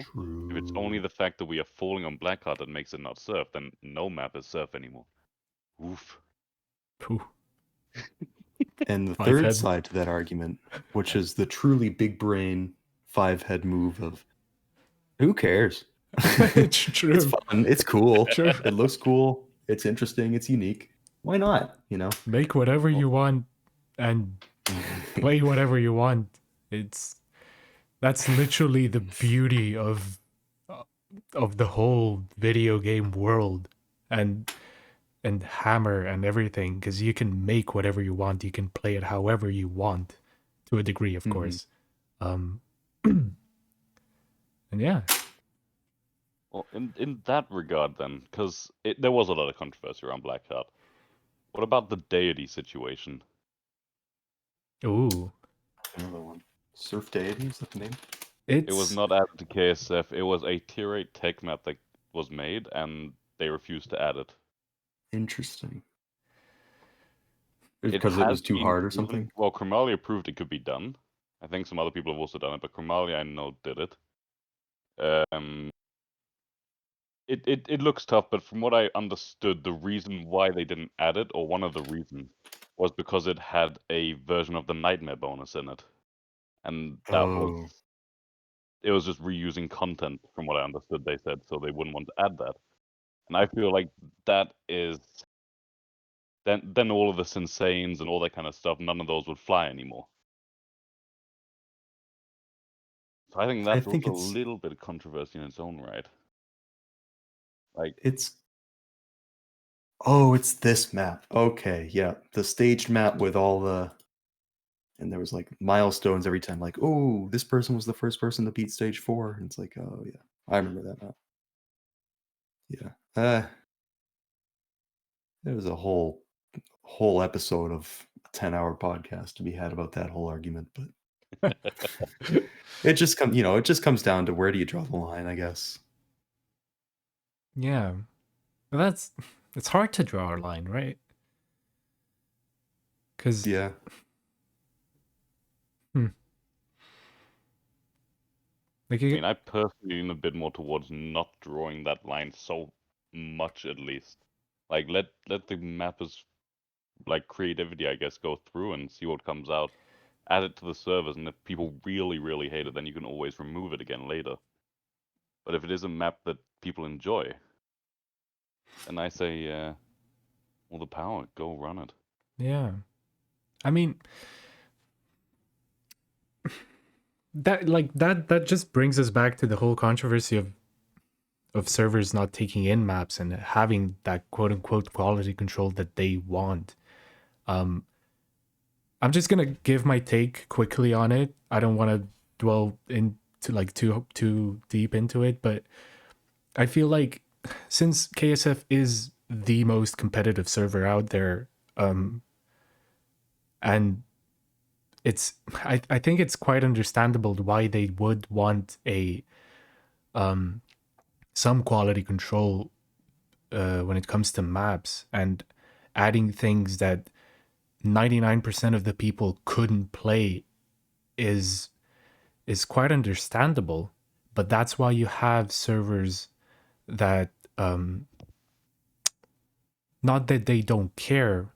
Speaker 1: if it's only the fact that we are falling on Blackheart that makes it not surf, then no map is surf anymore. Oof.
Speaker 3: Pooh.
Speaker 2: And the
Speaker 3: Five
Speaker 2: third
Speaker 3: head.
Speaker 2: side to that argument, which is the truly big brain 5-head move of who cares?
Speaker 3: It's true.
Speaker 2: It's fun. It's cool.
Speaker 3: True.
Speaker 2: It looks cool. It's interesting. It's unique. Why not?
Speaker 3: Make whatever you want and play whatever you want. That's literally the beauty of the whole video game world and Hammer and everything, because you can make whatever you want. You can play it however you want, to a degree, of course. And yeah.
Speaker 1: Well, in that regard, then, because there was a lot of controversy around Blackheart. What about the deity situation?
Speaker 3: Ooh.
Speaker 2: Another one. Surf Deity, is that the name?
Speaker 1: It was not added to KSF. It was a tier 8 tech map that was made, and they refused to add it.
Speaker 2: Interesting. Because it was too hard or something?
Speaker 1: Well, Chromalia proved it could be done. I think some other people have also done it, but Chromalia, I know, did it. It looks tough, but from what I understood, the reason why they didn't add it, or one of the reasons, was because it had a version of the Nightmare bonus in it. And that was just reusing content, from what I understood, they said, so they wouldn't want to add that. And I feel like that is... Then all of the Sensains and all that kind of stuff, none of those would fly anymore. So I think that's also a little bit of controversy in its own right. Like
Speaker 2: it's this map. Okay, yeah. The staged map with all the... And there was like milestones every time, like, oh, this person was the first person to beat stage 4. And it's like, oh yeah, I remember that map. Yeah. There was a whole episode of a 10-hour podcast to be had about that whole argument, but it just comes down to where do you draw the line, I guess.
Speaker 3: Yeah. Well, it's hard to draw a line, right? Because
Speaker 2: yeah.
Speaker 3: Like
Speaker 1: I mean, I personally lean a bit more towards not drawing that line so much, at least. Like, let the mappers, like, creativity, I guess, go through and see what comes out. Add it to the servers, and if people really, really hate it, then you can always remove it again later. But if it is a map that people enjoy, then I say, all the power, go run it.
Speaker 3: Yeah. I mean... That just brings us back to the whole controversy of servers not taking in maps and having that quote unquote quality control that they want. I'm just gonna give my take quickly on it. I don't want to dwell into like too deep into it, but I feel like since KSF is the most competitive server out there, and I think it's quite understandable why they would want a some quality control when it comes to maps, and adding things that 99% of the people couldn't play is quite understandable. But that's why you have servers that not that they don't care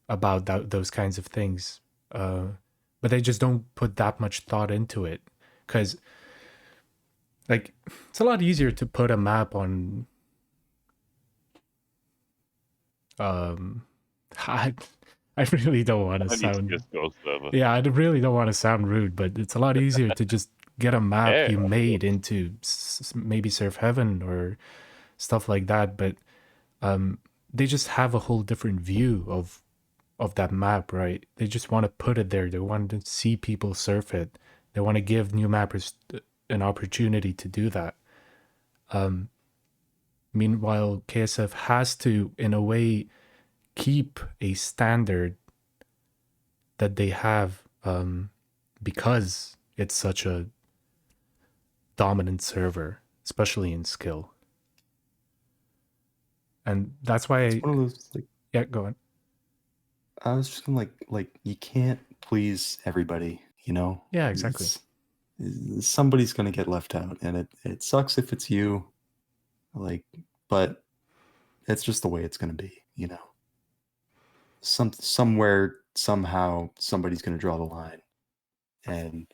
Speaker 3: about those kinds of things, but they just don't put that much thought into it, because like it's a lot easier to put a map on I, I really don't want to
Speaker 1: I need to
Speaker 3: sound
Speaker 1: just go server.
Speaker 3: yeah, I really don't want to sound rude, but it's a lot easier to just get a map
Speaker 1: Yeah,
Speaker 3: you
Speaker 1: of
Speaker 3: made into maybe Surf Heaven or stuff like that. But they just have a whole different view of that map, right? They just want to put it there. They want to see people surf it. They want to give new mappers an opportunity to do that. Meanwhile, KSF has to, in a way, keep a standard that they have because it's such a dominant server, especially in skill. And that's why
Speaker 2: It's one of those like,
Speaker 3: yeah, go on.
Speaker 2: I was just gonna like you can't please everybody, you know?
Speaker 3: Yeah, exactly.
Speaker 2: Somebody's gonna get left out, and it sucks if it's you. Like, but it's just the way it's gonna be, you know. Somewhere, somehow, somebody's gonna draw the line. And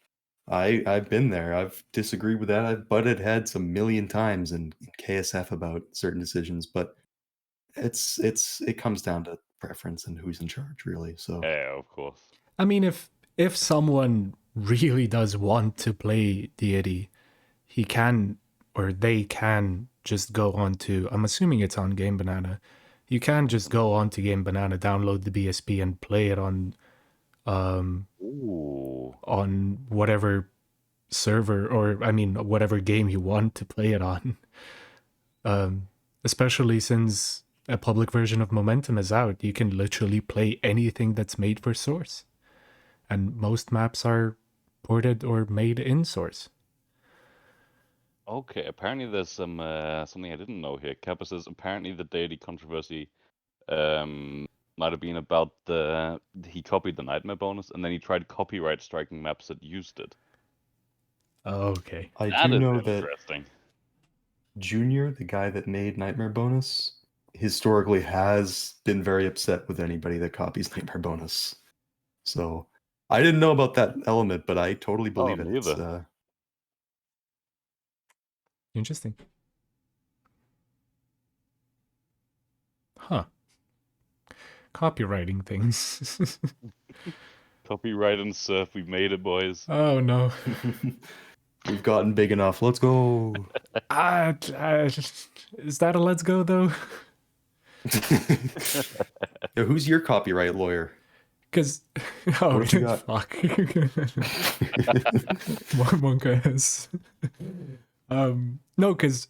Speaker 2: I've been there. I've disagreed with that. I've butted heads a million times in KSF about certain decisions, but it comes down to preference and who's in charge, really. So
Speaker 1: Yeah, of course.
Speaker 3: I mean, if someone really does want to play Deity, he can, or they can just go on to, I'm assuming it's on Game Banana. You can just go on to Game Banana, download the BSP, and play it on
Speaker 1: Ooh.
Speaker 3: on whatever server, or I mean whatever game you want to play it on. Especially since a public version of Momentum is out, you can literally play anything that's made for Source, and most maps are ported or made in Source.
Speaker 1: Okay, apparently there's some something I didn't know here. Kappa says apparently the Deity controversy might have been about he copied the nightmare bonus and then he tried copyright striking maps that used it.
Speaker 3: Okay.
Speaker 2: I
Speaker 1: That
Speaker 2: do
Speaker 1: is
Speaker 2: know that
Speaker 1: interesting.
Speaker 2: Junior, the guy that made Nightmare Bonus, historically has been very upset with anybody that copies Nightmare Bonus. So I didn't know about that element, but I totally believe it. It's,
Speaker 1: neither.
Speaker 3: Interesting. Huh. Copywriting things.
Speaker 1: Copyright and surf, we made it, boys.
Speaker 3: Oh no.
Speaker 2: We've gotten big enough. Let's go.
Speaker 3: Is that a let's go though?
Speaker 2: Yeah, who's your copyright lawyer?
Speaker 3: Because oh
Speaker 2: What have you got?
Speaker 3: fuck. Monka has. No, because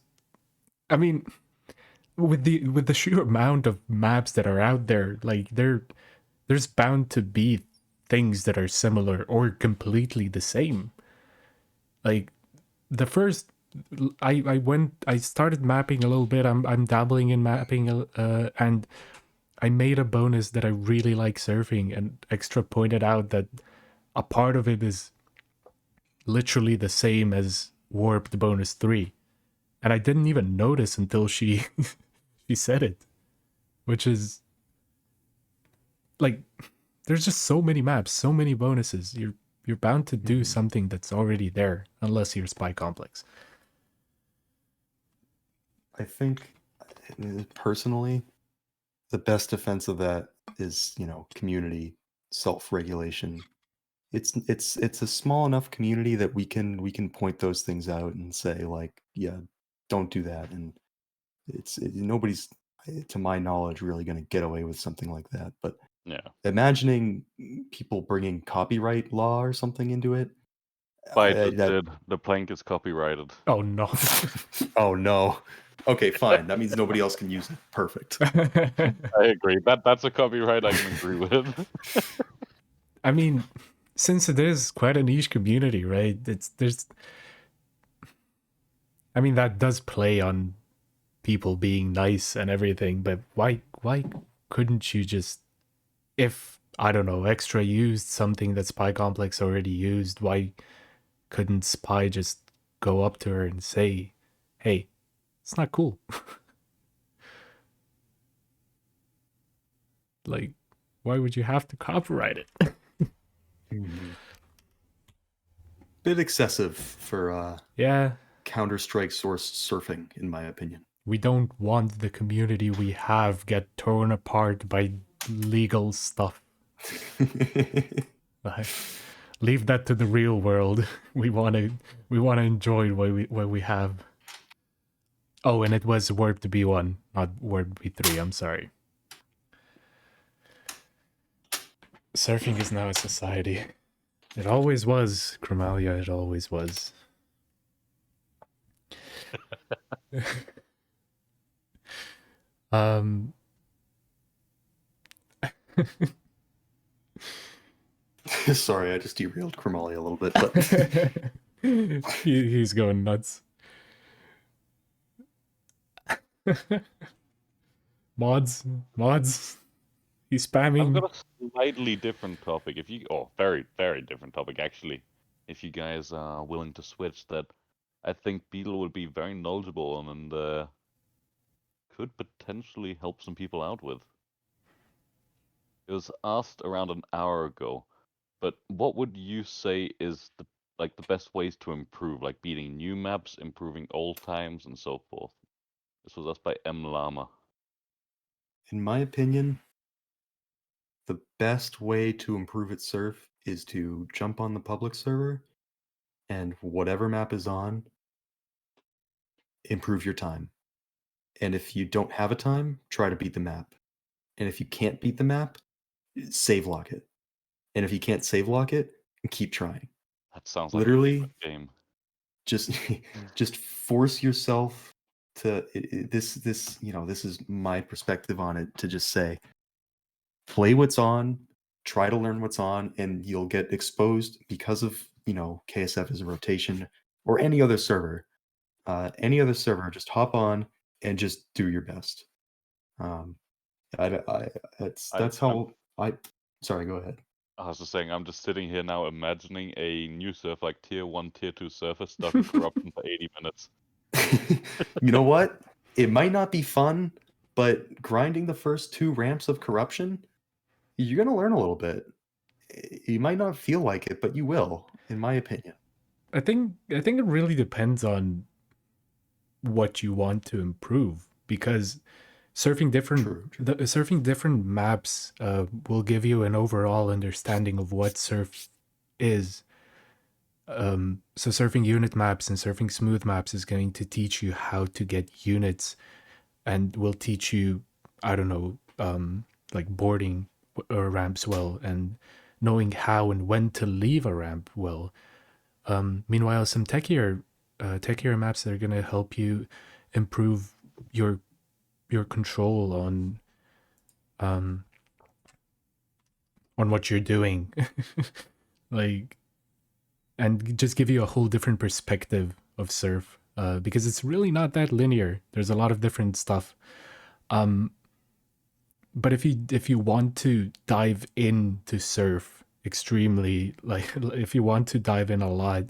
Speaker 3: I mean, with the sheer amount of maps that are out there, like there's bound to be things that are similar or completely the same. Like the first I started mapping a little bit. I'm dabbling in mapping and I made a bonus that I really like surfing, and Extra pointed out that a part of it is literally the same as Warped Bonus 3. And I didn't even notice until she she said it. Which is like there's just so many maps, so many bonuses. You're bound to do something that's already there, unless you're Spy Complex.
Speaker 2: I think personally, the best defense of that is, you know, community self-regulation. It's a small enough community that we can point those things out and say, like, yeah, don't do that. And nobody's, to my knowledge, really going to get away with something like that. But
Speaker 1: Yeah.
Speaker 2: imagining people bringing copyright law or something into it.
Speaker 1: I just did. The plank is copyrighted.
Speaker 3: Oh no.
Speaker 2: Oh no. Okay, fine. That means nobody else can use it. Perfect.
Speaker 1: I agree. That's a copyright I can agree with.
Speaker 3: I mean, since it is quite a niche community, right? I mean, that does play on people being nice and everything, but why couldn't you just, if I don't know, Extra used something that Spy Complex already used, why couldn't Spy just go up to her and say, "Hey, it's not cool." Like, why would you have to copyright it?
Speaker 2: Bit excessive for
Speaker 3: Yeah,
Speaker 2: Counter-Strike source surfing, in my opinion.
Speaker 3: we don't want the community we have get torn apart by legal stuff. Leave that to the real world. We want to enjoy what we have. Oh, and it was Warped B1, not Warped B3. I'm sorry. Surfing is now a society. It always was, Chromalia. It always was.
Speaker 2: Sorry, I just derailed Chromalia a little bit, but
Speaker 3: he's going nuts. mods. He's spamming.
Speaker 1: I've got a slightly different topic. Very, very different topic actually. If you guys are willing to switch, that I think Beetle would be very knowledgeable on and could potentially help some people out with. It was asked around an hour ago, but what would you say is the best ways to improve, like beating new maps, improving old times, and so forth? This was asked by M Lama.
Speaker 2: in my opinion, the best way to improve at surf is to jump on the public server and whatever map is on, improve your time. And if you don't have a time, try to beat the map. And if you can't beat the map, save lock it. And if you can't save lock it, keep trying.
Speaker 1: That sounds
Speaker 2: literally
Speaker 1: like a game.
Speaker 2: Just force yourself to this is my perspective on it, to just say play what's on, try to learn what's on, and you'll get exposed because of KSF is a rotation, or any other server. Just hop on and just do your best. That's how I. Sorry, go ahead.
Speaker 1: I was just saying, I'm just sitting here now imagining a new surf, like tier 1, tier 2 surfer stuck in corruption for 80 minutes.
Speaker 2: You know what? It might not be fun, but grinding the first 2 ramps of corruption, you're going to learn a little bit. You might not feel like it, but you will, in my opinion.
Speaker 3: I think it really depends on what you want to improve, because surfing different maps will give you an overall understanding of what surf is. So surfing unit maps and surfing smooth maps is going to teach you how to get units, and will teach you, I don't know, like boarding ramps well, and knowing how and when to leave a ramp well. Meanwhile, some techier maps that are going to help you improve your control on what you're doing, like, and just give you a whole different perspective of surf, because it's really not that linear. There's a lot of different stuff. But if you want to dive into surf extremely, like if you want to dive in a lot,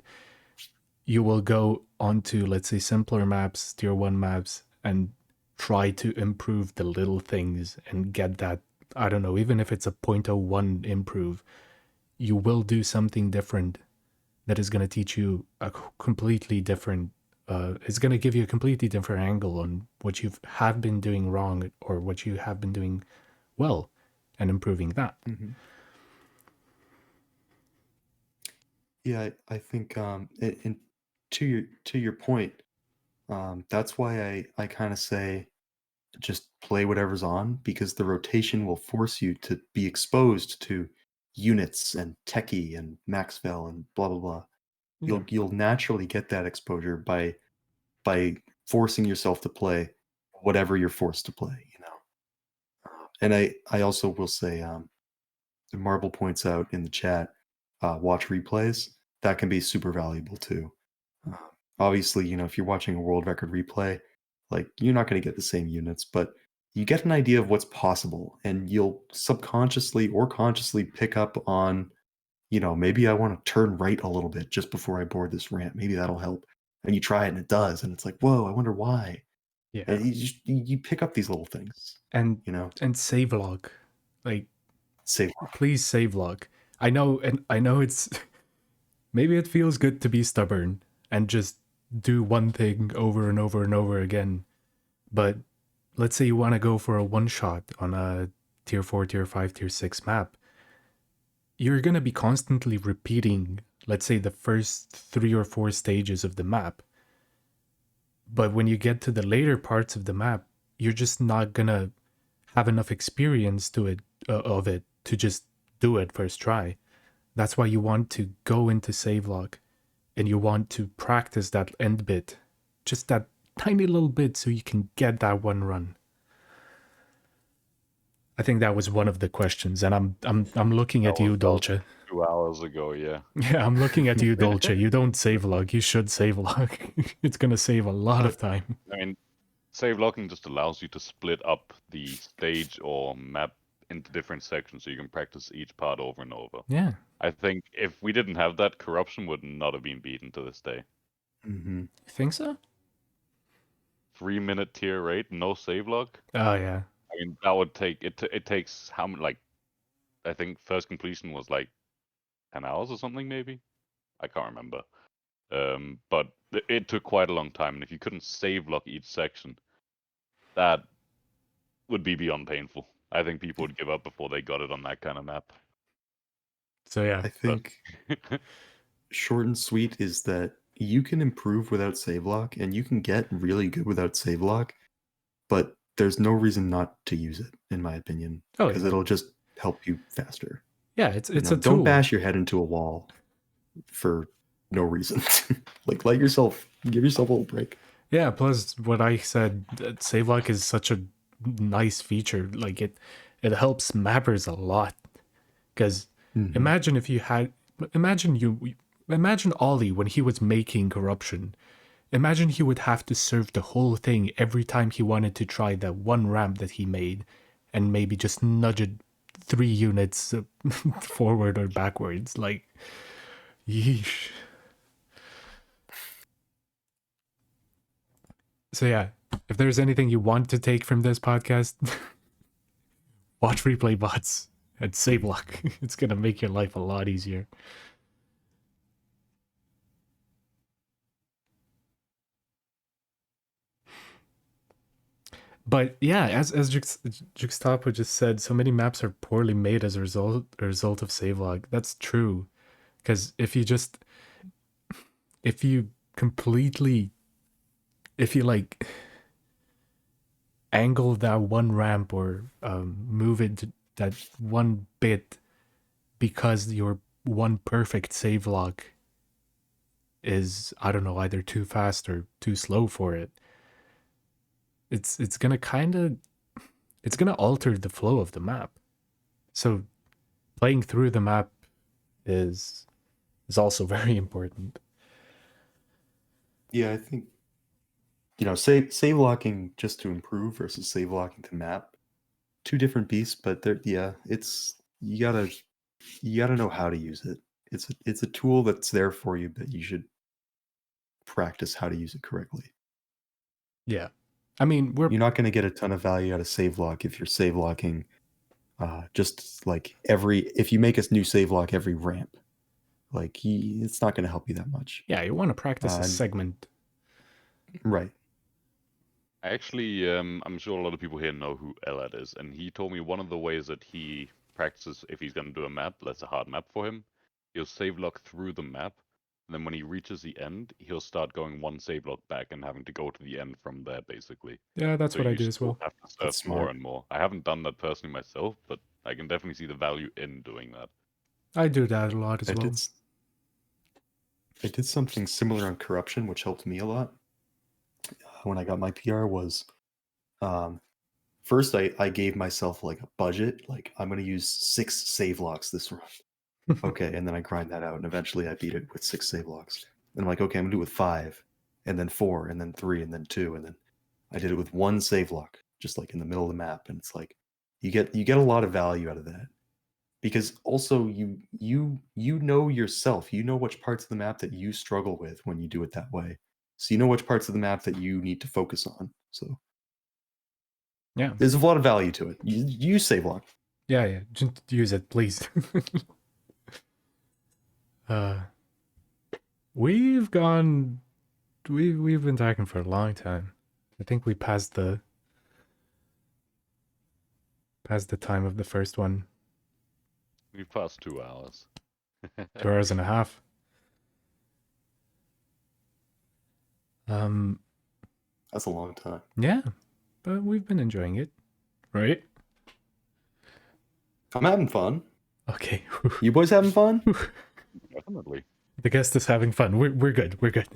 Speaker 3: you will go onto, let's say, simpler maps, tier 1 maps, and try to improve the little things and get that, I don't know, even if it's a 0.01 improve, you will do something different that is going to teach you a completely different, it's going to give you a completely different angle on what you have been doing wrong or what you have been doing well, and improving that.
Speaker 2: Mm-hmm. Yeah, I think and to your point, that's why I kind of say just play whatever's on, because the rotation will force you to be exposed to units and techie and Maxwell and blah blah blah. You'll naturally get that exposure by forcing yourself to play whatever you're forced to play, And I also will say, Marble points out in the chat, watch replays. That can be super valuable too. Uh, Obviously, if you're watching a world record replay, like you're not going to get the same units, but you get an idea of what's possible, and you'll subconsciously or consciously pick up on, maybe I want to turn right a little bit just before I board this ramp. Maybe that'll help. And you try it and it does, and it's like, whoa, I wonder why.
Speaker 3: Yeah.
Speaker 2: And you pick up these little things,
Speaker 3: And save log, like
Speaker 2: save.
Speaker 3: Please save log. I know it's maybe it feels good to be stubborn and just do one thing over and over and over again. But let's say you want to go for a one shot on a tier 4, tier 5, tier 6 map. You're going to be constantly repeating, let's say, the first 3 or 4 stages of the map. But when you get to the later parts of the map, you're just not going to have enough experience of it to just do it first try. That's why you want to go into save log and you want to practice that end bit, just that tiny little bit, so you can get that one run. I think that was one of the questions, and I'm looking at you, Dolce.
Speaker 1: 2 hours ago, yeah.
Speaker 3: Yeah, I'm looking at you, Dolce. You don't save log. You should save log. It's gonna save a lot of time.
Speaker 1: I mean, save logging just allows you to split up the stage or map into different sections, so you can practice each part over and over.
Speaker 3: Yeah.
Speaker 1: I think if we didn't have that, corruption would not have been beaten to this day.
Speaker 2: Mm-hmm.
Speaker 3: You think so?
Speaker 1: 3-minute tier 8, no save log.
Speaker 3: Oh yeah.
Speaker 1: I mean, that would take it takes how many, like, I think first completion was like 10 hours or something, maybe. I can't remember. But it took quite a long time, and if you couldn't save log each section, that would be beyond painful. I think people would give up before they got it on that kind of map.
Speaker 3: So yeah,
Speaker 2: I think short and sweet is that you can improve without save lock, and you can get really good without save lock, but there's no reason not to use it, in my opinion, because it'll just help you faster.
Speaker 3: Yeah, it's a tool.
Speaker 2: Don't bash your head into a wall for no reason. Like, give yourself a little break.
Speaker 3: Yeah, plus what I said, save lock is such a nice feature. Like it helps mappers a lot. Because imagine if you had, imagine Ollie when he was making corruption. Imagine he would have to serve the whole thing every time he wanted to try that one ramp that he made, and maybe just nudge it 3 units forward or backwards. Like, yeesh. So yeah, if there's anything you want to take from this podcast, watch replay bots and save luck. It's gonna make your life a lot easier. But yeah, as Juxtapo just said, so many maps are poorly made as a result of save log. That's true, because if you like angle that one ramp or move it to that one bit because your one perfect save log is, I don't know, either too fast or too slow for it, it's gonna alter the flow of the map. So playing through the map is also very important.
Speaker 2: Yeah, I think save locking just to improve versus save locking to map, 2 different beasts, but it's you gotta know how to use it. It's a tool that's there for you, but you should practice how to use it correctly.
Speaker 3: Yeah. I mean,
Speaker 2: you're not going to get a ton of value out of save lock if you're save locking just like if you make a new save lock every ramp, like it's not going to help you that much.
Speaker 3: Yeah, you want to practice a segment.
Speaker 2: Right.
Speaker 1: Actually, I'm sure a lot of people here know who Elad is, and he told me one of the ways that he practices if he's going to do a map that's a hard map for him, he'll save lock through the map. And then when he reaches the end, he'll start going one save log back and having to go to the end from there, basically.
Speaker 3: Yeah, that's what I do as well.
Speaker 1: Have to surf more and more. I haven't done that personally myself, but I can definitely see the value in doing that.
Speaker 3: I do that a lot as well.
Speaker 2: I did something similar on corruption, which helped me a lot. When I got my PR was first I gave myself like a budget, like I'm gonna use 6 save locks this run. Okay, and then I grind that out, and eventually I beat it with 6 save locks. And I'm like, okay, I'm gonna do it with 5, and then 4, and then 3, and then 2, and then I did it with 1 save lock, just like in the middle of the map, and it's like you get a lot of value out of that. Because also you know yourself, you know which parts of the map that you struggle with when you do it that way. So you know which parts of the map that you need to focus on. So
Speaker 3: Yeah.
Speaker 2: there's a lot of value to it. You save lock.
Speaker 3: Yeah. Just use it, please. We've been talking for a long time. I think we passed the time of the first one.
Speaker 1: We passed 2 hours.
Speaker 3: 2 hours and a half.
Speaker 2: That's a long time.
Speaker 3: Yeah, but we've been enjoying it, right?
Speaker 2: I'm having fun.
Speaker 3: Okay.
Speaker 2: You boys having fun?
Speaker 1: Definitely.
Speaker 3: The guest is having fun. We're good. We're good.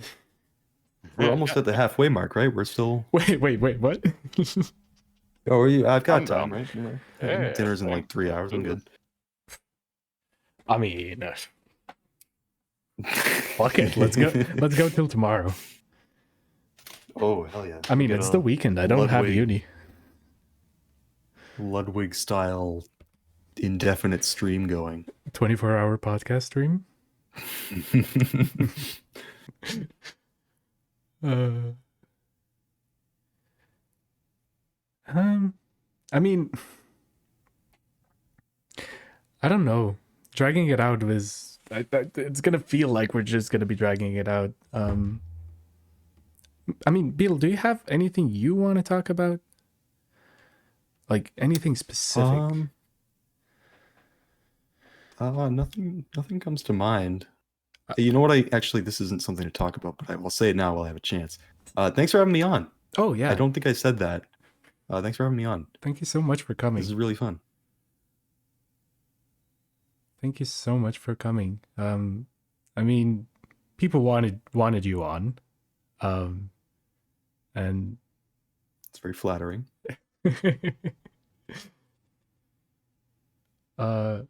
Speaker 2: We're almost at the halfway mark, right? We're still.
Speaker 3: Wait. What?
Speaker 2: Oh, are you? I've got
Speaker 1: I'm
Speaker 2: time,
Speaker 1: down.
Speaker 2: right? Yeah.
Speaker 1: Yeah,
Speaker 2: Dinner's in
Speaker 1: fine.
Speaker 2: like 3 hours. I'm good.
Speaker 3: I mean, fuck it. Let's go. Let's go till tomorrow.
Speaker 2: Oh hell yeah!
Speaker 3: I mean,
Speaker 2: Get
Speaker 3: it's
Speaker 2: a
Speaker 3: the weekend. I don't have
Speaker 2: Ludwig-
Speaker 3: uni.
Speaker 2: Ludwig style indefinite stream going.
Speaker 3: 24-hour podcast stream. I mean, I don't know. Dragging it out was. It's gonna feel like we're just gonna be dragging it out. I mean, Beetle, do you have anything you want to talk about? Like anything specific?
Speaker 2: Nothing comes to mind. You know what? This isn't something to talk about, but I will say it now while I have a chance. Thanks for having me on.
Speaker 3: Oh yeah.
Speaker 2: I don't think I said that. Thanks for having me on.
Speaker 3: Thank you so much for coming.
Speaker 2: This is really fun.
Speaker 3: Thank you so much for coming. I mean, people wanted you on, and
Speaker 2: It's very flattering.
Speaker 3: Oh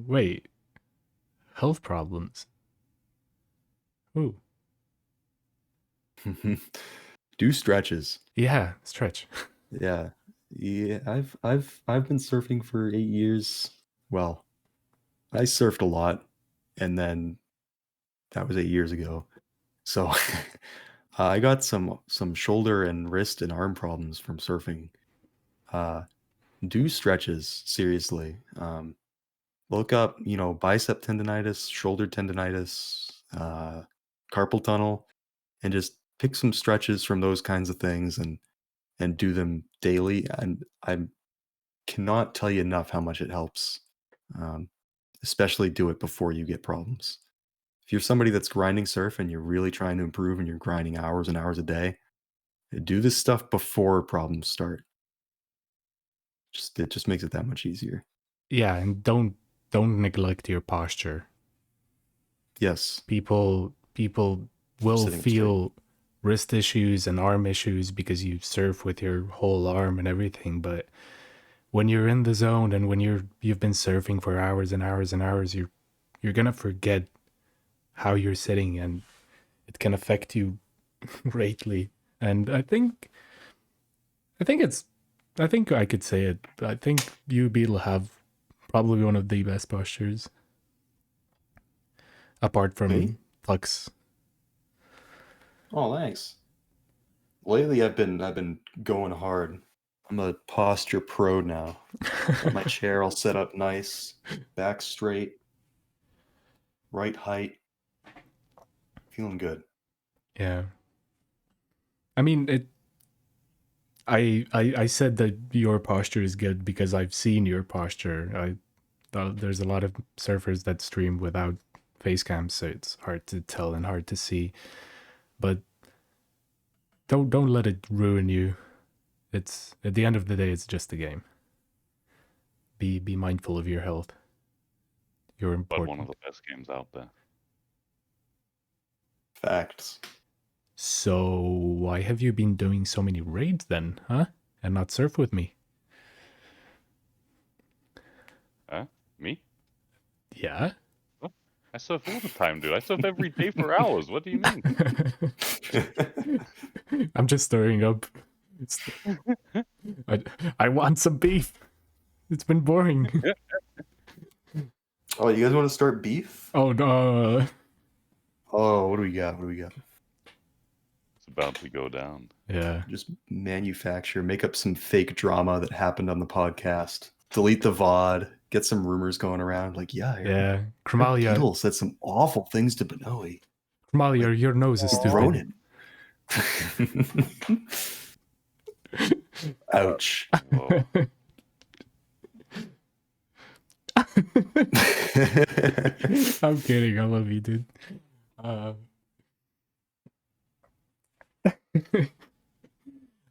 Speaker 3: wait, health problems. Ooh,
Speaker 2: Do stretches.
Speaker 3: yeah, stretch.
Speaker 2: Yeah. I've been surfing for 8 years. Well, I surfed a lot, and then that was 8 years ago. So I got some shoulder and wrist and arm problems from surfing. Do stretches, seriously. Look up, bicep tendonitis, shoulder tendonitis, carpal tunnel, and just pick some stretches from those kinds of things and do them daily. And I cannot tell you enough how much it helps. Especially do it before you get problems. If you're somebody that's grinding surf and you're really trying to improve and you're grinding hours and hours a day, do this stuff before problems start. It just makes it that much easier.
Speaker 3: Yeah, and don't neglect your posture.
Speaker 2: Yes.
Speaker 3: People will
Speaker 2: Sitting
Speaker 3: feel wrist issues and arm issues because you surf with your whole arm and everything, but when you're in the zone and when you've been surfing for hours and hours and hours, you're gonna forget how you're sitting, and it can affect you greatly. And I think I could say it. I think you, Beetle, have probably one of the best postures, apart from
Speaker 2: Me?
Speaker 3: Flux.
Speaker 2: Oh, thanks. Lately, I've been going hard. I'm a posture pro now. Got my chair all set up nice, back straight, right height. Feeling good.
Speaker 3: Yeah. I mean, I said that your posture is good because I've seen your posture. There's a lot of surfers that stream without face cams, so it's hard to tell and hard to see. But don't let it ruin you. It's at the end of the day, it's just a game. Be mindful of your health. You're
Speaker 1: But
Speaker 3: important.
Speaker 1: one of the best games out there.
Speaker 2: Facts.
Speaker 3: So why have you been doing so many raids then, huh? And not surf with me?
Speaker 1: Huh? Me?
Speaker 3: Yeah.
Speaker 1: I surf all the time, dude. I surf every day for hours. What do you mean?
Speaker 3: I'm just stirring up. I want some beef. It's been boring.
Speaker 2: Oh, you guys want to start beef?
Speaker 3: Oh no.
Speaker 2: Oh, what do we got? What do we got?
Speaker 1: It's about to go down.
Speaker 3: Yeah.
Speaker 2: Just manufacture, make up some fake drama that happened on the podcast. Delete the VOD. Get some rumors going around. Like, yeah, I heard
Speaker 3: Yeah. Kramalia.
Speaker 2: Beetle said some awful things to Benowy.
Speaker 3: Kramalia, your nose is stupid.
Speaker 2: Ronin. Ouch.
Speaker 1: Whoa.
Speaker 3: I'm kidding. I love you, dude.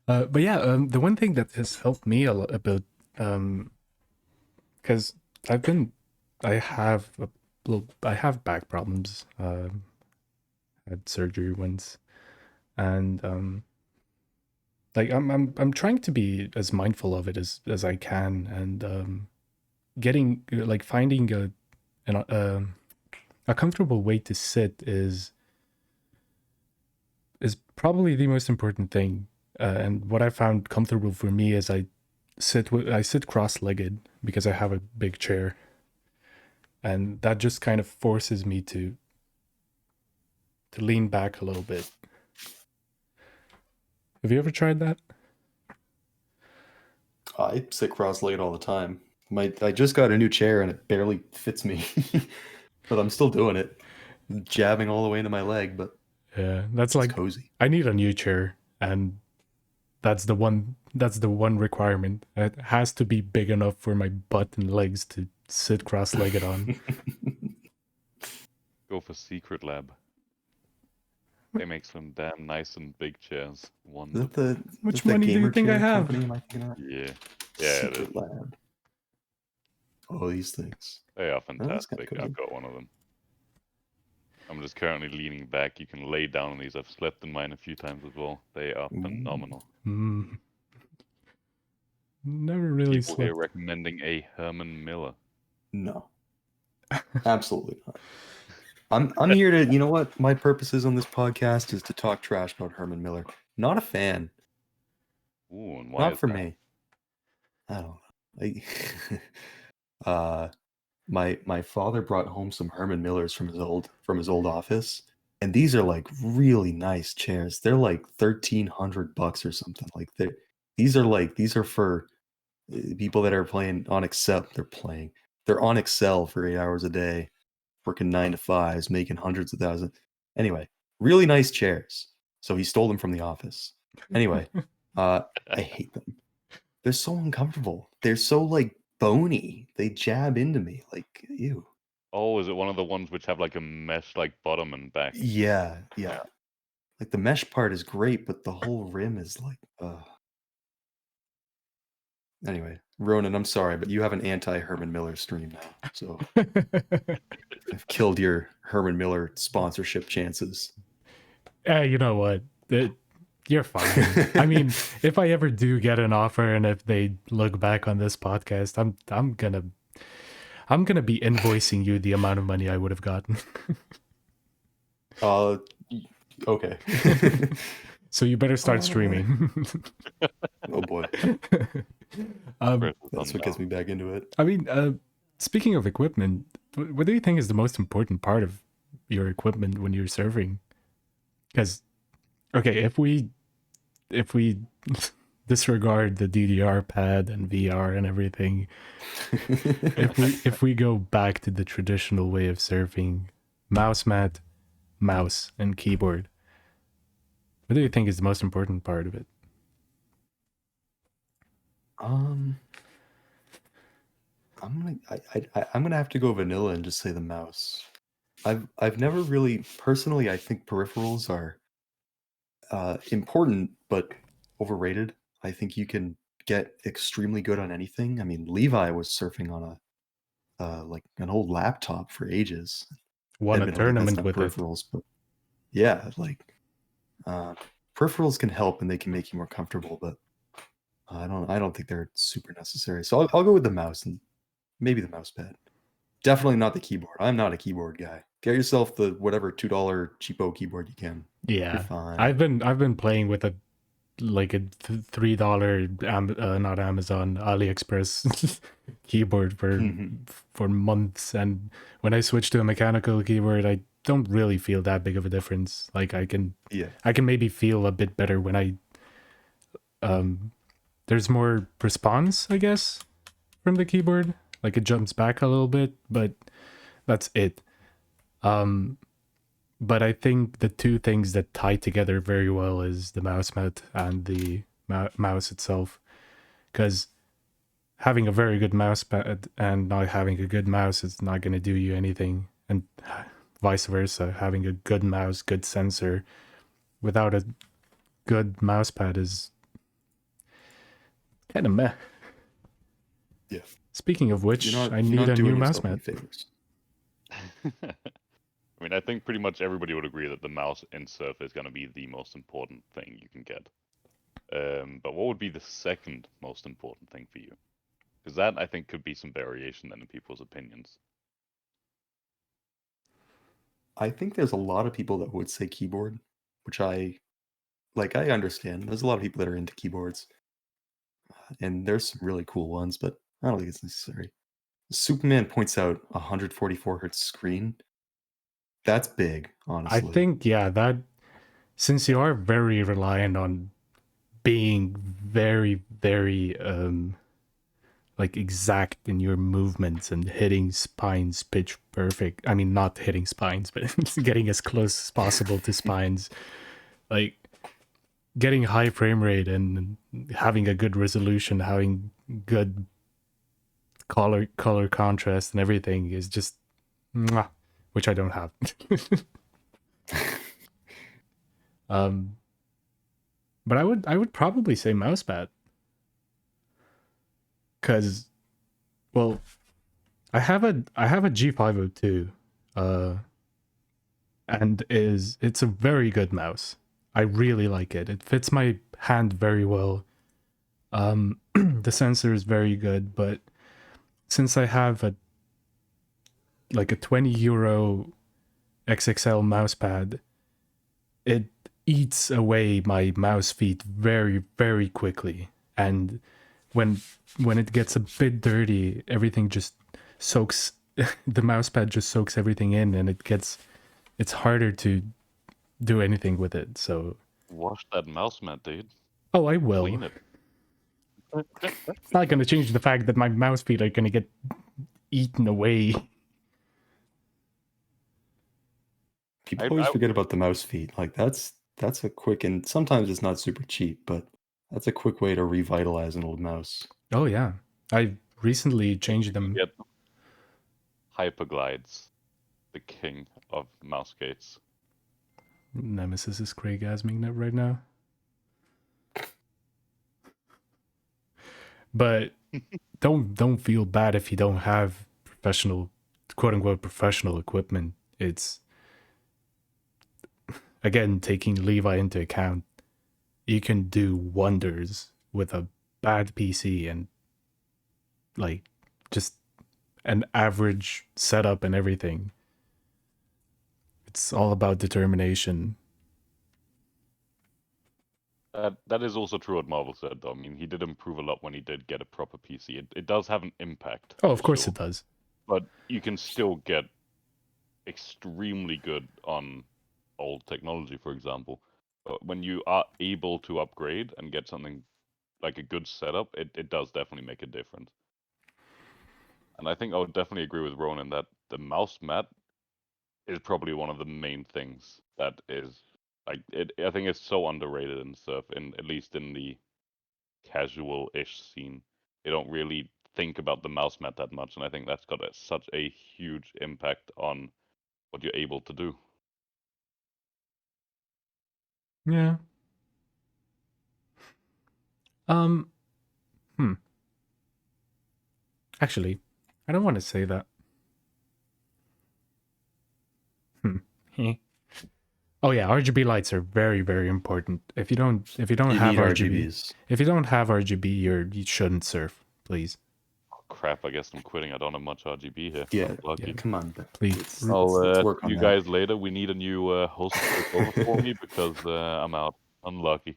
Speaker 3: But yeah, the one thing that has helped me a bit, because I have back problems. Had surgery once, and like I'm trying to be as mindful of it as I can, and finding a comfortable way to sit is probably the most important thing. And what I found comfortable for me is I sit cross-legged because I have a big chair, and that just kind of forces me to lean back a little bit. Have you ever tried that?
Speaker 2: I sit cross-legged all the time. I just got a new chair and it barely fits me, but I'm still doing it, jabbing all the way into my leg. But
Speaker 3: yeah, that's
Speaker 2: it's
Speaker 3: like
Speaker 2: cozy.
Speaker 3: I need a new chair, and that's the one requirement. It has to be big enough for my butt and legs to sit cross-legged on.
Speaker 1: Go for Secret Lab. They make some damn nice and big chairs.
Speaker 2: Is that
Speaker 3: Which
Speaker 2: the
Speaker 3: money do you
Speaker 2: gamer
Speaker 3: think I
Speaker 2: chair
Speaker 3: have?
Speaker 2: company, am I thinking of?
Speaker 1: Yeah. Yeah, it is.
Speaker 2: Secret Lab. Oh, these things.
Speaker 1: They are
Speaker 2: that's kinda
Speaker 1: fantastic.
Speaker 2: cozy.
Speaker 1: I've got one of them. I'm just currently leaning back. You can lay down on these. I've slept in mine a few times as well. They are phenomenal.
Speaker 3: Never really
Speaker 1: People here
Speaker 3: slept.
Speaker 1: recommending a Herman Miller.
Speaker 2: No, absolutely not. I'm here to, you know what? My purposes on this podcast is to talk trash about Herman Miller. Not a fan.
Speaker 1: Ooh, and why
Speaker 2: Not
Speaker 1: is
Speaker 2: for
Speaker 1: that?
Speaker 2: me. I don't know. My father brought home some Herman Millers from his old office, and these are like really nice chairs. They're like $1,300 or something. Like these are for people that are playing on Excel. They're on Excel for 8 hours a day, working 9 to 5s, making hundreds of thousands. Anyway, really nice chairs. So he stole them from the office. Anyway, I hate them. They're so uncomfortable. They're so like bony. They jab into me like ew.
Speaker 1: Oh, is it one of the ones which have like a mesh like bottom and back?
Speaker 2: Yeah. Like the mesh part is great, but the whole rim is like Anyway, Ronan, I'm sorry, but you have an anti-Herman Miller stream now. So I've killed your Herman Miller sponsorship chances.
Speaker 3: You know what? You're fine. I mean, if I ever do get an offer, and if they look back on this podcast, I'm gonna be invoicing you the amount of money I would have gotten.
Speaker 2: Okay.
Speaker 3: So you better start streaming.
Speaker 2: Oh boy. That's what gets me back into it.
Speaker 3: I mean, speaking of equipment, what do you think is the most important part of your equipment when you're surfing? Because, okay, if we disregard the DDR pad and VR and everything, if we go back to the traditional way of surfing, mouse mat, mouse, and keyboard, what do you think is the most important part of it?
Speaker 2: I'm gonna have to go vanilla and just say the mouse. I've never really personally. I think peripherals are important, but overrated. I think you can get extremely good on anything. I mean, Levi was surfing on a like an old laptop for ages.
Speaker 3: Won a
Speaker 2: Admittedly, that's
Speaker 3: tournament
Speaker 2: not
Speaker 3: with it.
Speaker 2: peripherals, but yeah, like peripherals can help and they can make you more comfortable, but I don't think they're super necessary. So I'll go with the mouse and maybe the mouse pad. Definitely not the keyboard. I'm not a keyboard guy. Get yourself the whatever $2 cheapo keyboard you can.
Speaker 3: Yeah,
Speaker 2: You're fine.
Speaker 3: I've been playing with a $3 not Amazon, AliExpress keyboard for months, and when I switch to a mechanical keyboard, I don't really feel that big of a difference. Like I can maybe feel a bit better when I there's more response, I guess, from the keyboard. Like it jumps back a little bit, but that's it. But I think the two things that tie together very well is the mouse mat and the mouse itself. Because having a very good mouse pad and not having a good mouse is not going to do you anything. And vice versa. Having a good mouse, good sensor, without a good mouse pad is kind of meh.
Speaker 2: Yeah.
Speaker 3: Speaking of which, I need a new mouse mat.
Speaker 1: I mean, I think pretty much everybody would agree that the mouse in Surf is going to be the most important thing you can get. But what would be the second most important thing for you? Because that, I think, could be some variation then in people's opinions.
Speaker 2: I think there's a lot of people that would say keyboard, which I understand. There's a lot of people that are into keyboards. And there's some really cool ones, but I don't think it's necessary. Superman points out 144 hertz screen. That's big, honestly.
Speaker 3: I think, yeah, that since you are very reliant on being very, very like exact in your movements and hitting spines pitch perfect. I mean, not hitting spines, but getting as close as possible to spines. Like getting high frame rate and having a good resolution, having good color contrast and everything is just mwah, which I don't have. But I would probably say mousepad. Cause well, I have a G502 and it's a very good mouse. I really like it. It fits my hand very well. The sensor is very good, but since I have a 20 euro XXL mousepad, it eats away my mouse feet very, very quickly. And when it gets a bit dirty, everything just soaks, the mousepad just soaks everything in, and it's harder to do anything with it. So
Speaker 1: wash that mouse mat, dude.
Speaker 3: Oh, I will.
Speaker 1: Clean it.
Speaker 3: It's not going to change the fact that my mouse feet are going to get eaten away.
Speaker 2: People always forget about the mouse feet. Like that's a quick, and sometimes it's not super cheap, but that's a quick way to revitalize an old mouse.
Speaker 3: Oh yeah, I recently changed them.
Speaker 1: Yep. Hyperglides, the king of mouse gates.
Speaker 3: Nemesis is Craig-gasming right now. But don't feel bad if you don't have professional, quote unquote, professional equipment. It's, again, taking Levi into account, you can do wonders with a bad PC and like just an average setup and everything. It's all about determination.
Speaker 1: That is also true what Marvel said, though. I mean, he did improve a lot when he did get a proper PC. It does have an impact.
Speaker 3: Oh, of course it does.
Speaker 1: But you can still get extremely good on old technology, for example. When you are able to upgrade and get something like a good setup, it does definitely make a difference. And I think I would definitely agree with Ronin that the mouse mat is probably one of the main things that is like it. I think it's so underrated in Surf, at least in the casual-ish scene. They don't really think about the mouse mat that much, and I think that's got such a huge impact on what you're able to do.
Speaker 3: Yeah. Actually, I don't want to say that. Oh yeah, RGB lights are very, very important. If you don't have RGBs, if you don't have RGB, you shouldn't surf, please.
Speaker 1: Of crap, I guess I'm quitting. I don't have much RGB here.
Speaker 2: Yeah,
Speaker 1: Lucky.
Speaker 2: come on.
Speaker 3: Please.
Speaker 2: Let's work on
Speaker 1: you
Speaker 2: that.
Speaker 1: guys later. We need a new host to take over for me because I'm out. Unlucky.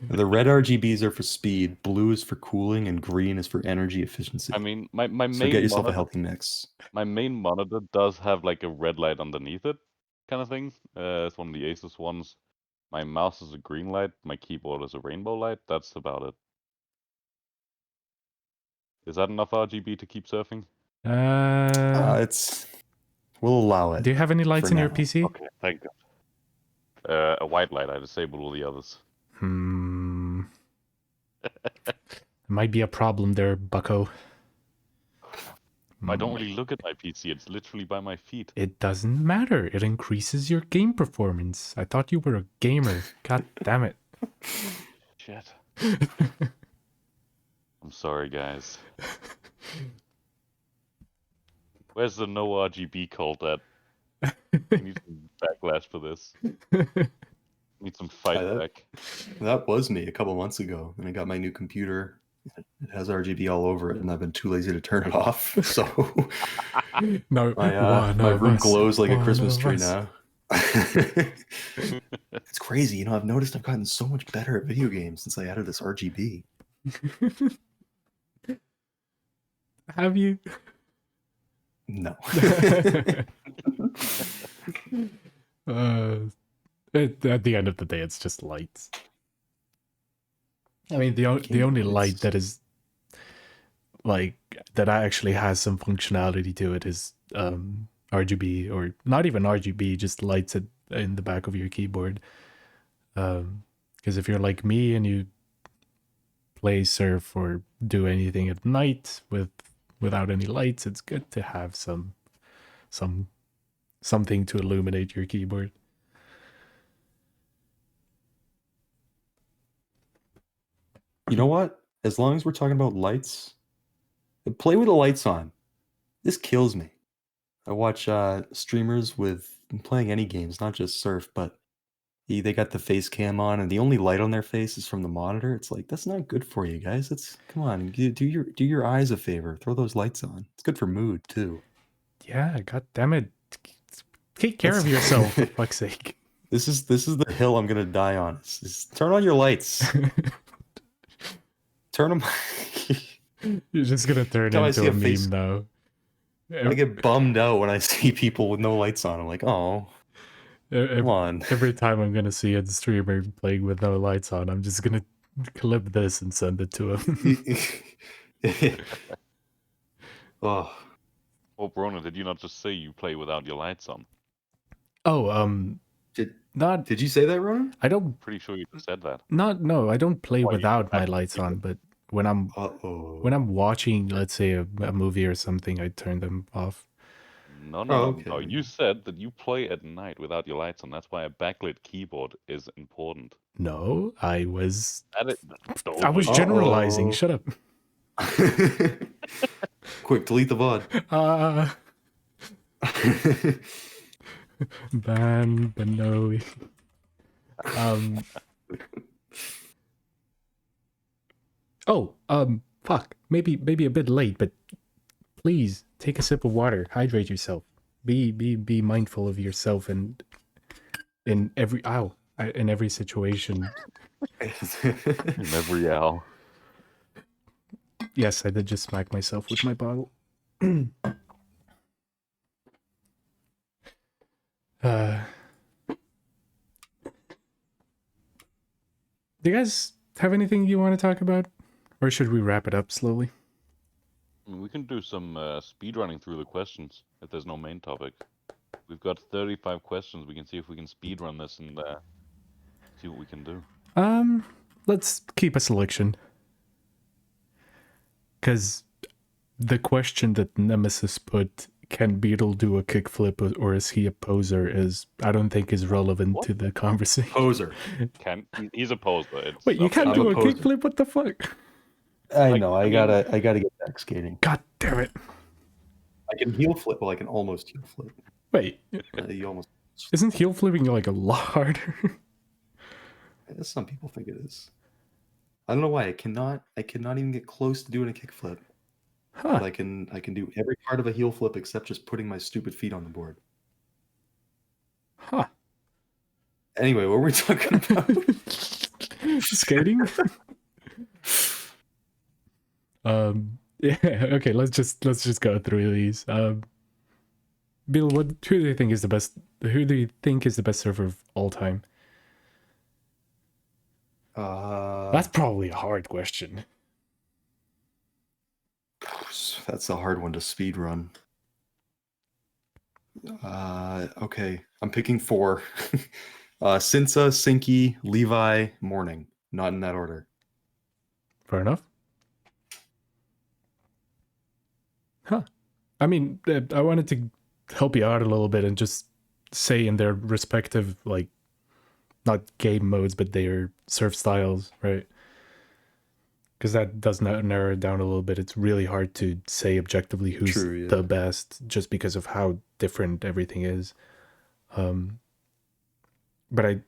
Speaker 2: The red RGBs are for speed, blue is for cooling, and green is for energy efficiency.
Speaker 1: I mean, my main
Speaker 2: so get yourself
Speaker 1: monitor,
Speaker 2: a healthy mix.
Speaker 1: My main monitor does have like a red light underneath it, kind of thing. It's one of the Asus ones. My mouse is a green light. My keyboard is a rainbow light. That's about it. Is that enough RGB to keep surfing?
Speaker 2: We'll allow it.
Speaker 3: Do you have any lights
Speaker 2: for
Speaker 3: in your
Speaker 2: now.
Speaker 3: PC?
Speaker 1: Okay, thank God. A white light. I disabled all the others.
Speaker 3: Might be a problem there, bucko.
Speaker 1: I don't really look at my PC. It's literally by my feet.
Speaker 3: It doesn't matter. It increases your game performance. I thought you were a gamer. God damn it.
Speaker 1: Shit. I'm sorry, guys. Where's the no RGB cult at? We need some backlash for this. Need some fight back.
Speaker 2: That was me a couple months ago, and I got my new computer. It has RGB all over it, and I've been too lazy to turn it off. So
Speaker 3: no,
Speaker 2: my room glows like a Christmas tree now. It's crazy, I've noticed I've gotten so much better at video games since I added this RGB.
Speaker 3: Have you?
Speaker 2: No.
Speaker 3: At the end of the day, it's just lights. I mean, the only light that is like that actually has some functionality to it is RGB, or not even RGB, just lights it in the back of your keyboard. Because if you're like me and you play surf or do anything at night without any lights, it's good to have something to illuminate your keyboard.
Speaker 2: You know what? As long as we're talking about lights, play with the lights on. This kills me. I watch streamers with playing any games, not just surf, but they got the face cam on, and the only light on their face is from the monitor. It's like, that's not good for you guys. Come on, do your eyes a favor. Throw those lights on. It's good for mood too.
Speaker 3: Yeah, god damn it. Take care of yourself, for fuck's sake.
Speaker 2: This is the hill I'm gonna die on. Just turn on your lights. Turn them.
Speaker 3: You're just gonna turn into a meme now.
Speaker 2: I get bummed out when I see people with no lights on. I'm like, oh, come on.
Speaker 3: Every time I'm gonna see a streamer playing with no lights on, I'm just gonna clip this and send it to him.
Speaker 2: Oh.
Speaker 1: Oh, Brona, did you not just say you play without your lights on?
Speaker 3: Oh,
Speaker 2: Did you say that, Ronan?
Speaker 3: I don't.
Speaker 1: Pretty sure you just said that.
Speaker 3: No, I don't play without my lights on, but when I'm watching, let's say a movie or something, I turn them off.
Speaker 1: No. You said that you play at night without your lights on. That's why a backlit keyboard is important.
Speaker 3: No, I was
Speaker 1: generalizing.
Speaker 3: Shut up.
Speaker 2: Quick, delete the VOD.
Speaker 3: Ban Benowy. Fuck. Maybe a bit late, but please take a sip of water. Hydrate yourself. Be mindful of yourself and in every situation.
Speaker 1: In every owl.
Speaker 3: Yes, I did just smack myself with my bottle. Do you guys have anything you want to talk about? Or should we wrap it up slowly?
Speaker 1: We can do some speedrunning through the questions if there's no main topic. We've got 35 questions. We can see if we can speedrun this and see what we can do.
Speaker 3: Let's keep a selection. Because the question that Nemesis put, can Beetle do a kickflip or is he a poser, I don't think is relevant to the conversation.
Speaker 2: Poser.
Speaker 1: He's a poser.
Speaker 3: Wait, you can't do a kickflip? What the fuck?
Speaker 2: I know. I gotta get back skating.
Speaker 3: God damn it!
Speaker 2: I can heel flip. Well, I can almost heel flip.
Speaker 3: Wait,
Speaker 2: you almost
Speaker 3: isn't heel flipping like a lot harder?
Speaker 2: Some people think it is. I don't know why. I cannot even get close to doing a kickflip.
Speaker 3: Huh.
Speaker 2: But I can do every part of a heel flip except just putting my stupid feet on the board.
Speaker 3: Huh.
Speaker 2: Anyway, what were we talking about?
Speaker 3: Skating? Yeah, okay, let's just go through these. Beetle, who do you think is the best surfer of all time? That's probably a hard question.
Speaker 2: That's a hard one to speed run. Okay, I'm picking 4. Sinsa, Sinky, Levi, Morning. Not in that order.
Speaker 3: Fair enough. Huh. I mean, I wanted to help you out a little bit and just say in their respective, like, not game modes, but their surf styles, right? Because that does narrow it down a little bit. It's really hard to say objectively who's the best just because of how different everything is. But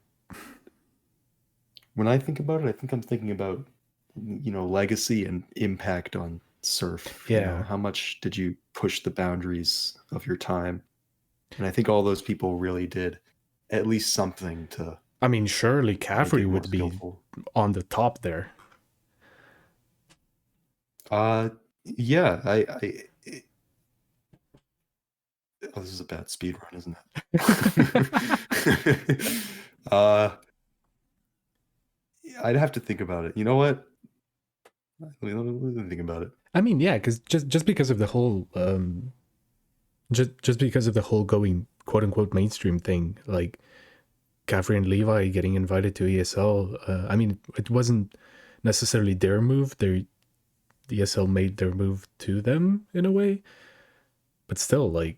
Speaker 2: when I think about it, I think I'm thinking about, legacy and impact on surf.
Speaker 3: Yeah.
Speaker 2: How much did you push the boundaries of your time? And I think all those people really did at least something to.
Speaker 3: I mean, surely Caffrey would be on the top there.
Speaker 2: Yeah, oh, this is a bad speed run, isn't it? I'd have to think about it. You know what? Let me think about it.
Speaker 3: I mean, yeah, because just because of the whole just because of the whole going quote unquote mainstream thing, like Caffrey and Levi getting invited to ESL. I mean, it wasn't necessarily their move. The ESL made their move to them in a way, but still, like,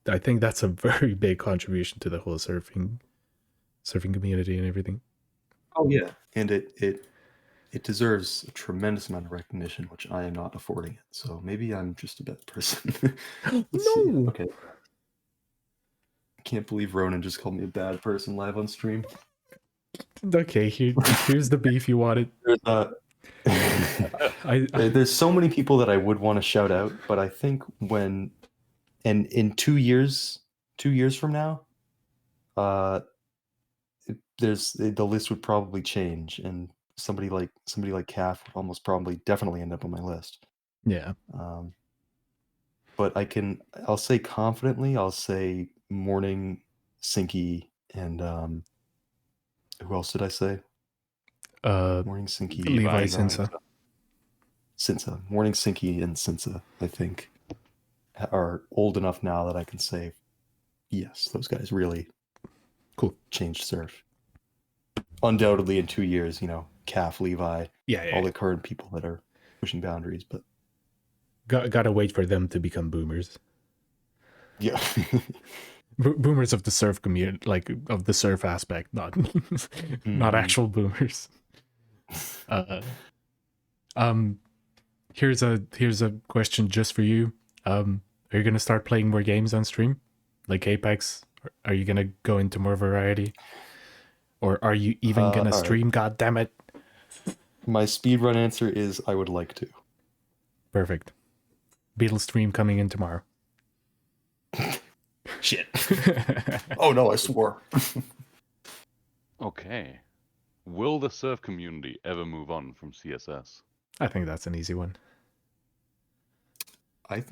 Speaker 3: I think that's a very big contribution to the whole surfing community and everything.
Speaker 2: Oh yeah, and it deserves a tremendous amount of recognition, which I am not affording it. So maybe I'm just a bad person.
Speaker 3: No.
Speaker 2: See. Okay. I can't believe Ronin just called me a bad person live on stream.
Speaker 3: Okay, here's the beef you wanted.
Speaker 2: There's so many people that I would want to shout out, but I think in 2 years from now, the list would probably change, and somebody like Calf would almost probably definitely end up on my list.
Speaker 3: Yeah.
Speaker 2: But I'll say confidently, Morning, Sinky, and who else did I say? Morning, Sinky,
Speaker 3: Levi, Sinsa.
Speaker 2: Morning, Sinky, and Sinsa, I think, are old enough now that I can say, yes, those guys really
Speaker 3: cool
Speaker 2: changed surf. Undoubtedly, in 2 years, Calf, Levi, all the current people that are pushing boundaries, but
Speaker 3: gotta wait for them to become boomers.
Speaker 2: Yeah.
Speaker 3: Boomers of the surf community, like of the surf aspect, not not actual boomers. Here's a question just for you. Are you gonna start playing more games on stream, like Apex? Are you gonna go into more variety, or are you even gonna stream? Right. God damn it!
Speaker 2: My speedrun answer is I would like to.
Speaker 3: Perfect. Beetle stream coming in tomorrow.
Speaker 2: Shit. Oh no, I swore.
Speaker 1: Okay. Will the surf community ever move on from CSS?
Speaker 3: I think that's an easy one.
Speaker 2: I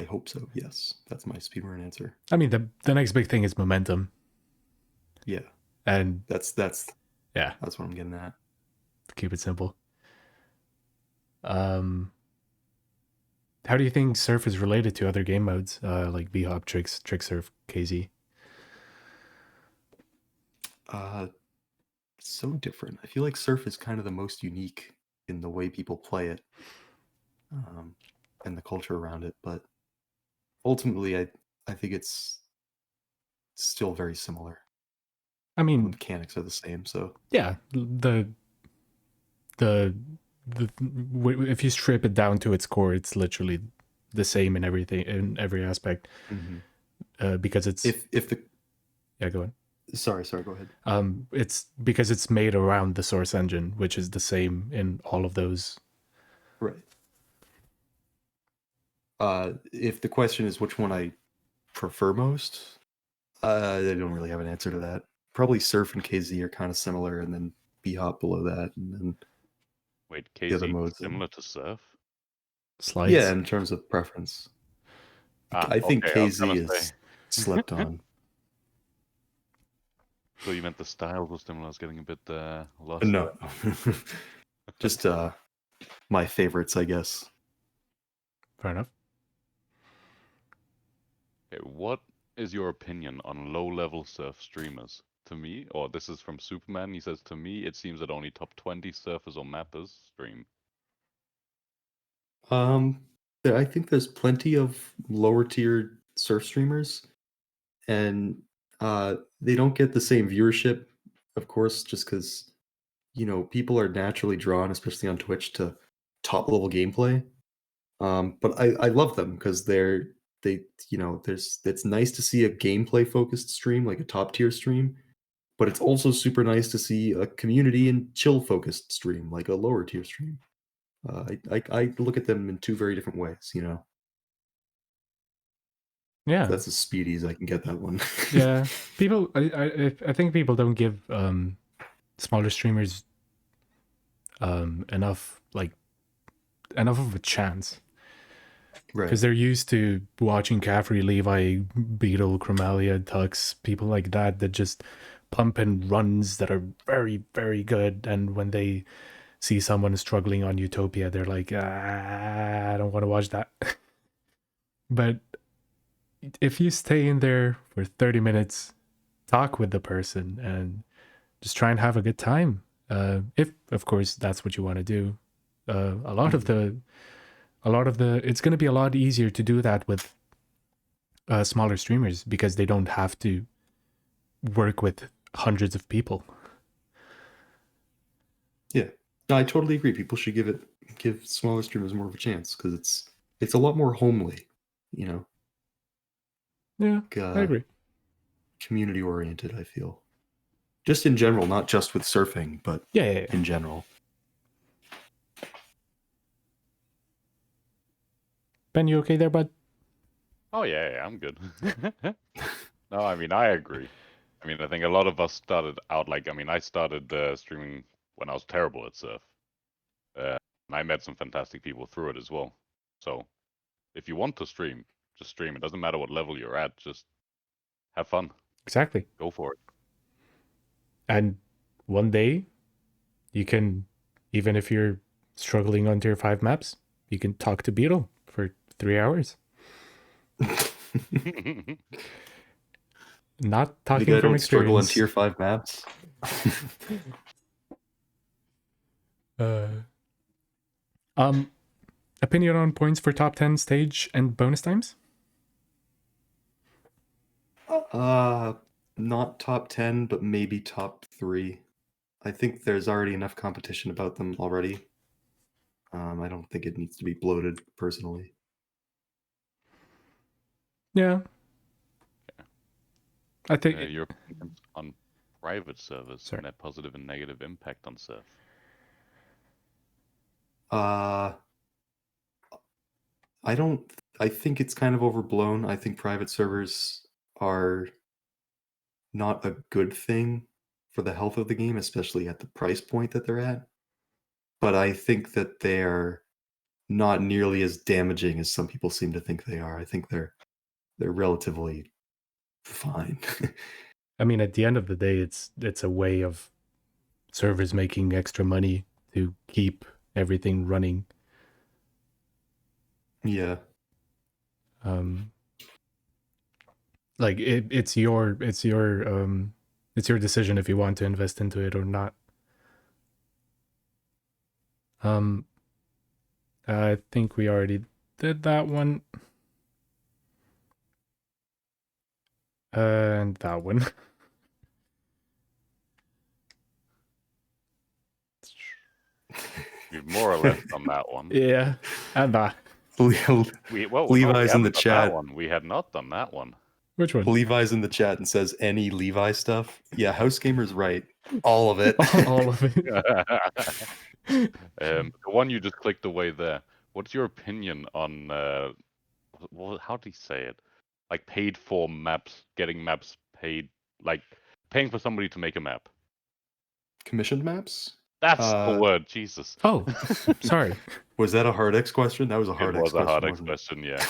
Speaker 2: hope so, yes. That's my speedrun answer.
Speaker 3: I mean, the next big thing is momentum.
Speaker 2: Yeah.
Speaker 3: And
Speaker 2: that's
Speaker 3: yeah.
Speaker 2: That's what I'm getting at.
Speaker 3: To keep it simple. How do you think surf is related to other game modes, like B-Hop, Trick Surf, KZ?
Speaker 2: So different. I feel like surf is kind of the most unique in the way people play it, and the culture around it. But ultimately, I think it's still very similar.
Speaker 3: I mean,
Speaker 2: the mechanics are the same. So
Speaker 3: yeah, the if you strip it down to its core, it's literally the same in everything, in every aspect.
Speaker 2: Mm-hmm.
Speaker 3: Because it's yeah, go on.
Speaker 2: Sorry, go ahead.
Speaker 3: It's because it's made around the source engine, which is the same in all of those
Speaker 2: Right. If the question is which one I prefer most, I don't really have an answer to that. Probably Surf and KZ are kind of similar, and then B-Hop below that, and then
Speaker 1: Wait,
Speaker 2: the other
Speaker 1: KZ
Speaker 2: modes.
Speaker 1: similar to Surf?
Speaker 3: Slides.
Speaker 2: Yeah, in terms of preference. I think
Speaker 1: okay, I was
Speaker 2: KZ
Speaker 1: gonna
Speaker 2: is
Speaker 1: say.
Speaker 2: slept on.
Speaker 1: So you meant the styles were similar? I was getting a bit lost.
Speaker 2: No. Just my favorites, I guess.
Speaker 3: Fair enough.
Speaker 1: Okay, what is your opinion on low-level surf streamers? To me, or this is from Superman, he says, to me, it seems that only top 20 surfers or mappers stream.
Speaker 2: I think there's plenty of lower tier surf streamers, and they don't get the same viewership, of course, just because people are naturally drawn, especially on Twitch, to top level gameplay. But I love them because it's nice to see a gameplay focused stream, like a top tier stream, but it's also super nice to see a community and chill focused stream, like a lower tier stream. I look at them in two very different ways.
Speaker 3: Yeah.
Speaker 2: That's as speedy as I can get that one.
Speaker 3: Yeah. People, I think people don't give smaller streamers enough of a chance.
Speaker 2: Right.
Speaker 3: Because they're used to watching Caffrey, Levi, Beetle, Chromalia, Tux, people like that just pump in runs that are very, very good. And when they see someone struggling on Utopia, they're like, I don't want to watch that. But if you stay in there for 30 minutes, talk with the person, and just try and have a good time, if, of course, that's what you want to do. A lot of the it's going to be a lot easier to do that with smaller streamers because they don't have to work with hundreds of people.
Speaker 2: Yeah, no, I totally agree. People should give smaller streamers more of a chance because it's a lot more homely,
Speaker 3: Yeah,
Speaker 2: like,
Speaker 3: I agree.
Speaker 2: community oriented. I feel, just in general, not just with surfing, but
Speaker 3: Yeah.
Speaker 2: in general.
Speaker 3: Ben, you okay there, bud?
Speaker 1: Oh yeah, I'm good. No, I mean, I agree. I mean, I think a lot of us started out I started streaming when I was terrible at surf. And I met some fantastic people through it as well. So if you want to stream, just stream. It doesn't matter what level you're at. Just have fun.
Speaker 3: Exactly.
Speaker 1: Go for it.
Speaker 3: And one day, you can, even if you're struggling on tier 5 maps, you can talk to Beetle for 3 hours. Not talking
Speaker 2: I
Speaker 3: from
Speaker 2: don't struggle on
Speaker 3: experience.
Speaker 2: tier 5 maps.
Speaker 3: Opinion on points for top 10 stage and bonus times?
Speaker 2: Not top 10, but maybe top 3. I think there's already enough competition about them already. I don't think it needs to be bloated, personally.
Speaker 3: Yeah. I think
Speaker 1: your opinions on private servers and their positive and negative impact on surf.
Speaker 2: I think it's kind of overblown. I think private servers are not a good thing for the health of the game, especially at the price point that they're at. But I think that they're not nearly as damaging as some people seem to think they are. I think they're relatively fine.
Speaker 3: I mean, at the end of the day, it's a way of servers making extra money to keep everything running.
Speaker 2: Yeah.
Speaker 3: Like it's your decision if you want to invest into it or not. I think we already did that one. And that one.
Speaker 1: We've more or less done that one.
Speaker 3: Yeah, and that.
Speaker 2: Levi's in the chat.
Speaker 1: We had not done that one.
Speaker 3: Which one?
Speaker 2: Levi's in the chat and says any Levi stuff. Yeah, House Gamer's right. All of it.
Speaker 3: All of it.
Speaker 1: The one you just clicked away there. What's your opinion on how do you say it? Like paid for maps, getting maps paid, like paying for somebody to make a map.
Speaker 2: Commissioned maps?
Speaker 1: That's the word, Jesus.
Speaker 3: Oh, sorry.
Speaker 2: Was that a hard X question? That was a hard
Speaker 1: It
Speaker 2: X
Speaker 1: was a
Speaker 2: question.
Speaker 1: hard X question, yeah.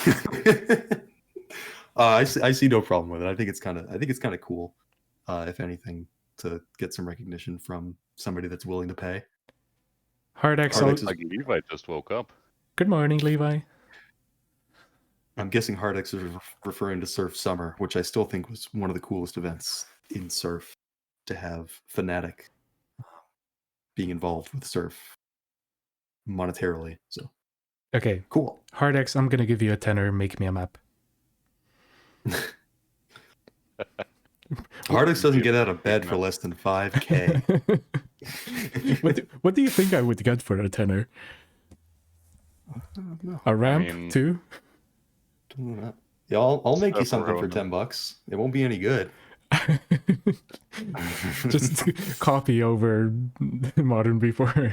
Speaker 2: I see no problem with it. I think it's kind of cool, if anything, to get some recognition from somebody that's willing to pay.
Speaker 3: Hard X.
Speaker 1: Like Levi just woke up.
Speaker 3: Good morning, Levi.
Speaker 2: I'm guessing Hard X is referring to Surf Summer, which I still think was one of the coolest events in Surf, to have Fnatic being involved with Surf monetarily. So
Speaker 3: okay,
Speaker 2: cool.
Speaker 3: Hard X, I'm gonna give you a tenner. Make me a map.
Speaker 2: Hard X doesn't get out of bed for less than 5K.
Speaker 3: What do you think I would get for a tenner? A ramp too?
Speaker 2: Yeah, I'll make you something for $10. It won't be any good.
Speaker 3: Just copy over Modern before,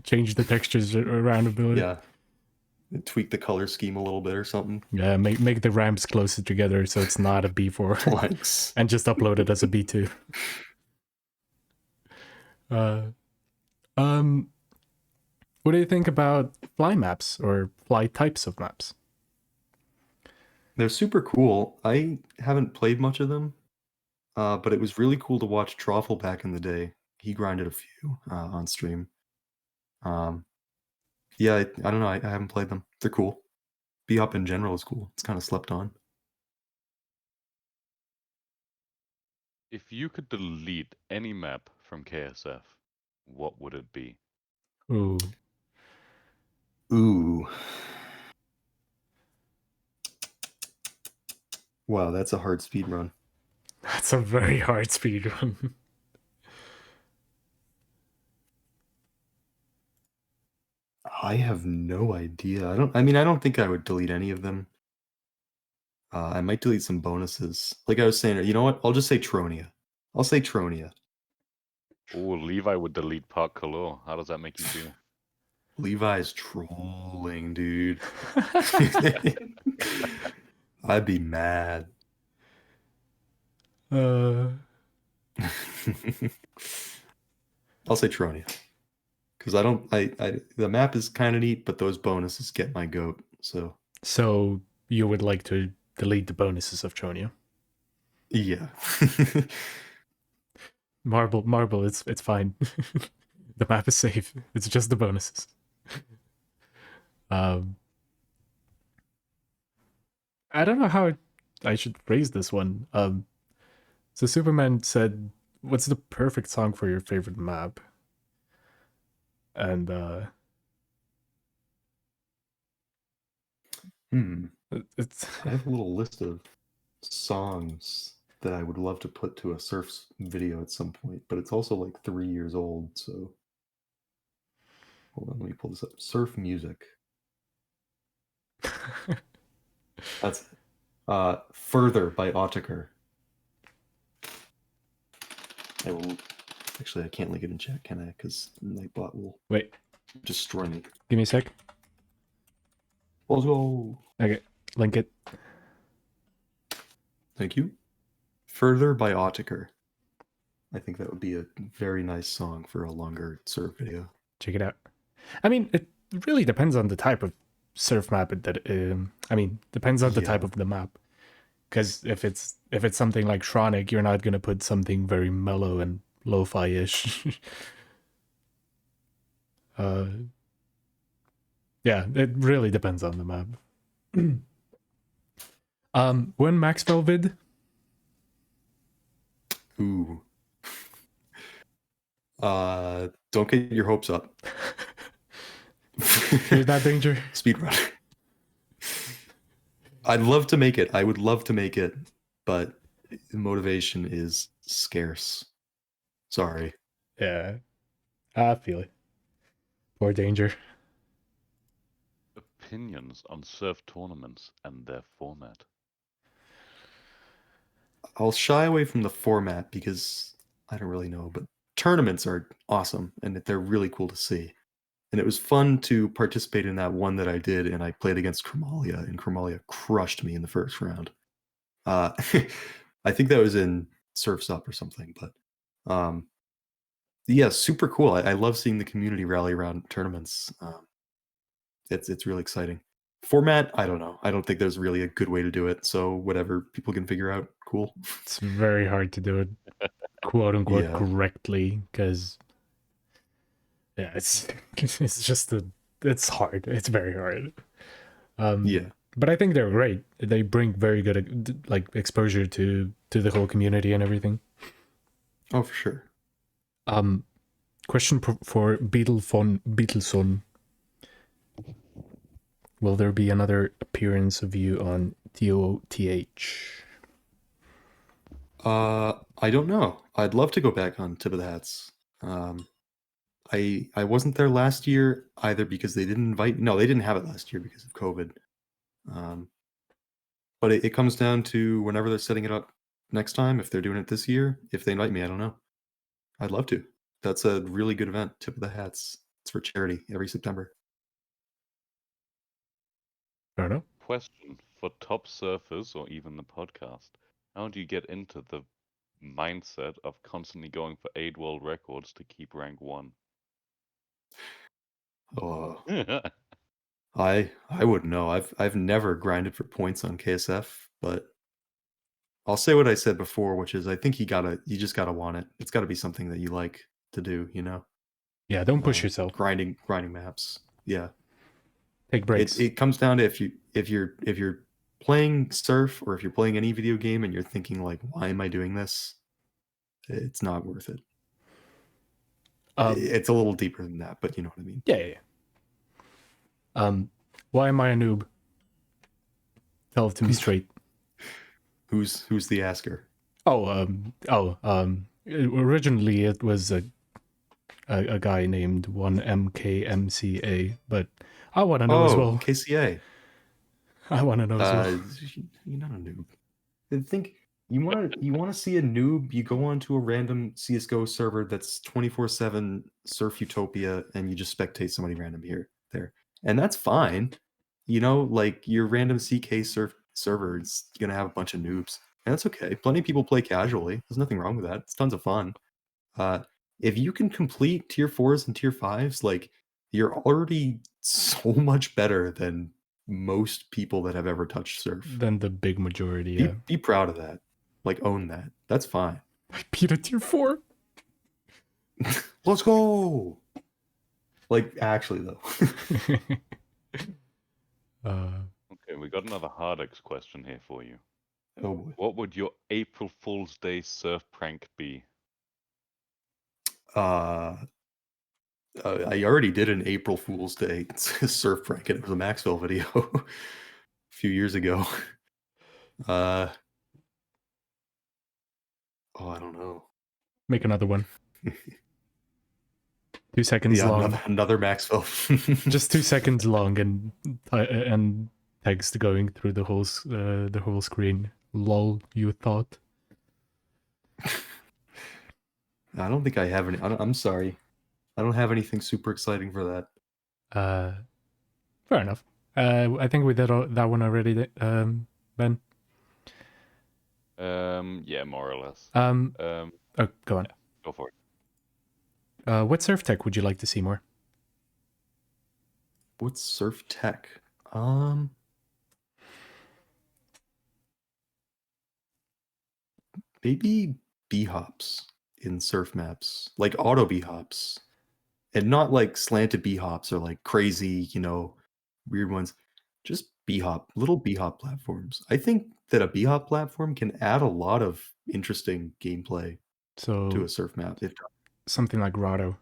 Speaker 3: change the textures around a bit.
Speaker 2: Yeah, tweak the color scheme a little bit or something.
Speaker 3: Yeah, make the ramps closer together so it's not a B4, and just upload it as a B2. What do you think about fly maps or fly types of maps?
Speaker 2: They're super cool. I haven't played much of them, but it was really cool to watch Troffle back in the day. He grinded a few on stream. Yeah, I don't know. I haven't played them. They're cool. B-Hop in general is cool. It's kind of slept on.
Speaker 1: If you could delete any map from KSF, what would it be?
Speaker 2: Ooh. Wow, that's a hard speed run.
Speaker 3: That's a very hard speed run.
Speaker 2: I have no idea. I don't think I would delete any of them. I might delete some bonuses. Like I was saying, you know what? I'll just say Tronia. I'll say Tronia.
Speaker 1: Oh, Levi would delete Park Color. How does that make you feel?
Speaker 2: Levi's trolling, dude. I'd be mad.
Speaker 3: Uh,
Speaker 2: I'll say Tronia. Because the map is kind of neat, but those bonuses get my goat.
Speaker 3: So you would like to delete the bonuses of Tronia?
Speaker 2: Yeah.
Speaker 3: Marble, it's fine. The map is safe. It's just the bonuses. I don't know how I should phrase this one. So Superman said, "What's the perfect song for your favorite map?" And
Speaker 2: I have a little list of songs that I would love to put to a Surf video at some point, but it's also like 3 years old, so hold on, let me pull this up. Surf music. That's Further by Autiker. I can't link it in chat, can I? Because Nightbot will destroy me.
Speaker 3: Give me a sec.
Speaker 2: Let's go.
Speaker 3: Okay, link it.
Speaker 2: Thank you. Further by Autiker. I think that would be a very nice song for a longer Surf video.
Speaker 3: Check it out. I mean, it really depends on the type of Surf map depends on the type of the map. Because if it's something like Shronic, you're not gonna put something very mellow and lo-fi-ish. Yeah, it really depends on the map. When Maxwell vid?
Speaker 2: Ooh. Don't get your hopes up.
Speaker 3: Hear that, Danger?
Speaker 2: Speedrun. I'd love to make it. I would love to make it, but motivation is scarce. Sorry.
Speaker 3: Yeah, I feel it. Poor Danger.
Speaker 1: Opinions on Surf tournaments and their format.
Speaker 2: I'll shy away from the format because I don't really know, but tournaments are awesome and they're really cool to see. And it was fun to participate in that one that I did, and I played against Chromalia, and Chromalia crushed me in the first round. Uh, I think that was in Surf's Up or something, but yeah, super cool. I love seeing the community rally around tournaments. It's really exciting. Format, I don't know. I don't think there's really a good way to do it. So whatever people can figure out, cool.
Speaker 3: It's very hard to do it, quote unquote,
Speaker 2: Yeah.
Speaker 3: correctly, because yeah, it's it's hard. It's very hard.
Speaker 2: Yeah.
Speaker 3: But I think they're great. They bring very good like exposure to the whole community and everything.
Speaker 2: Oh, for sure.
Speaker 3: Question for Beetleson. Will there be another appearance of you on TOTH?
Speaker 2: I don't know. I'd love to go back on Tip of the Hats. I wasn't there last year either because they didn't invite. No, they didn't have it last year because of COVID. But it comes down to whenever they're setting it up next time. If they're doing it this year, if they invite me, I don't know. I'd love to. That's a really good event. Tip of the Hats. It's for charity every September.
Speaker 3: I don't know.
Speaker 1: Question for top surfers or even the podcast: how do you get into the mindset of constantly going for 8 world records to keep rank 1?
Speaker 2: Oh, I wouldn't know. I've never grinded for points on KSF, but I'll say what I said before, which is I think you just gotta want it. It's got to be something that you like to do. You know.
Speaker 3: Yeah, don't push yourself.
Speaker 2: Grinding maps. Yeah.
Speaker 3: Take breaks.
Speaker 2: It comes down to if you're playing surf or if you're playing any video game and you're thinking like, why am I doing this? It's not worth it. It's a little deeper than that, but you know what I mean.
Speaker 3: Yeah. Why am I a noob? Tell it to me straight.
Speaker 2: Who's the asker?
Speaker 3: Originally it was a guy named 1MKMCA, but I want to know as well.
Speaker 2: KCA.
Speaker 3: I want to know as well.
Speaker 2: You're not a noob. I think you want to see a noob, you go onto a random CSGO server that's 24/7 Surf Utopia and you just spectate somebody random here there. And that's fine. You know, like your random CK surf server is going to have a bunch of noobs. And that's okay. Plenty of people play casually. There's nothing wrong with that. It's tons of fun. If you can complete tier 4s and tier 5s, like you're already so much better than most people that have ever touched surf.
Speaker 3: Than the big majority, yeah.
Speaker 2: Be proud of that. Like own that. That's fine.
Speaker 3: I beat a tier 4.
Speaker 2: Let's go. Like actually though.
Speaker 1: Okay, we got another Hardex question here for you.
Speaker 2: Oh boy.
Speaker 1: What would your April Fool's Day surf prank be?
Speaker 2: I already did an April Fool's Day surf prank, and it was a Maxwell video a few years ago. I don't know.
Speaker 3: Make another one. 2 seconds long.
Speaker 2: Another Maxwell.
Speaker 3: Just 2 seconds long, and text going through the whole screen. Lol, you thought?
Speaker 2: I don't think I have any. I'm sorry. I don't have anything super exciting for that.
Speaker 3: Fair enough. I think we did that one already, Ben.
Speaker 1: Yeah, more or less.
Speaker 3: Oh, go on.
Speaker 1: Yeah, go for it.
Speaker 3: What surf tech would you like to see more?
Speaker 2: What surf tech? Maybe B-hops in surf maps, like auto B-hops, and not like slanted B-hops or like crazy, you know, weird ones. Just B-hop, little B-hop platforms. I think that a B-hop platform can add a lot of interesting gameplay to a surf map.
Speaker 3: Something like Grotto.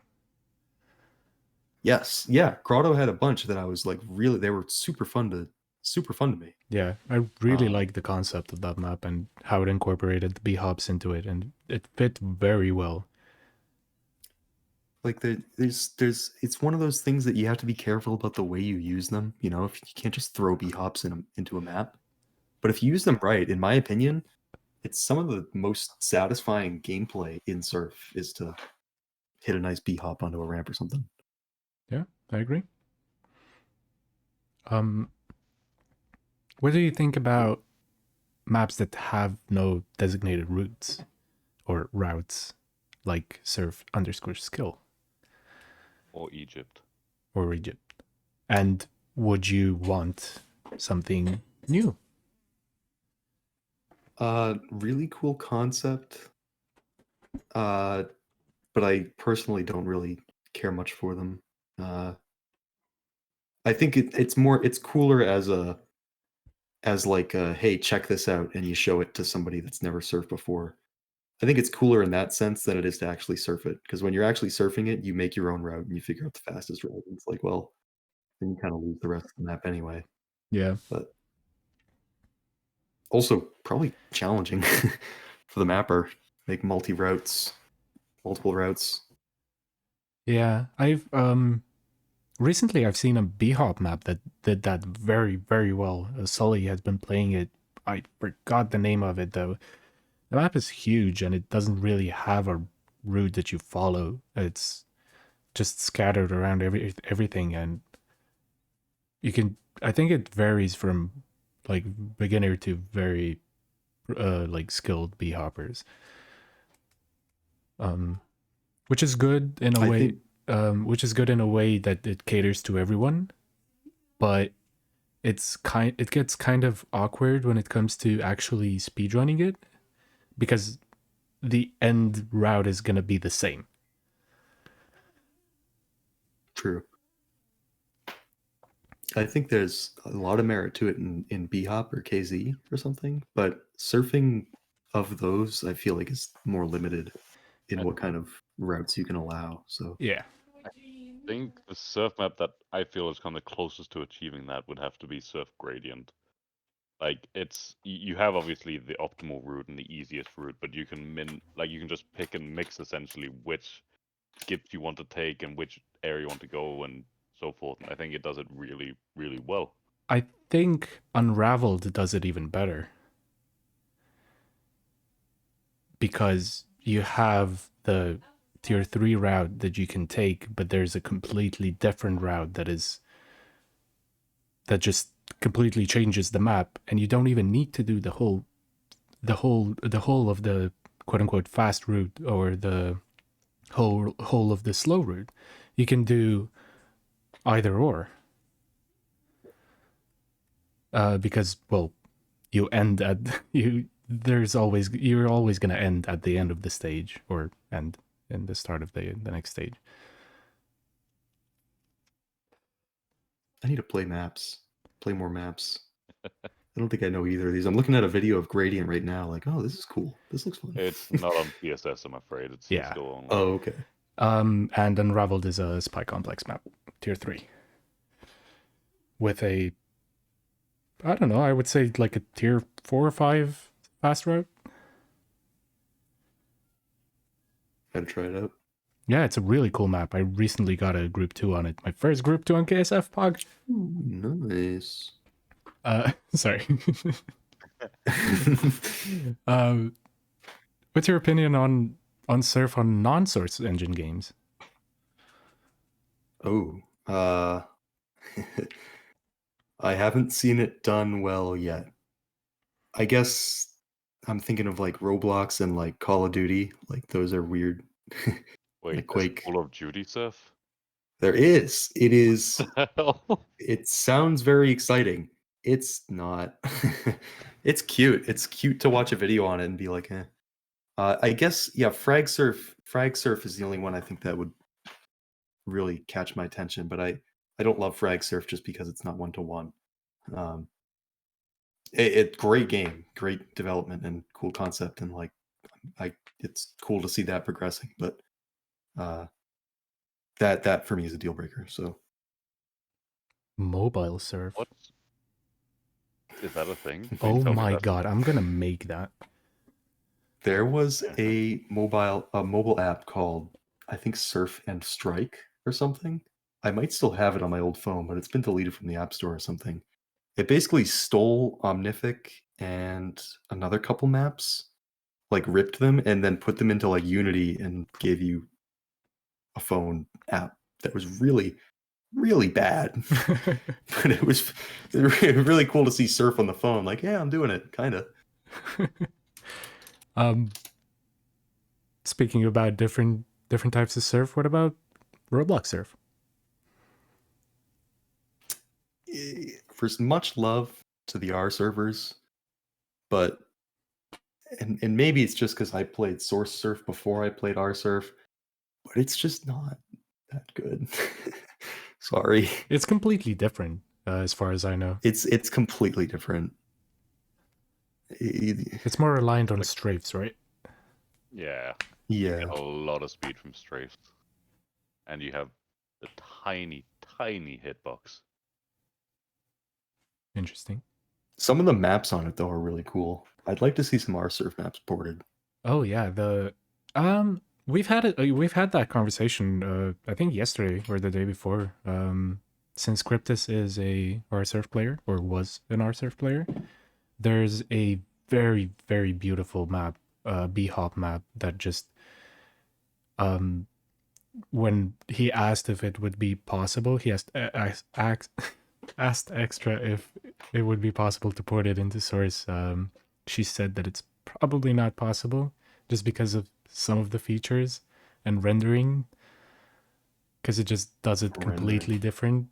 Speaker 2: Yes, yeah, Grotto had a bunch that I was like really, they were super fun to me.
Speaker 3: Yeah, I really like the concept of that map and how it incorporated the B-hops into it, and it fit very well.
Speaker 2: Like it's one of those things that you have to be careful about the way you use them. You know, if you can't just throw B-hops into a map, but if you use them right, in my opinion, It's some of the most satisfying gameplay in Surf is to hit a nice B-hop onto a ramp or something.
Speaker 3: Yeah, I agree. What do you think about maps that have no designated routes or routes, like surf_skill
Speaker 1: Or Egypt.
Speaker 3: or Egypt? And would you want something new?
Speaker 2: Really cool concept. But I personally don't really care much for them. I think it's cooler as like a, hey, check this out, and you show it to somebody that's never surfed before. I think it's cooler in that sense than it is to actually surf it. Because when you're actually surfing it, you make your own route and you figure out the fastest route. It's like, well, then you kind of lose the rest of the map anyway.
Speaker 3: Yeah.
Speaker 2: But also probably challenging for the mapper. Make multiple routes.
Speaker 3: Yeah, recently I've seen a B-hop map that did that very, very well. Sully has been playing it. I forgot the name of it though. The map is huge and it doesn't really have a route that you follow. It's just scattered around everything, and you can. I think it varies from like beginner to very like skilled B-hoppers. Which is good in a way. Which is good in a way that it caters to everyone, but it gets kind of awkward when it comes to actually speedrunning it, because the end route is gonna be the same.
Speaker 2: True. I think there's a lot of merit to it in B-hop or KZ or something, but surfing of those I feel like is more limited in what kind of routes you can allow. So
Speaker 3: Yeah.
Speaker 1: I think the surf map that I feel has come the closest to achieving that would have to be Surf Gradient. Like you have obviously the optimal route and the easiest route, but you can you can just pick and mix essentially which skips you want to take and which area you want to go and so forth. And I think it does it really, really well.
Speaker 3: I think Unraveled does it even better, because you have the tier 3 route that you can take, but there's a completely different route that just completely changes the map, and you don't even need to do the whole of the quote unquote fast route or the whole of the slow route. You can do either or, because, well, you end at you're always going to end at the end of the stage, or end in the start of the next stage.
Speaker 2: I need to play more maps. I don't think I know either of these. I'm looking at a video of Gradient right now, like, oh, this is cool. This looks fun.
Speaker 1: It's not on PSS, I'm afraid. It's
Speaker 3: Yeah.
Speaker 1: still on.
Speaker 2: Oh, okay.
Speaker 3: And Unraveled is a Spy Complex map, tier 3. With a, I don't know, I would say like a tier 4 or 5 fast route.
Speaker 2: Gotta try it out.
Speaker 3: Yeah, it's a really cool map. I recently got a group 2 on it. My first group 2 on KSF Pog.
Speaker 2: Nice.
Speaker 3: Sorry. What's your opinion on surf on non-source engine games?
Speaker 2: Oh, I haven't seen it done well yet. I guess I'm thinking of like Roblox and like Call of Duty. Like those are weird.
Speaker 1: Wait,
Speaker 2: like Quake.
Speaker 1: Call of Duty surf?
Speaker 2: There is. It is.
Speaker 1: Hell?
Speaker 2: It sounds very exciting. It's not. It's cute. It's cute to watch a video on it and be like, eh. I guess, yeah, Frag Surf is the only one I think that would really catch my attention, but I don't love Frag Surf just because it's not 1-to-1. It's great game, great development, and cool concept, and like, it's cool to see that progressing. But that for me is a deal breaker. So
Speaker 3: Mobile surf.
Speaker 1: What? Is that a thing?
Speaker 3: Oh
Speaker 1: Tell me
Speaker 3: my
Speaker 1: that.
Speaker 3: god, I'm gonna make that.
Speaker 2: there was a mobile app called, I think, Surf and Strike or something. I might still have it on my old phone, but it's been deleted from the App Store or something. It basically stole Omnific and another couple maps, like ripped them and then put them into like Unity and gave you a phone app that was really, really bad. But it was really cool to see Surf on the phone. Like, yeah, I'm doing it, kind of.
Speaker 3: Speaking about different types of surf, what about Roblox surf?
Speaker 2: For much love to the R servers, but and maybe it's just because I played Source Surf before I played R Surf, but it's just not that good. Sorry.
Speaker 3: It's completely different, as far as I know.
Speaker 2: It's completely different.
Speaker 3: It's more reliant on strafes, right?
Speaker 1: Yeah.
Speaker 2: Yeah.
Speaker 1: You get a lot of speed from strafes. And you have the tiny, tiny hitbox.
Speaker 3: Interesting.
Speaker 2: Some of the maps on it though are really cool. I'd like to see some R Surf maps ported.
Speaker 3: Oh yeah, we've had that conversation I think yesterday or the day before. Since Cryptus is a RSurf player or was an RSurf player, there's a very, very beautiful map, B-hop map that just when he asked if it would be possible, he asked Extra if it would be possible to port it into Source. She said that it's probably not possible just because of some of the features and rendering, because it just does it completely different.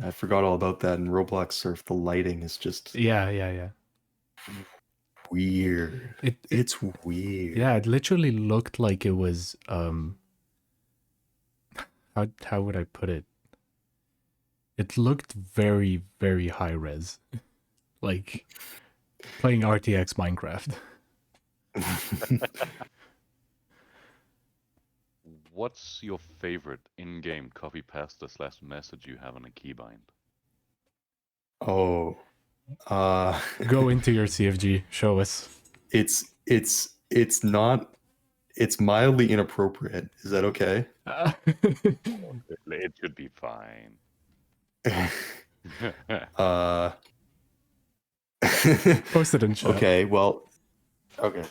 Speaker 2: I forgot all about that in Roblox Surf. The lighting is just
Speaker 3: Yeah.
Speaker 2: weird. It's weird.
Speaker 3: Yeah, it literally looked like it was how would I put it? It looked very, very high res. Like playing RTX Minecraft.
Speaker 1: What's your favorite in-game copy pasta / message you have on a keybind?
Speaker 2: Oh.
Speaker 3: Go into your CFG. Show us.
Speaker 2: It's not. It's mildly inappropriate. Is that okay?
Speaker 1: It should be fine.
Speaker 3: Post it in chat.
Speaker 2: Okay, well, okay.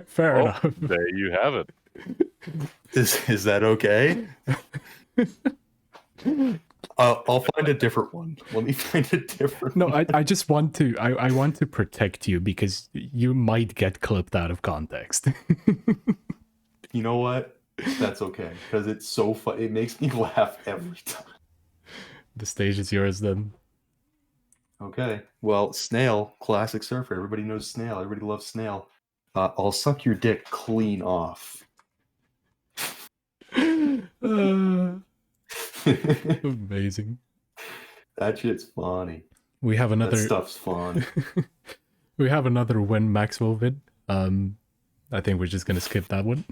Speaker 3: Fair enough.
Speaker 1: There you have it.
Speaker 2: Is that okay? I'll find a different one. Let me find a different
Speaker 3: No,
Speaker 2: one.
Speaker 3: I just want to I want to protect you because you might get clipped out of context.
Speaker 2: You know what? That's okay because it's so fun. It makes me laugh every time.
Speaker 3: The stage is yours then.
Speaker 2: Okay. Well, Snail, classic surfer. Everybody knows Snail. Everybody loves Snail. I'll suck your dick clean off.
Speaker 3: Amazing.
Speaker 2: That shit's funny.
Speaker 3: We have another.
Speaker 2: That stuff's fun.
Speaker 3: We have another When Maxwell vid. I think we're just gonna skip that one.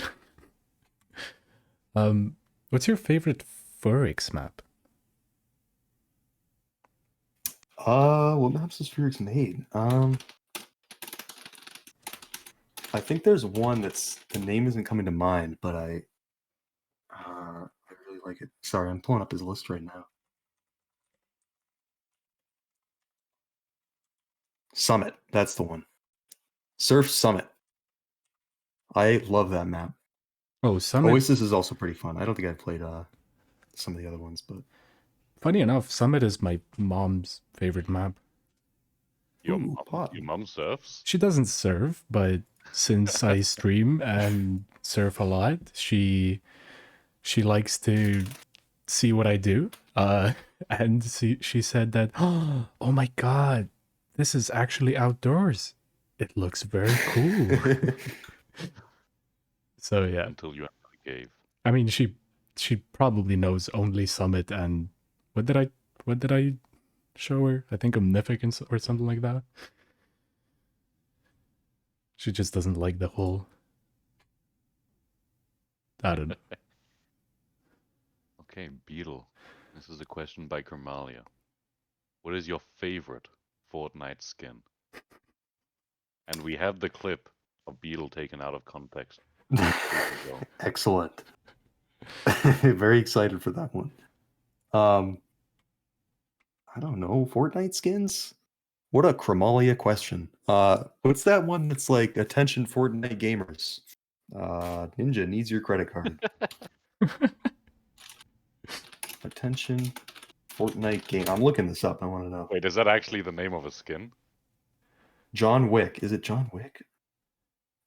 Speaker 3: What's your favorite Furix map?
Speaker 2: What maps has Furix made? I think there's one that's the name isn't coming to mind, but I really like it. Sorry, I'm pulling up his list right now. Summit, that's the one. Surf Summit. I love that map.
Speaker 3: Oh, Summit.
Speaker 2: Oasis is also pretty fun. I don't think I've played some of the other ones, but
Speaker 3: funny enough, Summit is my mom's favorite map.
Speaker 1: Your mom surfs?
Speaker 3: She doesn't surf, but since I stream and surf a lot, she likes to see what I do. And she said that, oh my god, this is actually outdoors. It looks very cool. So yeah.
Speaker 1: Until you enter the cave.
Speaker 3: I mean, she probably knows only Summit and what did I show her? I think Omnificence or something like that. She just doesn't like the whole. I don't know.
Speaker 1: Okay, Beetle. This is a question by Kermalia. What is your favorite Fortnite skin? And we have the clip A Beetle taken out of context.
Speaker 2: Excellent. Very excited for that one. I don't know, Fortnite skins? What a Chromalia question. What's that one that's like, attention Fortnite gamers? Ninja needs your credit card. Attention Fortnite game. I'm looking this up. I want to know.
Speaker 1: Wait, is that actually the name of a skin?
Speaker 2: John Wick. Is it John Wick?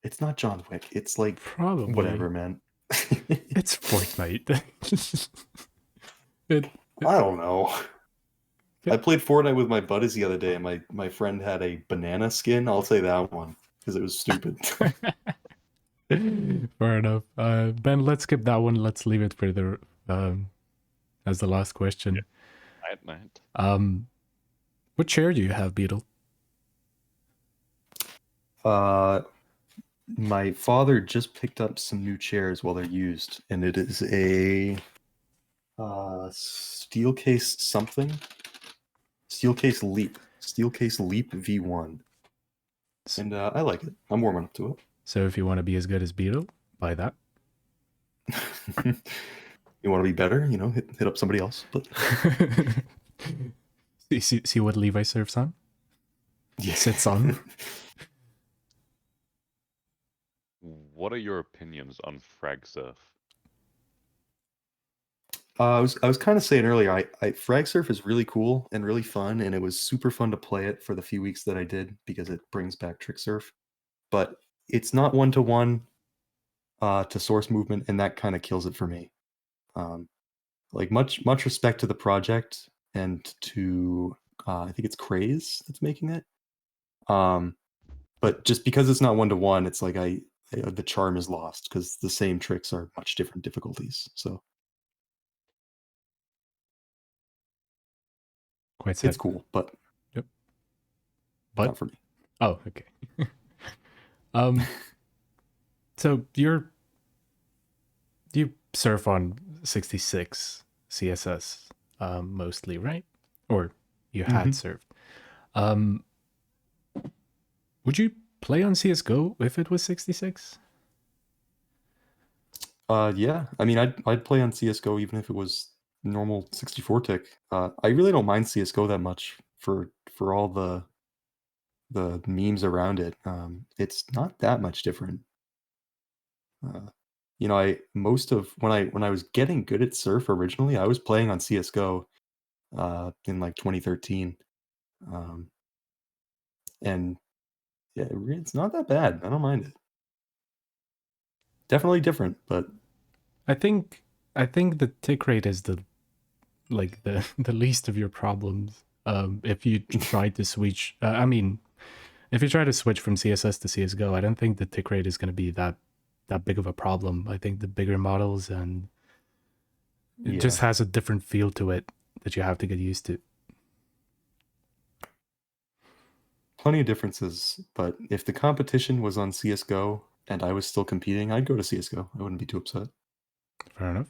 Speaker 2: It's not John Wick. It's like
Speaker 3: Probably.
Speaker 2: whatever, man.
Speaker 3: It's Fortnite.
Speaker 2: I don't know. I played Fortnite with my buddies the other day, and my friend had a banana skin. I'll say that one because it was stupid.
Speaker 3: Fair enough. Ben, let's skip that one. Let's leave it for the as the last question.
Speaker 1: Night.
Speaker 3: What chair do you have, Beetle?
Speaker 2: My father just picked up some new chairs while they're used, and it is a Steelcase something. Steelcase Leap V1. And I like it. I'm warming up to it.
Speaker 3: So if you want to be as good as Beetle, buy that.
Speaker 2: You want to be better, hit up somebody else. But
Speaker 3: see what Levi surfs on?
Speaker 2: Yeah.
Speaker 3: Sits on.
Speaker 1: What are your opinions on Frag Surf?
Speaker 2: I was kind of saying earlier, Frag Surf is really cool and really fun, and it was super fun to play it for the few weeks that I did because it brings back Trick Surf. But it's not one-to-one to source movement, and that kind of kills it for me. Like much respect to the project and to I think it's Craze that's making it. But just because it's not one-to-one, it's like the charm is lost because the same tricks are much different difficulties. So
Speaker 3: Quite sad.
Speaker 2: it's cool, but
Speaker 3: Yep.
Speaker 2: Not for me.
Speaker 3: Oh, okay. So you surf on 66 CSS mostly, right? Or you had surfed. Would you play on CS:GO if it was 66?
Speaker 2: Yeah. I mean, I'd play on CS:GO even if it was normal 64 tick. I really don't mind CS:GO that much for all the memes around it. It's not that much different. Most of when I was getting good at Surf originally, I was playing on CS:GO in like 2013. And yeah, it's not that bad. I don't mind it. Definitely different, but
Speaker 3: I think the tick rate is the least of your problems. If you try to switch, if you try to switch from CSS to CS:GO, I don't think the tick rate is going to be that big of a problem. I think the bigger models and it just has a different feel to it that you have to get used to.
Speaker 2: Plenty of differences, but if the competition was on CS:GO and I was still competing, I'd go to CS:GO. I wouldn't be too upset.
Speaker 3: Fair enough.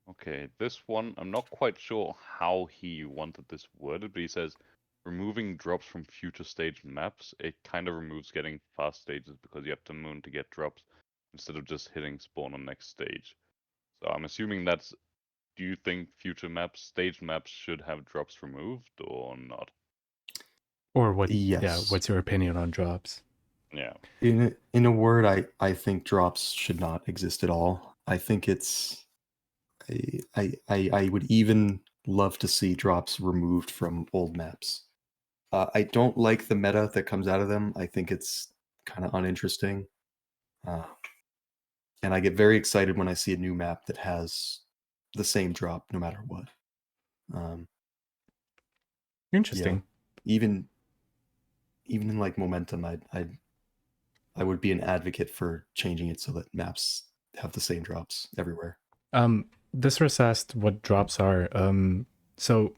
Speaker 1: Okay, this one, I'm not quite sure how he wanted this worded, but he says, removing drops from future stage maps, it kind of removes getting fast stages because you have to moon to get drops instead of just hitting spawn on next stage. So I'm assuming that's, do you think future maps, stage maps should have drops removed or not?
Speaker 3: Or what?
Speaker 2: Yes.
Speaker 3: Yeah. What's your opinion on drops?
Speaker 2: Yeah. In a word, I think drops should not exist at all. I think it's I would even love to see drops removed from old maps. I don't like the meta that comes out of them. I think it's kind of uninteresting. And I get very excited when I see a new map that has the same drop no matter what.
Speaker 3: Interesting.
Speaker 2: Yeah. Even in like Momentum, I would be an advocate for changing it so that maps have the same drops everywhere.
Speaker 3: This was asked what drops are. So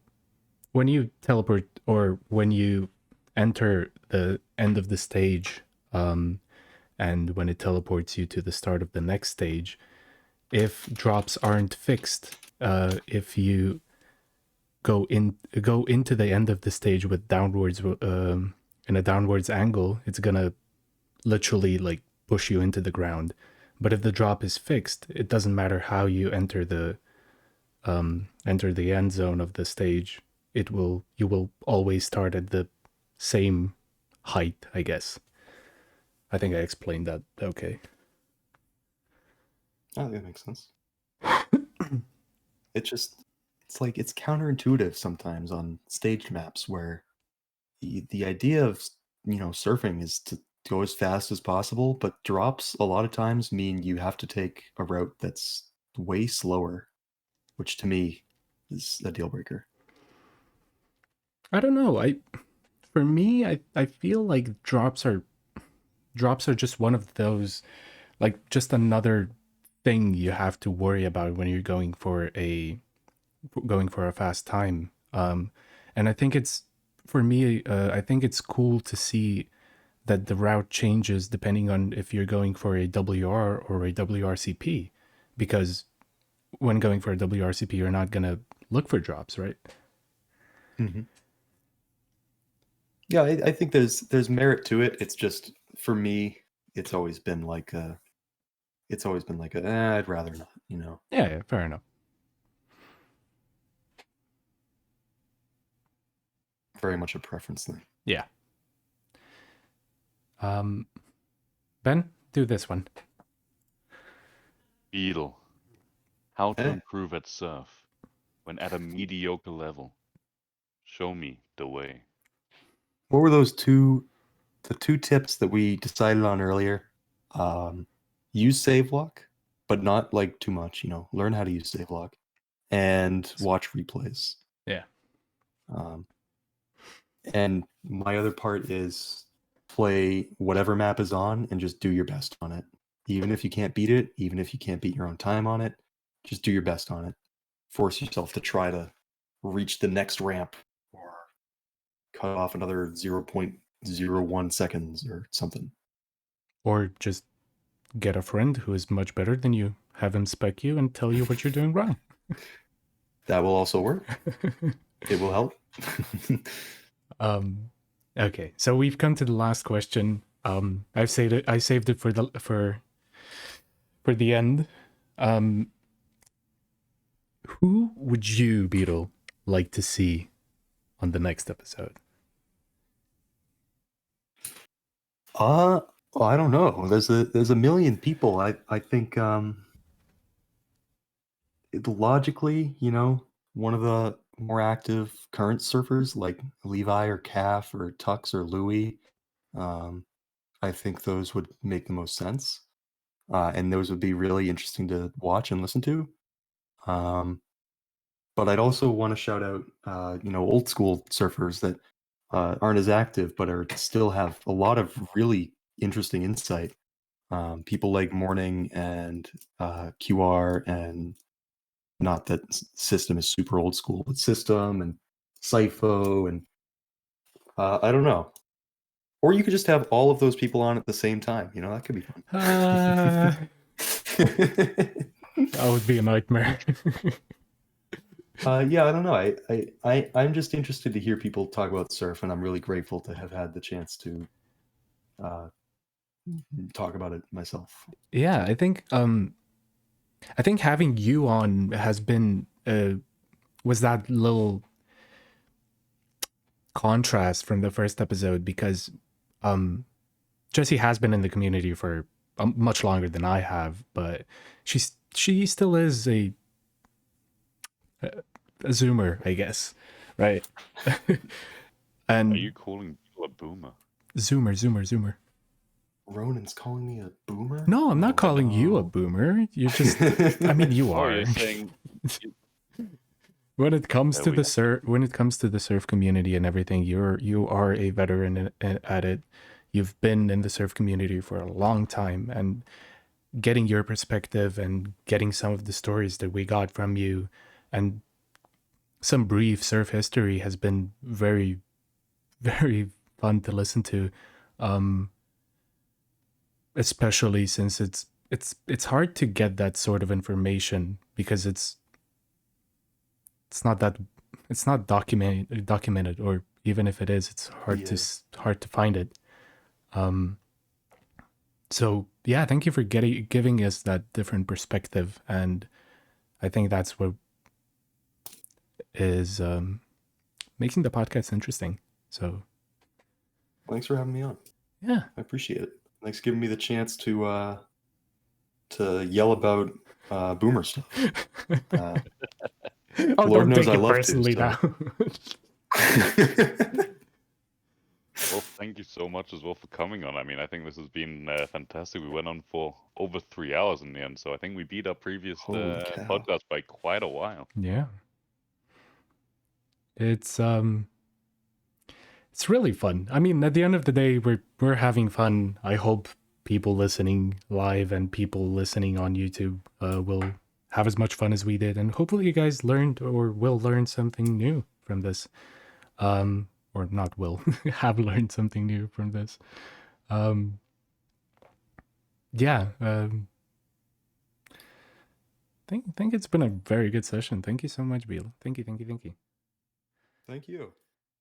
Speaker 3: when you teleport or when you enter the end of the stage, and when it teleports you to the start of the next stage, if drops aren't fixed, if you go into the end of the stage with downwards in a downwards angle, it's gonna literally like push you into the ground. But if the drop is fixed, it doesn't matter how you enter the end zone of the stage. You will always start at the same height, I guess. I think I explained that okay.
Speaker 2: Oh, that makes sense. It's like it's counterintuitive sometimes on staged maps where the idea of surfing is to go as fast as possible, but drops a lot of times mean you have to take a route that's way slower, which to me is a deal breaker.
Speaker 3: I don't know. For me, I feel like drops are just one of those, like just another thing you have to worry about when you're going for a fast time. And I think it's for me. I think it's cool to see that the route changes depending on if you're going for a WR or a WRCP, because when going for a WRCP, you're not gonna look for drops, right?
Speaker 2: Mm-hmm. Yeah, I think there's merit to it. It's just for me, it's always been like I'd rather not,
Speaker 3: Yeah, fair enough.
Speaker 2: Very much a preference thing.
Speaker 3: Yeah. Ben, do this one.
Speaker 1: Beetle. How to
Speaker 2: Eh?
Speaker 1: improve at surf when at a mediocre level. Show me the way.
Speaker 2: What were the two tips that we decided on earlier? Use save lock, but not like too much, learn how to use save lock and watch replays.
Speaker 3: Yeah.
Speaker 2: And my other part is play whatever map is on and just do your best on it. Even if you can't beat it, even if you can't beat your own time on it, just do your best on it. Force yourself to try to reach the next ramp or cut off another 0.01 seconds or something.
Speaker 3: Or just get a friend who is much better than you, have him spec you and tell you what you're doing wrong.
Speaker 2: That will also work. It will help.
Speaker 3: Okay, so we've come to the last question. I saved it for the end. Who would you, Beetle, like to see on the next episode?
Speaker 2: Well, I don't know. There's a million people. I think logically, one of the more active current surfers like Levi or Calf or Tux or Louie, I think those would make the most sense, and those would be really interesting to watch and listen to. But I'd also want to shout out, old school surfers that aren't as active but still have a lot of really interesting insight. People like Morning and QR, and not that System is super old school, but System and Cypho, and I don't know. Or you could just have all of those people on at the same time. That could be fun.
Speaker 3: That would be a nightmare.
Speaker 2: Yeah, I don't know. I'm just interested to hear people talk about surf, and I'm really grateful to have had the chance to talk about it myself.
Speaker 3: Yeah, I think having you on has been was that little contrast from the first episode, because Jessie has been in the community for much longer than I have, but she still is a zoomer, I guess, right? And
Speaker 1: Are you calling people a boomer?
Speaker 3: Zoomer.
Speaker 2: Ronin's calling me a boomer?
Speaker 3: No, I'm not calling you a boomer. You just, I mean, you are.
Speaker 1: You're saying
Speaker 3: when it comes to the surf community and everything, you are a veteran at it. You've been in the surf community for a long time, and getting your perspective and getting some of the stories that we got from you and some brief surf history has been very, very fun to listen to. Especially since it's hard to get that sort of information, because it's not documented, or even if it is, it's hard to find it. So yeah, thank you for giving us that different perspective, and I think that's what is making the podcast interesting. So
Speaker 2: Thanks for having me on.
Speaker 3: yeah,
Speaker 2: I appreciate it. Thanks for giving me the chance to yell about boomer stuff.
Speaker 3: oh,
Speaker 2: Lord
Speaker 3: don't
Speaker 2: knows
Speaker 3: take
Speaker 2: I
Speaker 3: it
Speaker 2: love
Speaker 3: personally
Speaker 2: to. So.
Speaker 3: now.
Speaker 1: Well, thank you so much as well for coming on. I mean, I think this has been fantastic. We went on for over 3 hours in the end, so I think we beat our previous podcast by quite a while.
Speaker 3: Yeah, it's really fun. I mean, at the end of the day, we're having fun. I hope people listening live and people listening on YouTube will have as much fun as we did, and hopefully you guys learned or will learn something new from this. Or not will have learned something new from this. Yeah. Think it's been a very good session. Thank you so much, Beetle. Thank you.
Speaker 2: Thank you.